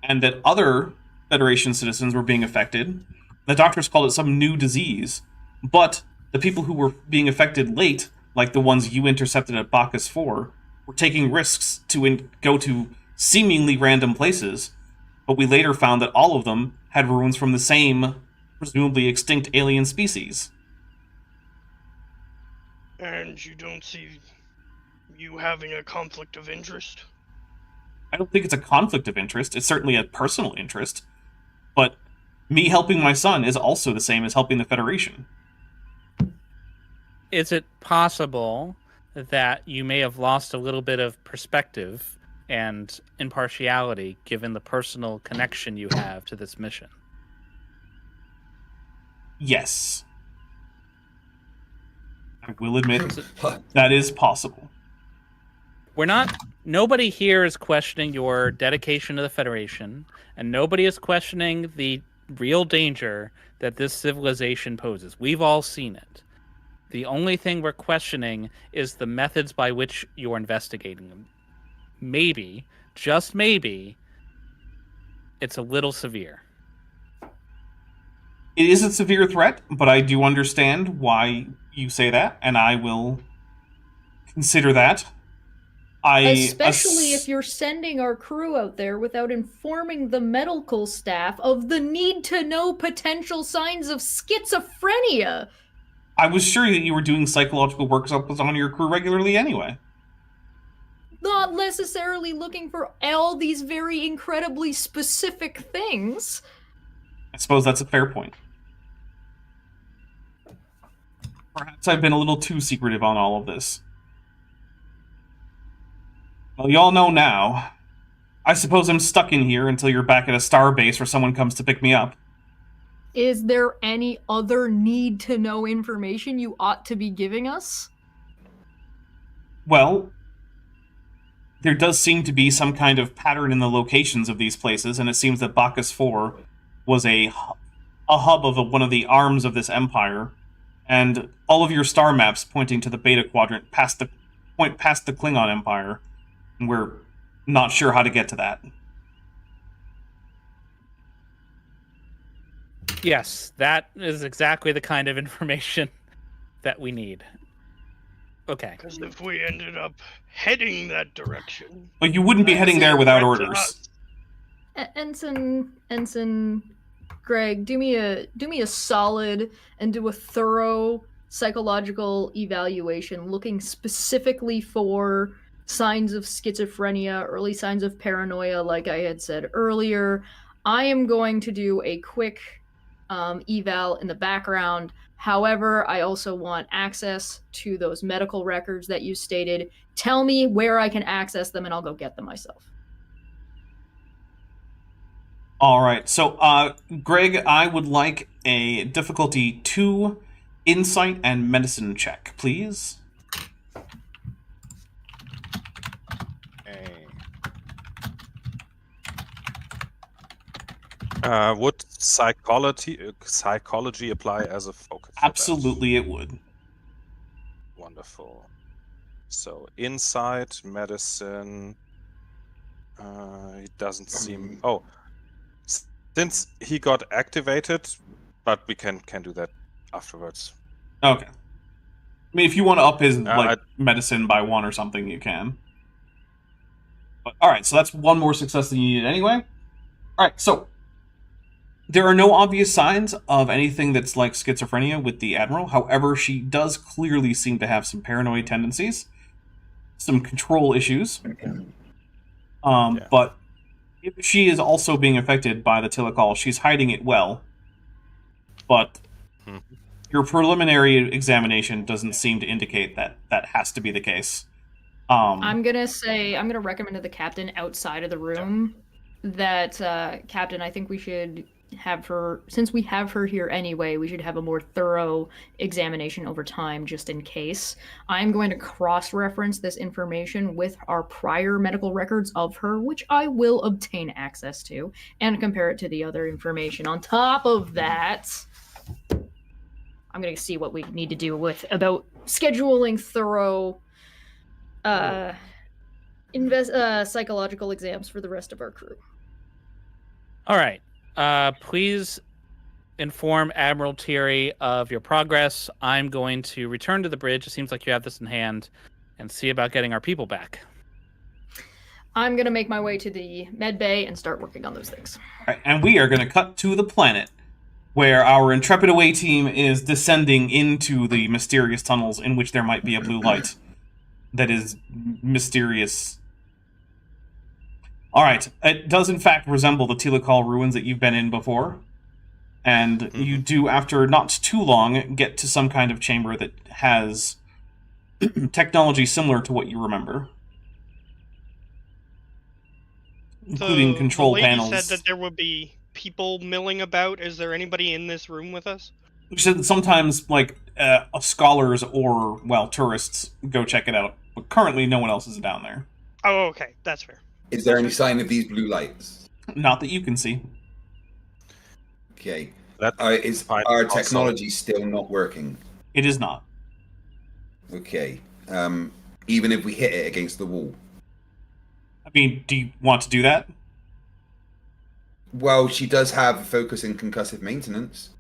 and that other Federation citizens were being affected. The doctors called it some new disease. But the people who were being affected late, like the ones you intercepted at Bacchus 4, were taking risks to go to seemingly random places. But we later found that all of them had ruins from the same, presumably extinct alien species. And you don't see you having a conflict of interest? I don't think it's a conflict of interest. It's certainly a personal interest. But me helping my son is also the same as helping the Federation. Is it possible that you may have lost a little bit of perspective and impartiality given the personal connection you have to this mission? Yes. I will admit that is possible. Nobody here is questioning your dedication to the Federation, and nobody is questioning the real danger that this civilization poses. We've all seen it. The only thing we're questioning is the methods by which you're investigating them. Maybe, just maybe, it's a little severe. It is a severe threat, but I do understand why you say that, and I will consider that. Especially if you're sending our crew out there without informing the medical staff of the need to know potential signs of schizophrenia. I was sure that you were doing psychological workups on your crew regularly anyway. Not necessarily looking for all these very incredibly specific things. I suppose that's a fair point. Perhaps I've been a little too secretive on all of this. Well, y'all know now. I suppose I'm stuck in here until you're back at a star base or someone comes to pick me up. Is there any other need-to-know information you ought to be giving us? Well, there does seem to be some kind of pattern in the locations of these places, and it seems that Bacchus 4 was a hub of one of the arms of this empire, and all of your star maps pointing to the Beta Quadrant point past the Klingon Empire, and we're not sure how to get to that. Yes, that is exactly the kind of information that we need. Okay. Because if we ended up heading that direction... But you wouldn't be heading there without orders. Ensign Greg, do me a solid and do a thorough psychological evaluation looking specifically for signs of schizophrenia, early signs of paranoia, like I had said earlier. I am going to do a quick eval in the background. However, I also want access to those medical records that you stated. Tell me where I can access them and I'll go get them myself. All right, so Greg, I would like a difficulty 2 insight and medicine check, please. Would psychology apply as a focus? Absolutely, it would. Wonderful. So insight, medicine. It doesn't seem. Oh, since he got activated, but we can do that afterwards. Okay. I mean, if you want to up his medicine by 1 or something, you can. But, all right, so that's 1 more success than you needed anyway. All right, so there are no obvious signs of anything that's like schizophrenia with the Admiral. However, she does clearly seem to have some paranoid tendencies, some control issues. But if she is also being affected by the Tilikaal, she's hiding it well. But your preliminary examination doesn't seem to indicate that that has to be the case. I'm gonna recommend to the captain outside of the room that Captain, I think we should have her, since we have her here anyway, we should have a more thorough examination over time just in case. I'm going to cross-reference this information with our prior medical records of her, which I will obtain access to, and compare it to the other information. On top of that, I'm going to see what we need to do about scheduling thorough psychological exams for the rest of our crew. All right. Please inform Admiral Thierry of your progress. I'm going to return to the bridge. It seems like you have this in hand, and see about getting our people back. I'm gonna make my way to the med bay and start working on those things. All right, and we are going to cut to the planet where our intrepid away team is descending into the mysterious tunnels in which there might be a blue light that is mysterious. All right, it does in fact resemble the Tilikaal ruins that you've been in before. And you do, after not too long, get to some kind of chamber that has technology similar to what you remember. Including control the lady panels. said that there would be people milling about. Is there anybody in this room with us? She said that sometimes, like, scholars or, well, tourists go check it out. But currently, no one else is down there. Oh, okay, that's fair. Is there any sign of these blue lights? Not that you can see. Okay. Is fine. our Also- technology still not working? It is not. Okay. Even if we hit it against the wall? I mean, do you want to do that? Well, she does have a focus in concussive maintenance.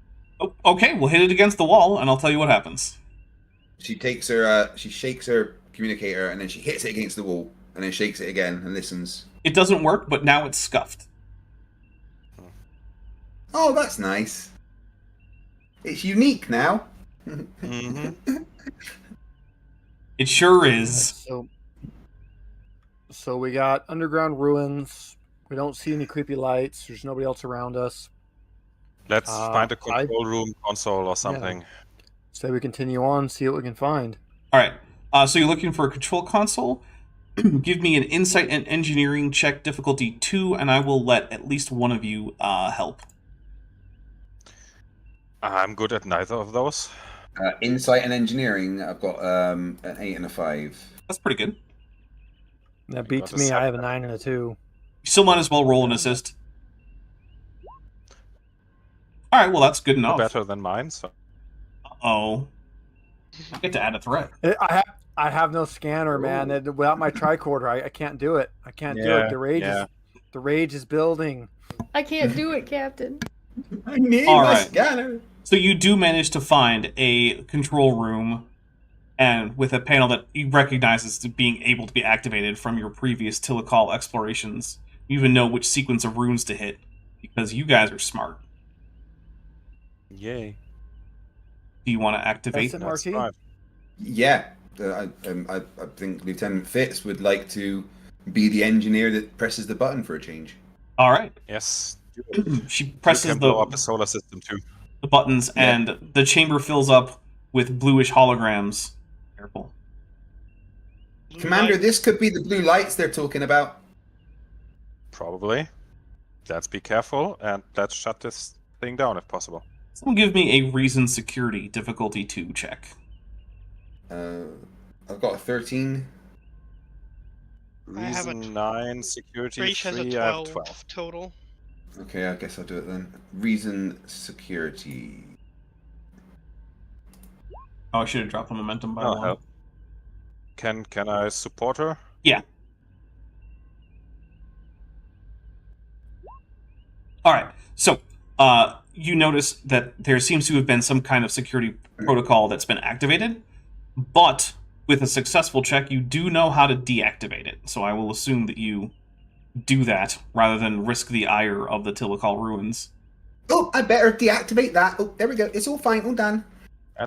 Oh, okay, we'll hit it against the wall, and I'll tell you what happens. She takes her, she shakes her communicator, and then she hits it against the wall, and then shakes it again and listens. It doesn't work, but now it's scuffed. Oh, that's nice. It's unique now. Mm-hmm. It sure is. So we got underground ruins. We don't see any creepy lights. There's nobody else around us. Let's find a control room console or something. So we continue on, see what we can find. All right. So you're looking for a control console. Give me an insight and engineering check, difficulty 2, and I will let at least one of you help. I'm good at neither of those. Insight and engineering, I've got an 8 and a 5. That's pretty good. That beats Got a me. I have a 7. 9 and a 2. You still might as well roll an assist. All right, well, that's good enough. Better than mine. So. Oh. I get to add a threat. I have no scanner, man. Without my tricorder, I can't do it. I can't do it. The rage is building. I can't do it, Captain. I need All my right. scanner. So you do manage to find a control room, and with a panel that you recognize as being able to be activated from your previous Tilikaal explorations. You even know which sequence of runes to hit, because you guys are smart. Yay. Do you want to activate? SMRT? Right. Yeah, I think Lieutenant Fitz would like to be the engineer that presses the button for a change. All right. Yes. She You presses can blow up a solar system too. the buttons, Yeah. and the chamber fills up with bluish holograms. Careful. Commander, Light- this could be the blue lights they're talking about. Probably. Let's be careful and let's shut this thing down if possible. Someone give me a reason security difficulty 2 check. I've got a 13. I have a Reason 9, security Raish has a 3, I have 12 12. total. Okay, I guess I'll do it then. Reason security. Oh, I should have dropped the momentum by Oh, 1. help. Can I support her? Yeah. All right. So, you notice that there seems to have been some kind of security protocol that's been activated, but with a successful check, you do know how to deactivate it. So I will assume that you do that rather than risk the ire of the Tilikaal ruins. Oh, I better deactivate that. Oh, there we go. It's all fine. All done.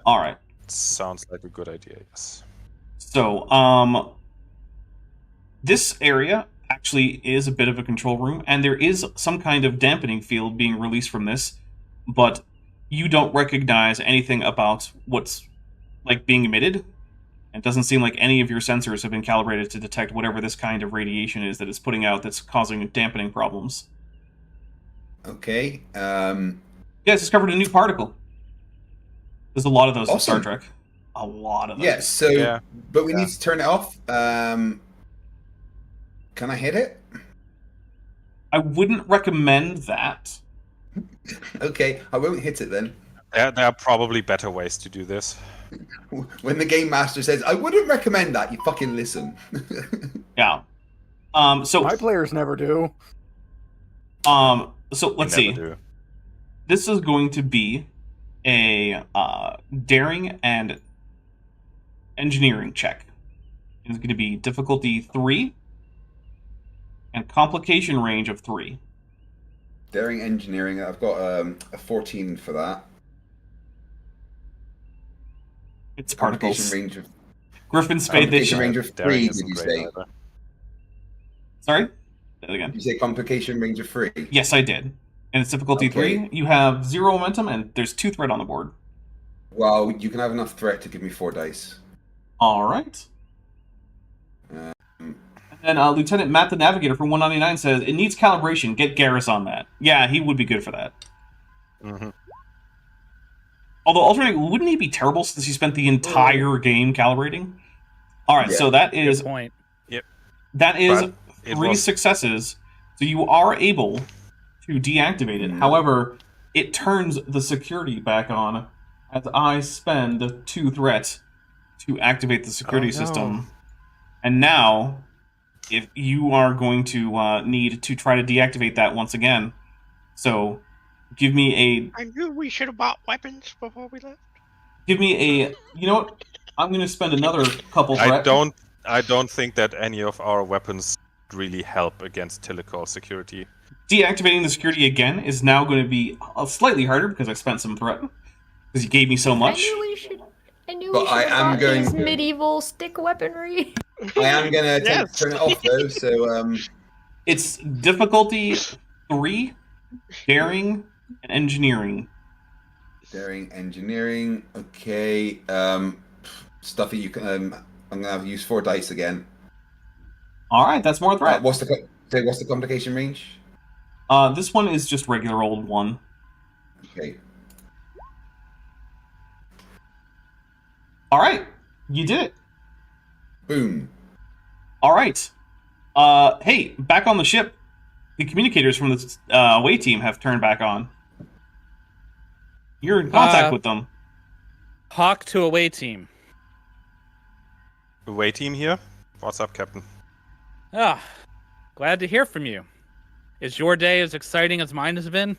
All right. Sounds like a good idea, yes. So, this area actually is a bit of a control room, and there is some kind of dampening field being released from this, but you don't recognize anything about what's like being emitted. It doesn't seem like any of your sensors have been calibrated to detect whatever this kind of radiation is that it's putting out that's causing dampening problems. Okay. You guys discovered a new particle. There's a lot of those in Star Awesome. Trek. A lot of them. Yeah, so, Yeah. but we need to turn it off. Can I hit it? I wouldn't recommend that. Okay, I won't hit it then. There are probably better ways to do this. When the game master says, I wouldn't recommend that, you fucking listen. Yeah. So My players never do. So let's We see. never do. This is going to be a daring and engineering check. It's going to be difficulty 3 and complication range of 3. Daring engineering. I've got a 14 for that. It's Complication particles. range of Griffin Spade. They complication should... range of Daring 3. isn't Did you great say? either. Sorry? Say that again. Did you say complication range of 3? Yes, I did. And it's difficulty Okay. 3. You have 0 momentum, and there's 2 threat on the board. Well, you can have enough threat to give me 4 dice. All right. And then Lieutenant Matt the Navigator from 199 says, it needs calibration. Get Garrus on that. Yeah, he would be good for that. Mm-hmm. Although, alternating, wouldn't he be terrible since he spent the entire game calibrating? All right, Yeah. so that Good is point. that is But it 3 was- successes. So you are able to deactivate it. However, it turns the security back on as I spend 2 threats to activate the security Oh, no. system. And now, if you are going to need to try to deactivate that once again. So, give me I knew we should have bought weapons before we left. a, you know what? I'm going to spend another couple I threat. don't think that any of our weapons really help against Tilikaal security. Deactivating the security again is now going to be slightly harder because I spent some threat. Because you gave me so much. I knew But we should I have am bought going these to- medieval stick weaponry. I am going to attempt Yes. to turn it off, though, so... It's difficulty 3, daring, and engineering. Daring engineering. Okay. Stuffy, you can... I'm going to use 4 dice again. All right, that's more threat. What's the complication range? This one is just regular old 1. Okay. All right, you did it. Boom. All right. Hey, back on the ship. The communicators from the away team have turned back on. You're in contact with them. Hawk to away team. Away team here. What's up, Captain? Ah, glad to hear from you. Is your day as exciting as mine has been?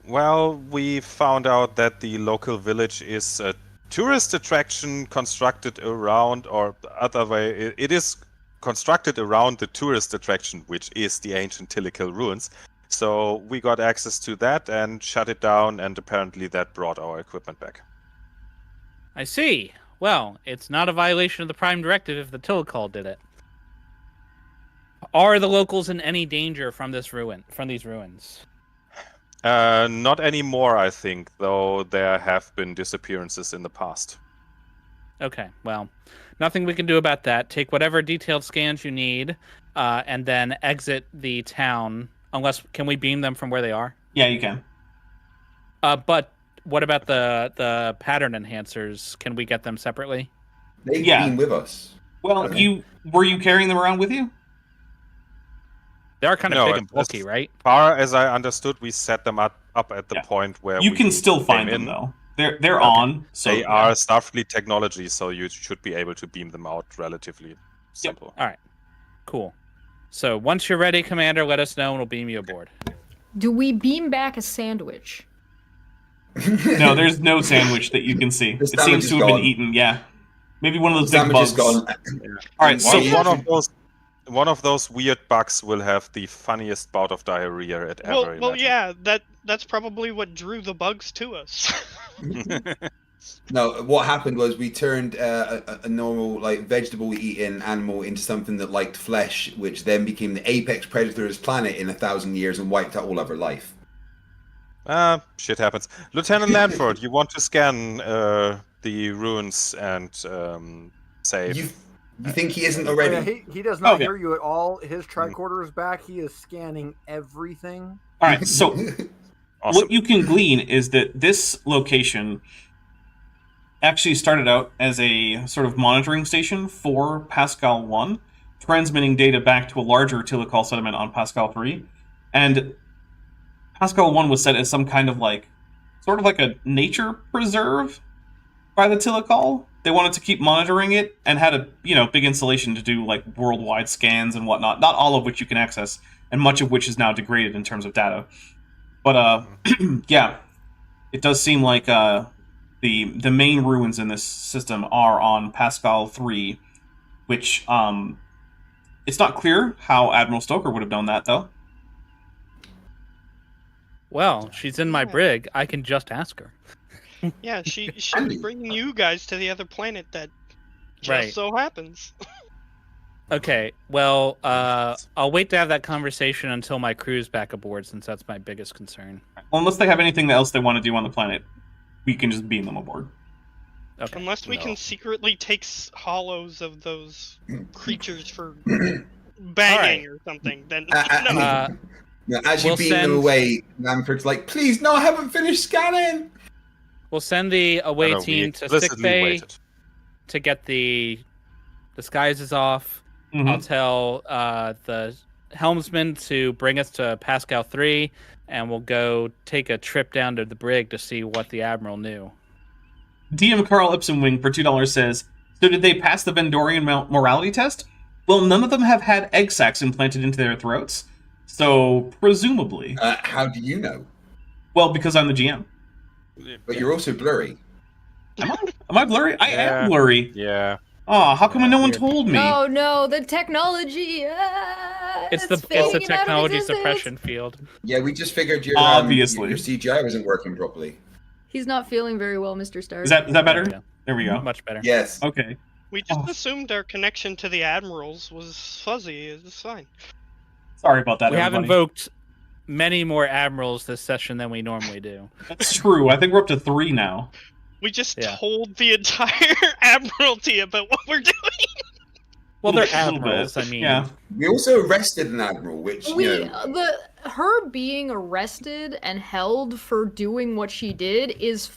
Well, we found out that the local village is a tourist attraction constructed around, or the other way, it is constructed around the tourist attraction, which is the ancient Tilikaal ruins. So we got access to that and shut it down, and apparently that brought our equipment back. I see. Well, it's not a violation of the Prime Directive if the Tilikaal did it. Are the locals in any danger from these ruins? Not anymore, I think, though there have been disappearances in the past. Okay, well, nothing we can do about that. Take whatever detailed scans you need, and then exit the town. Unless, can we beam them from where they are? Yeah, you can. But what about the pattern enhancers? Can we get them separately? They've Yeah. been with us. Well, Okay. were you carrying them around with you? They are kind of No, big and it's- bulky, right? Far as I understood, we set them up at the Yeah. point where You we can still came find them in. though. They're Okay. on. So They yeah. are Starfleet technology, so you should be able to beam them out relatively simple. All right, cool. So once you're ready, Commander, let us know and we'll beam you aboard. Do we beam back a sandwich? No, there's no sandwich that you can see. The It sandwich seems is to have gone. been eaten. Yeah, maybe one of those big Sandwich bugs. is gone. All right, so One of those weird bugs will have the funniest bout of diarrhea it ever Well, imagined. yeah, that's probably what drew the bugs to us. No, what happened was we turned a normal, like, vegetable-eating animal into something that liked flesh, which then became the apex predator of this planet in 1,000 years and wiped out all other life. Shit happens. Lieutenant Lanford, you want to scan the ruins and save? You think he isn't Oh, already? yeah, he does not Okay. hear you at all. His tricorder is back. He is scanning everything. all right, so Awesome. what you can glean is that this location actually started out as a sort of monitoring station for Pasqal 1, transmitting data back to a larger Tilikaal settlement on Pasqal 3. And Pasqal 1 was set as some kind of sort of like a nature preserve by the Tilikaal. They wanted to keep monitoring it and had a big installation to do like worldwide scans and whatnot, not all of which you can access and much of which is now degraded in terms of data. But yeah, it does seem like the main ruins in this system are on Pasqal 3, which it's not clear how Admiral Stoker would have known that, though. Well, she's in my brig. I can just ask her. Yeah, she was bringing you guys to the other planet that just Right. so happens. Okay, well, I'll wait to have that conversation until my crew's back aboard, since that's my biggest concern. Well, unless they have anything else they want to do on the planet, we can just beam them aboard. Okay. Unless we can secretly take hollows of those creatures for banging or something, then no. Now, as you We'll beam them send- away, Manfred's like, please, no, I haven't finished scanning. We'll send the away No, we team to explicitly sickbay waited. to get the disguises off. Mhm. I'll tell the helmsman to bring us to Pasqal 3, and we'll go take a trip down to the brig to see what the Admiral knew. DM Carl Ipsumwing for $2 says, so did they pass the Vendorian morality test? Well, none of them have had egg sacs implanted into their throats. So, presumably. How do you know? Well, because I'm the GM. But you're also blurry. Am I blurry? I Yeah. am blurry. Yeah. Oh, how come no one weird. told me? Oh no, the technology! It's the fading out of technology existence. suppression field. Yeah, we just figured your Obviously. your CGI wasn't working properly. He's not feeling very well, Mr. Stark. Is that better? There we go. There we go. Much better. Yes. Okay. We just Oh. assumed our connection to the admirals was fuzzy. It's fine. Sorry about that, We have everybody. invoked many more admirals this session than we normally do. That's true. I think we're up to 3 now. We just Yeah. told the entire admiralty about what we're doing. Well, they're Little bit. admirals. I mean, Yeah. We also arrested an admiral, which Her being arrested and held for doing what she did is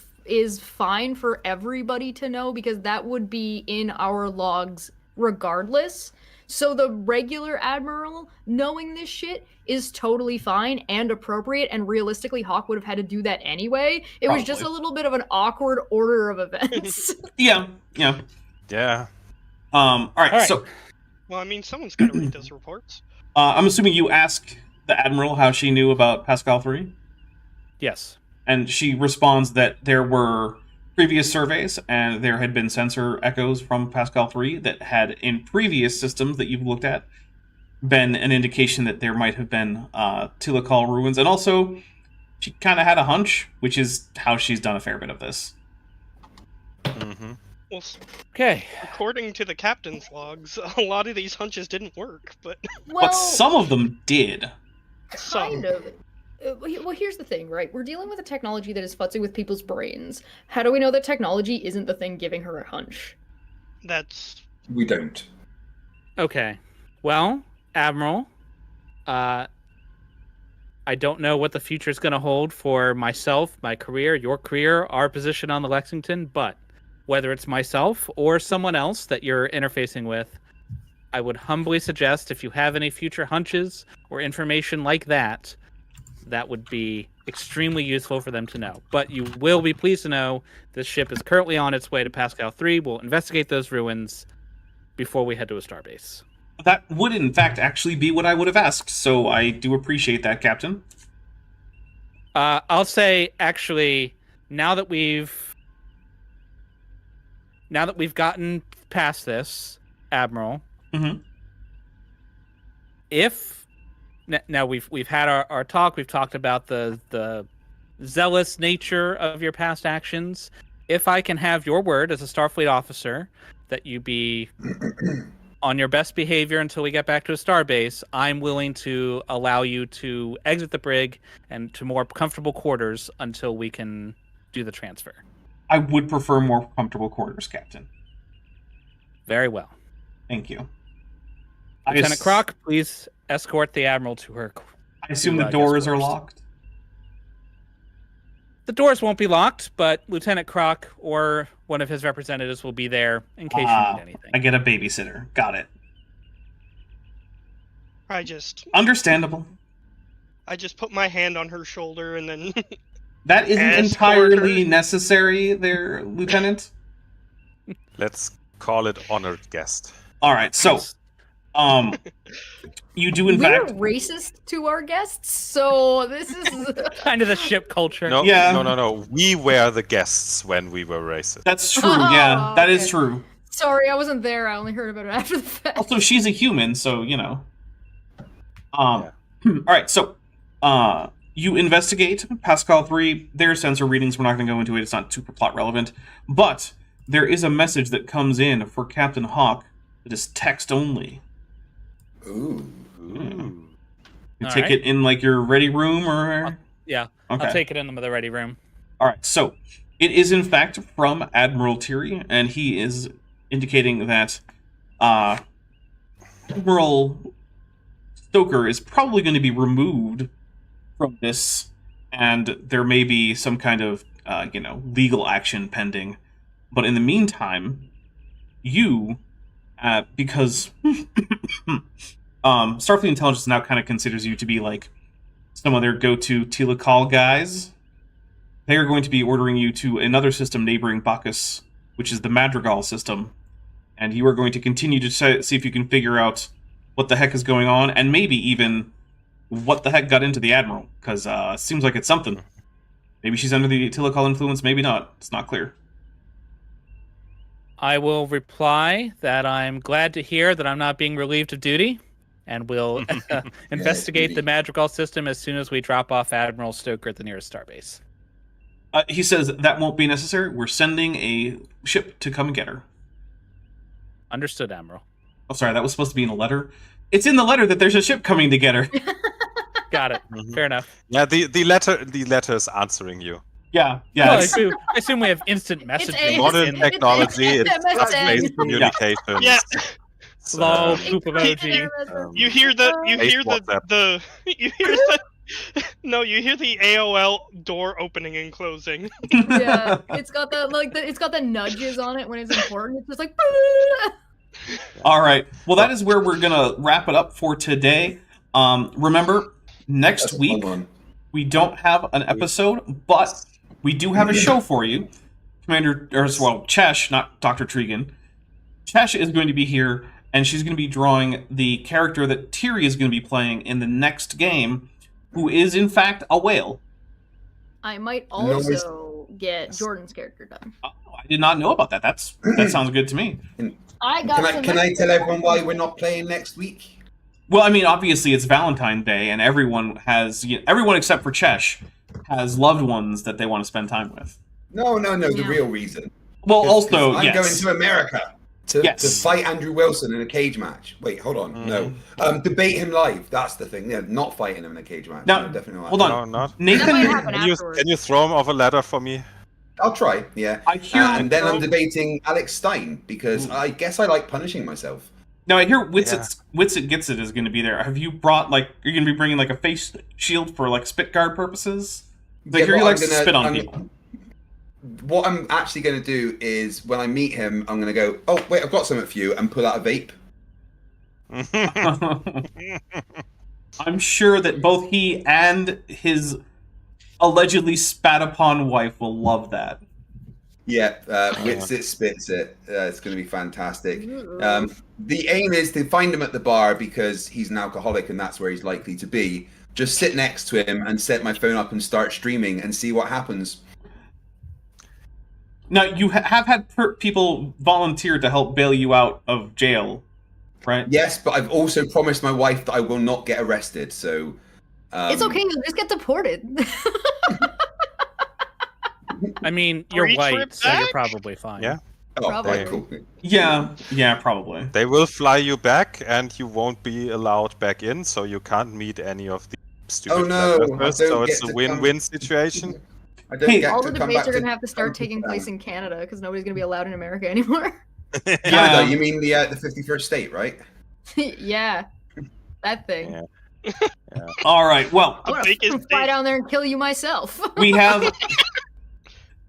fine for everybody to know, because that would be in our logs regardless. So the regular admiral knowing this shit is totally fine and appropriate, and realistically Hawk would have had to do that anyway. It was just a Probably. little bit of an awkward order of events. Yeah. Yeah. All right. So, Well, I mean, someone's got to read those reports. I'm assuming you asked the Admiral how she knew about Pasqal 3? yes. And she responds that there were previous surveys and there had been sensor echoes from Pasqal 3 that had, in previous systems that you've looked at, been an indication that there might have been Tilikaal ruins. And also, she kind of had a hunch, which is how she's done a fair bit of this. Mm-hmm. Well, Okay. according to the captain's logs, a lot of these hunches didn't work, but Well, But some of them did. some. kind of. Well, here's the thing, right? We're dealing with a technology that is futzing with people's brains. How do we know that technology isn't the thing giving her a hunch? That's we don't. Okay. Well, Admiral, I don't know what the future is going to hold for myself, my career, your career, our position on the Lexington, but whether it's myself or someone else that you're interfacing with, I would humbly suggest if you have any future hunches or information like that, that would be extremely useful for them to know. But you will be pleased to know this ship is currently on its way to Pasqal 3. We'll investigate those ruins before we head to a starbase. That would, in fact, actually be what I would have asked, so I do appreciate that, Captain. I'll say, actually, now that we've gotten past this, Admiral, Mhm. if now we've had our talk, we've talked about the zealous nature of your past actions. If I can have your word as a Starfleet officer that you be on your best behavior until we get back to a starbase, I'm willing to allow you to exit the brig and to more comfortable quarters until we can do the transfer. I would prefer more comfortable quarters, Captain. Very well. Thank you. Lieutenant Croc, please escort the Admiral to her. I assume the guest doors are quarters. locked. The doors won't be locked, but Lieutenant Croc or one of his representatives will be there in case you need anything. I get a babysitter. Got it. I just Understandable. put my hand on her shoulder and then That isn't Escort entirely her. necessary there, Lieutenant. Let's call it honored guest. All right, so, You do, in We're fact. racist to our guests, so this is Kind of the ship culture. No, Yeah. no. We were the guests when we were racist. That's true, yeah. That is okay. true. Sorry, I wasn't there. I only heard about it after the fact. Also, she's a human, so, you know. Alright, so, you investigate Pasqal 3. Their sensor readings, we're not going to go into it. It's not super plot relevant. But there is a message that comes in for Captain Hawk that is text only. Ooh. Ooh. You All take right. it in, like, your ready room, or... Yeah, Okay. I'll take it in the ready room. Alright, so, it is, in fact, from Admiral Tiri, and he is indicating that, Admiral Stoker is probably going to be removed from this, and there may be some kind of, legal action pending. But in the meantime, you, because Starfleet Intelligence now kind of considers you to be like some of their go-to Tilikaal guys, they are going to be ordering you to another system neighboring Bacchus, which is the Madrigal system, and you are going to continue to see if you can figure out what the heck is going on, and maybe even what the heck got into the Admiral, because it seems like it's something. Maybe she's under the Tilikaal influence, maybe not. It's not clear. I will reply that I'm glad to hear that I'm not being relieved of duty, and will investigate duty. the Madrigal system as soon as we drop off Admiral Stoker at the nearest starbase. He says that won't be necessary. We're sending a ship to come and get her. Understood, Admiral. Oh, sorry, that was supposed to be in a letter. It's in the letter that there's a ship coming to get her. Got it. Fair enough. Yeah, the letter is answering you. Yeah. Well, I it's- assume we have instant messaging. Modern in technology, it's MSN. text-based communication. Yeah. Slow poop emoji. You hear the WhatsApp. you hear the you hear the AOL door opening and closing. Yeah, it's got it's got the nudges on it when it's important. It's just like. All right. Well, that is where we're gonna wrap it up for today. Remember, next That's a week fun one. we don't have an episode, but we do have a show for you. Chesh, not Dr. Tregan. Chesh is going to be here, and she's going to be drawing the character that Tiri is going to be playing in the next game, who is, in fact, a whale. I might also get Jordan's character done. Oh, I did not know about that. That sounds good to me. I got. Can I tell everyone why we're not playing next week? Well, I mean, obviously it's Valentine's Day, and everyone except for Chesh has loved ones that they want to spend time with. No. The Yeah. real reason. Well, 'Cause also, I'm yes. going to America to fight Andrew Wilson in a cage match. Wait, hold on. No. Debate him live. That's the thing. Yeah, not fighting him in a cage match. Now, No, definitely not. hold on. No, not. That might Nathan, happen Can you afterwards. throw him off a ladder for me? I'll try. Yeah. I hear. And then I'm debating Alex Stein because I guess I like punishing myself. Now I hear Witsit Gets It is going to be there. Have you brought you're going to be bringing a face shield for spit guard purposes? I hear but he likes I'm to gonna- spit on I'm- people. What I'm actually going to do is when I meet him, I'm going to go, oh, wait, I've got something for you, and pull out a vape. I'm sure that both he and his allegedly spat upon wife will love that. Yeah, wits it, spits it. It's going to be fantastic. The aim is to find him at the bar because he's an alcoholic and that's where he's likely to be. Just sit next to him and set my phone up and start streaming and see what happens. Now, you have had people volunteer to help bail you out of jail, right? Yes, but I've also promised my wife that I will not get arrested, so... It's okay. You'll just get deported. I mean, you're Free white, trip so you're back? probably fine. Yeah. Oh, Probably. right, cool. Yeah, probably. They will fly you back, and you won't be allowed back in, so you can't meet any of the stupid Oh, no, flat I earthers, don't so it's get a to win-win situation. I don't Hey, get All to the come debates back are gonna have to start taking place in Canada because nobody's gonna be allowed in America anymore. Canada, you mean the 51st state, right? Yeah, that thing. Yeah. All right. Well, I'm The biggest gonna fly thing. down there and kill you myself. we have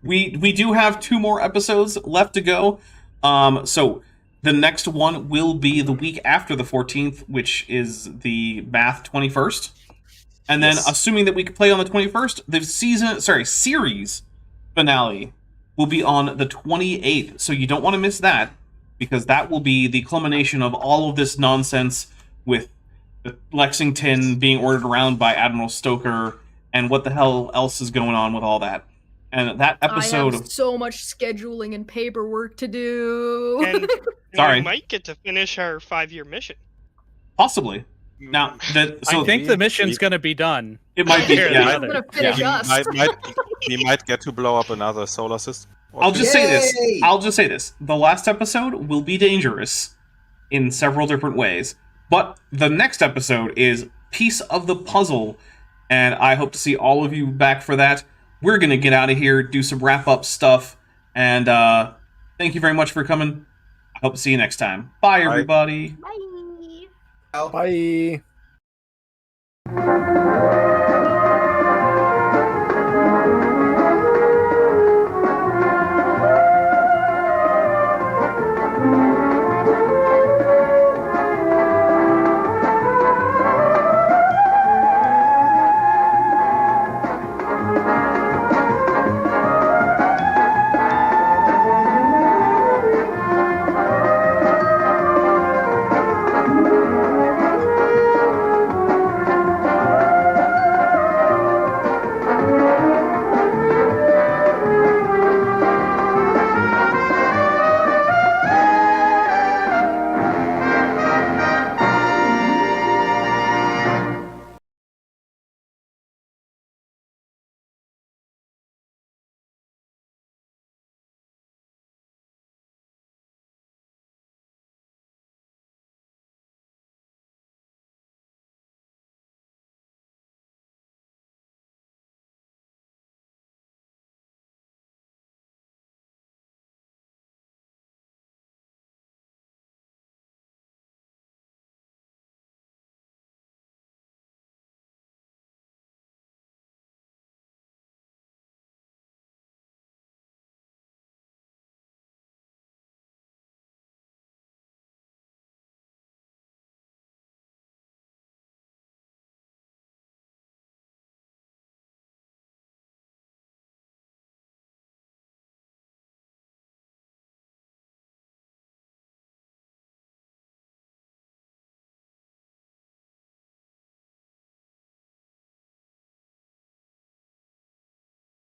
we do have 2 more episodes left to go. So the next one will be the week after the 14th, which is the Math 21st. And then, Yes. assuming that we can play on the 21st, the series finale will be on the 28th. So you don't want to miss that, because that will be the culmination of all of this nonsense with Lexington being ordered around by Admiral Stoker, and what the hell else is going on with all that. And that episode I have so much scheduling and paperwork to do. And Sorry. we might get to finish our 5-year mission. Possibly. Now, I think the mission's going to be done. it might be. Here, Yeah. the I'm other. gonna finish us. He might get to blow up another solar system. I'll just say this. Yay! I'll just say this. The last episode will be dangerous in several different ways, but the next episode is piece of the puzzle, and I hope to see all of you back for that. We're gonna get out of here, do some wrap-up stuff, and thank you very much for coming. I hope to see you next time. Bye, everybody. Bye. Bye.